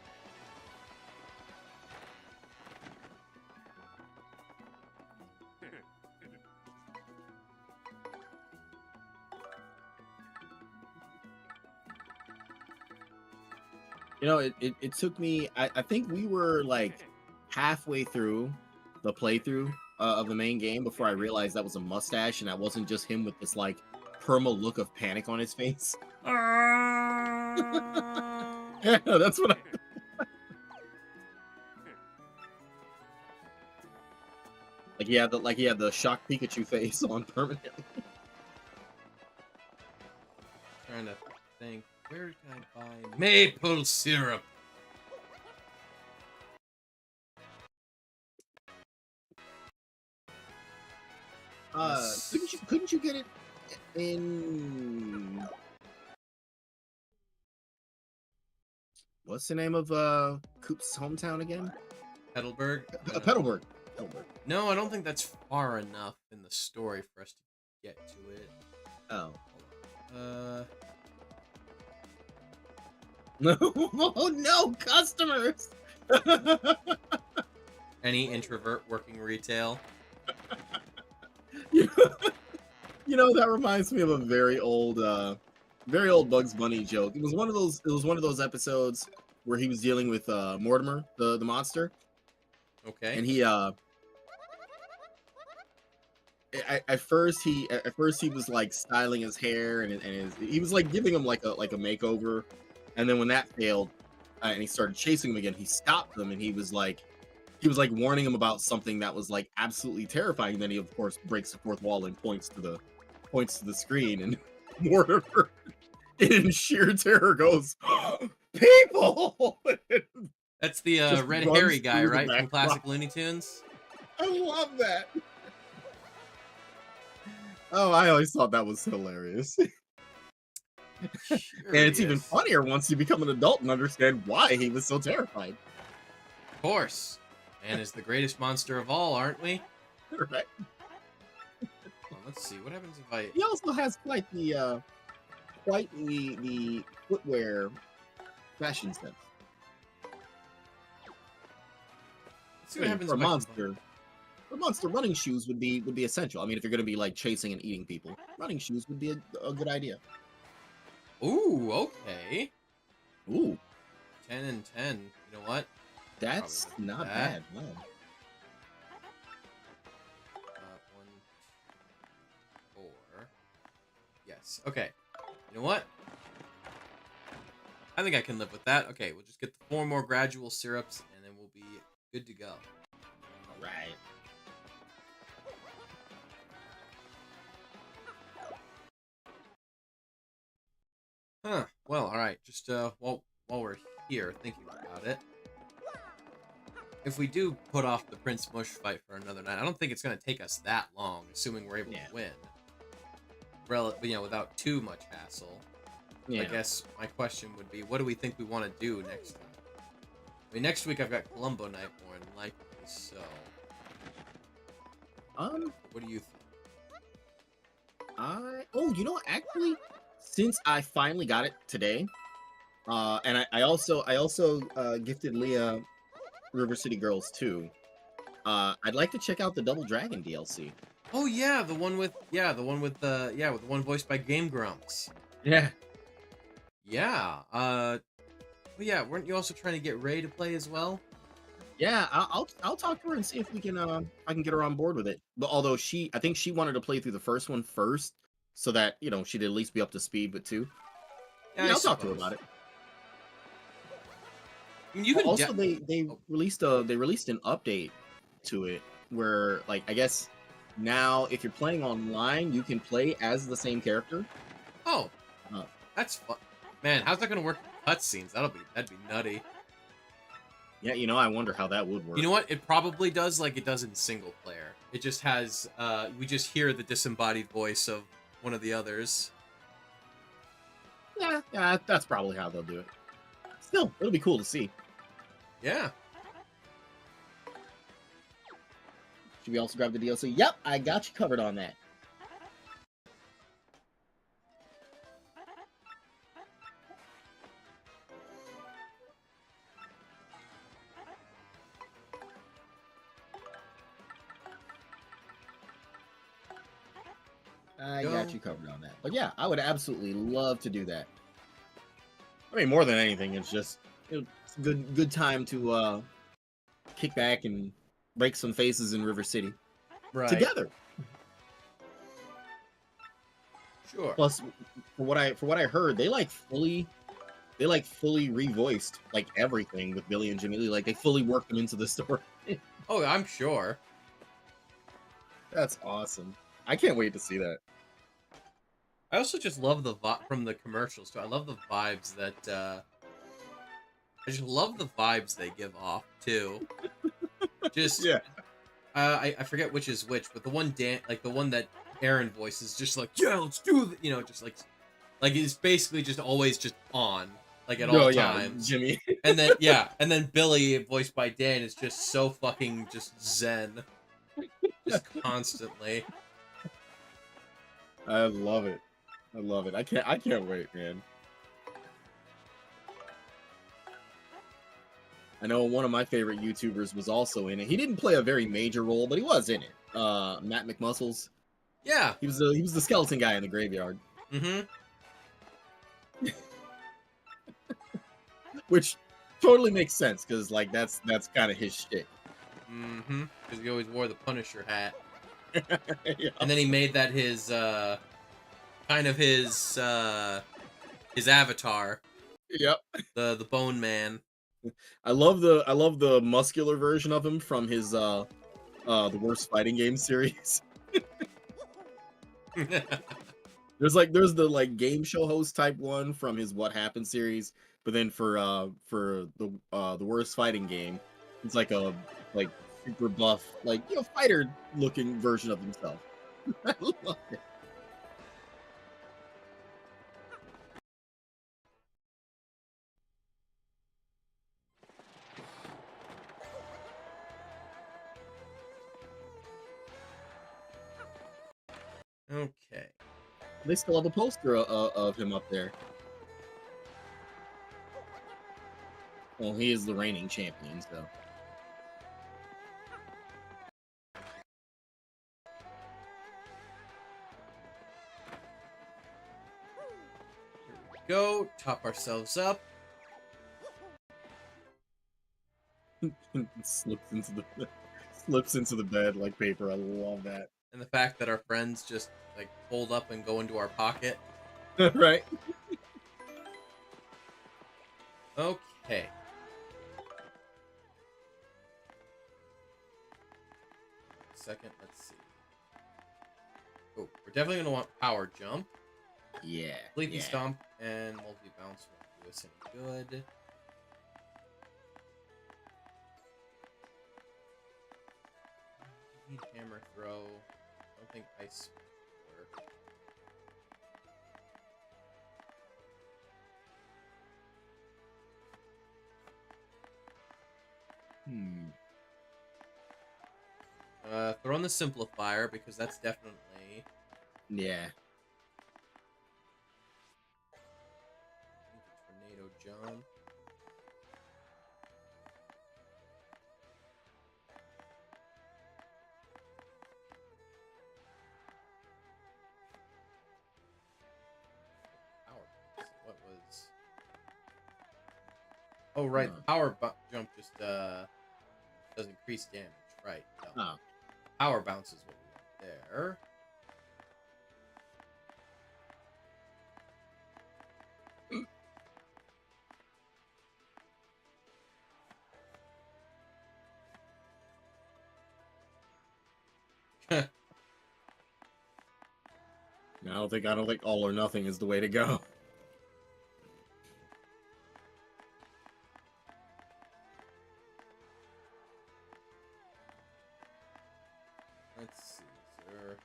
You know, it took me, I think we were like halfway through the playthrough of the main game before I realized that was a mustache and that wasn't just him with this like perma look of panic on his face. Yeah, that's what I... like he had the shocked Pikachu face on permanently. Trying to think, where can I buy maple syrup? Couldn't you get it in... What's the name of Coop's hometown again? Petalburg? Petalburg. No, I don't think that's far enough in the story for us to get to it. Oh. No, no customers. Any introvert working retail? You know, that reminds me of a very old Bugs Bunny joke. It was one of those episodes where he was dealing with Mortimer, the monster. Okay. And he at first he was like styling his hair and he was like giving him like a makeover, and then when that failed and he started chasing him again, he stopped them and he was like warning him about something that was like absolutely terrifying. And then he of course breaks the fourth wall and points to the screen, and Mortimer in sheer terror goes, "People!" That's the Just red runs hairy guy, through the right? From backdrop. classic Looney Tunes? I love that. Oh, I always thought that was hilarious. And it's even funnier once you become an adult and understand why he was so terrified. Of course. Man is the greatest monster of all, aren't we? Right. Well, let's see. What happens if I... He also has quite the footwear fashion sense. Let's see what happens For a if I monster. For a monster, running shoes would be essential. I mean, if you're going to be like chasing and eating people, running shoes would be a good idea. Ooh, okay. Ooh, 10 and 10. You know what? that's not bad. No. 1, 4. Yes. Okay. You know what? I think I can live with that. Okay, we'll just get the 4 more gradual syrups, and then we'll be good to go. All right. Huh. Well, all right. Just while we're here thinking about it, if we do put off the Prince Mush fight for another night, I don't think it's going to take us that long, assuming we're able to win. Without too much hassle. Yeah. I guess my question would be, what do we think we want to do next time? I mean, next week I've got Columbo Night more than likely, so... What do you think? Actually, since I finally got it today, and I also gifted Leah River City Girls too. I'd like to check out the Double Dragon DLC. Oh yeah, the one with with the one voiced by Game Grumps. Yeah. Yeah. Well, yeah. Weren't you also trying to get Ray to play as well? Yeah, I'll talk to her and see if we can I can get her on board with it. But although I think she wanted to play through the first one first, so that she'd at least be up to speed with two. Yeah, Yeah, I I'll talk to her suppose. about it. I mean, you can Also, they oh, released an update to it where, like, I guess now if you're playing online, you can play as the same character. oh, Uh, that's fun. Man, how's that gonna work with cutscenes? That'd be nutty. yeah, I wonder how that would work. You know what? It probably does like it does in single player. It just has we just hear the disembodied voice of one of the others. Yeah, that's probably how they'll do it. Still, it'll be cool to see. Yeah. Should we also grab the DLC? Yep, I got you covered on that. I got you covered on that. But yeah, I would absolutely love to do that. I mean, more than anything, it's just it's a good time to kick back and break some faces in River City together. Sure. Plus, for what I heard, they fully revoiced like everything with Billy and Jimmy Lee. Like they fully worked them into the story. Oh, I'm sure. That's awesome. I can't wait to see that. I also just love the from the commercials too. I love the vibes that I just love the vibes they give off too. Just Yeah. I forget which is which, but the one the one that Aaron voices just like, yeah, let's do it. Just like it's basically just always just on, like at all times. Jimmy. and then Billy, voiced by Dan, is just so fucking just zen, just constantly. I love it. I love it. I can't wait, man. I know one of my favorite YouTubers was also in it. He didn't play a very major role, but he was in it. Matt McMuscles. Yeah. He was the skeleton guy in the graveyard. Mm-hmm. Which totally makes sense, because like that's kind of his shtick. Mm-hmm. Because he always wore the Punisher hat. Yeah. And then he made that his kind of his avatar. Yep. The Bone Man. I love the muscular version of him from his the Worst Fighting Game series. There's the like game show host type one from his What Happened series, but then for the Worst Fighting Game, it's like a super buff fighter looking version of himself. I love it. Okay. They still have a poster of him up there. Well, he is the reigning champion, so. Here we go. Top ourselves up. slips into the bed like paper. I love that. And the fact that our friends just like fold up and go into our pocket. Right. Okay. Second, let's see. Oh, we're definitely gonna want power jump. Yeah. Leaping stomp and multi bounce won't do us any good. Need hammer throw. I don't think ice will work. Throw in the simplifier because that's definitely Yeah. tornado jump. What was? Oh right, Huh. jump just does increase damage. Right. No. Oh. Power bounce is what we want there. I don't think all or nothing is the way to go. Let's see, sir.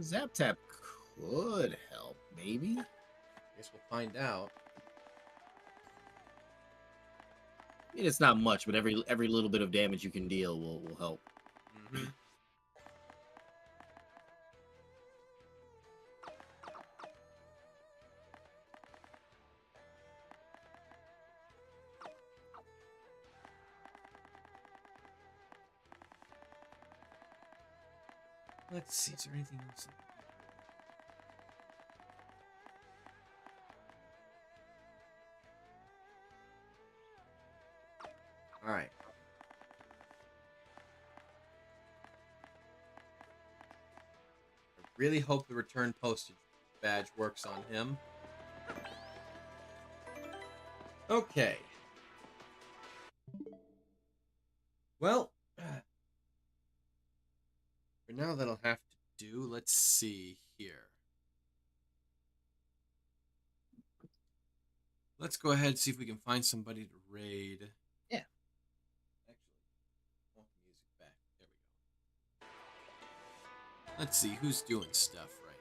Zap Tap could help, maybe. Guess we'll find out. I mean, it's not much, but every little bit of damage you can deal will help. Mm-hmm. Let's see, is there anything else? All right. I really hope the return postage badge works on him. Okay. Well, for now that'll have to do. Let's see here. Let's go ahead and see if we can find somebody to raid. Yeah. Actually, I want the music back. There we go. Let's see who's doing stuff right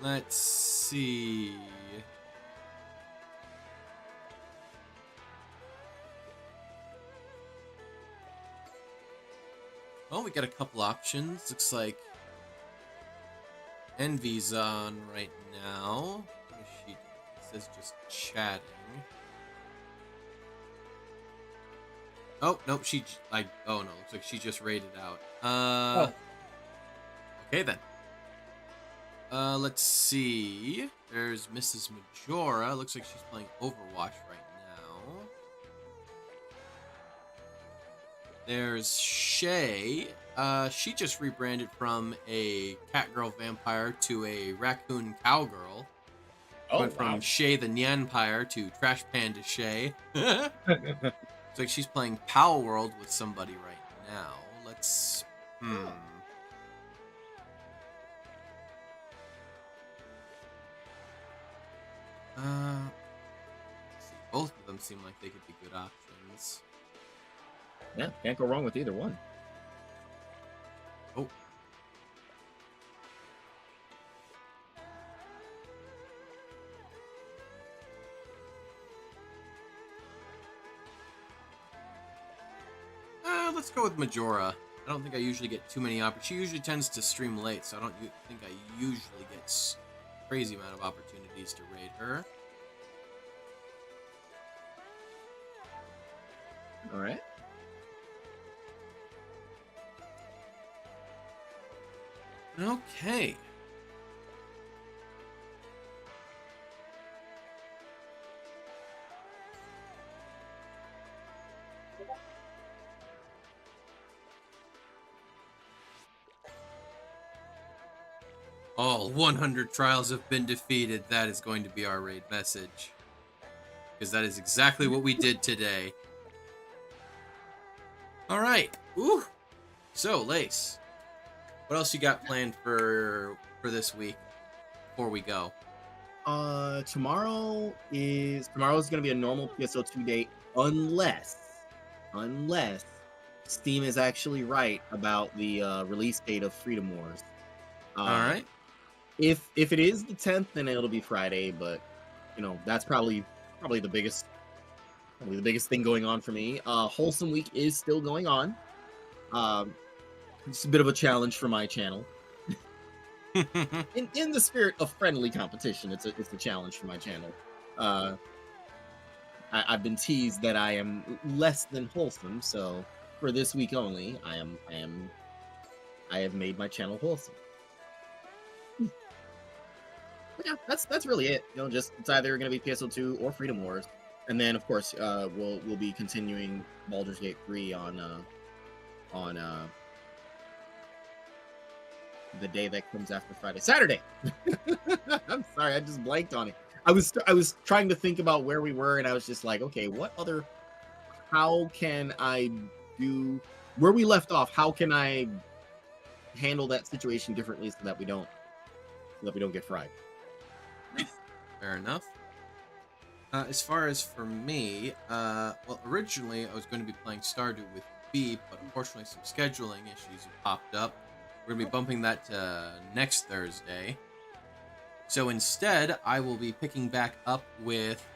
now. Let's see. Oh, we got a couple options. Looks like Envy's on right now. What is she doing? It says just chatting. Oh, nope, oh no, looks like she just raided out. Okay then. Let's see. There's Mrs. Majora. Looks like she's playing Overwatch right now. There's Shay. She just rebranded from a catgirl vampire to a raccoon cowgirl. Went from Shay the Nyanpire to Trash Panda Shay. Looks like she's playing Power World with somebody right now. Let's... let's see. Both of them seem like they could be good options. Yeah, can't go wrong with either one. Oh. Let's go with Majora. I don't think I usually get too many opportunities. She usually tends to stream late, so I don't think I usually get a crazy amount of opportunities to raid her. All right. Okay. All 100 trials have been defeated. That is going to be our raid message. Because that is exactly what we did today. Alright. Ooh. So, Lace. What else you got planned for this week before we go? Tomorrow's gonna be a normal PSO2 date unless Steam is actually right about the release date of Freedom Wars. All Uh, right. if it is the 10th, then it'll be Friday. But that's probably the biggest thing going on for me. Wholesome Week is still going on. It's a bit of a challenge for my channel. In the spirit of friendly competition, it's a challenge for my channel. I've been teased that I am less than wholesome, so for this week only, I have made my channel wholesome. But yeah, that's really it. Just it's either gonna be PSO2 or Freedom Wars, and then of course we'll be continuing Baldur's Gate 3 on the day that comes after Friday, Saturday. I'm sorry, I just blanked on it. I was trying to think about where we were, and I was just like, okay, how can I do where we left off? How can I handle that situation differently so that we don't get fried? Fair enough. As far as for me, well, originally I was going to be playing Stardew with Beep, but unfortunately some scheduling issues have popped up. We're going to be bumping that to next Thursday. So instead, I will be picking back up with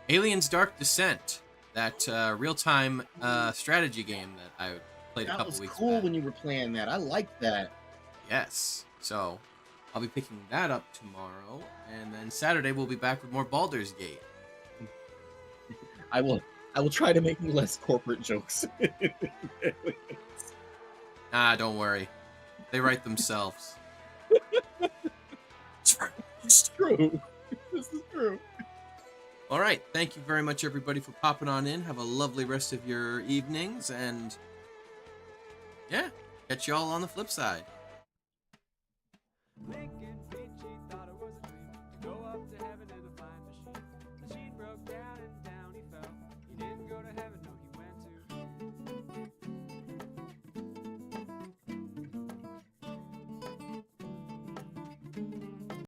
Aliens Dark Descent, that real-time strategy game that I played a couple weeks back. That was cool when you were playing that. I liked that. Yes. So I'll be picking that up tomorrow, and then Saturday we'll be back with more Baldur's Gate. I will try to make less corporate jokes. Don't worry. They write themselves. It's true. This is true. All right. Thank you very much, everybody, for popping on in. Have a lovely rest of your evenings, and yeah, catch you all on the flip side.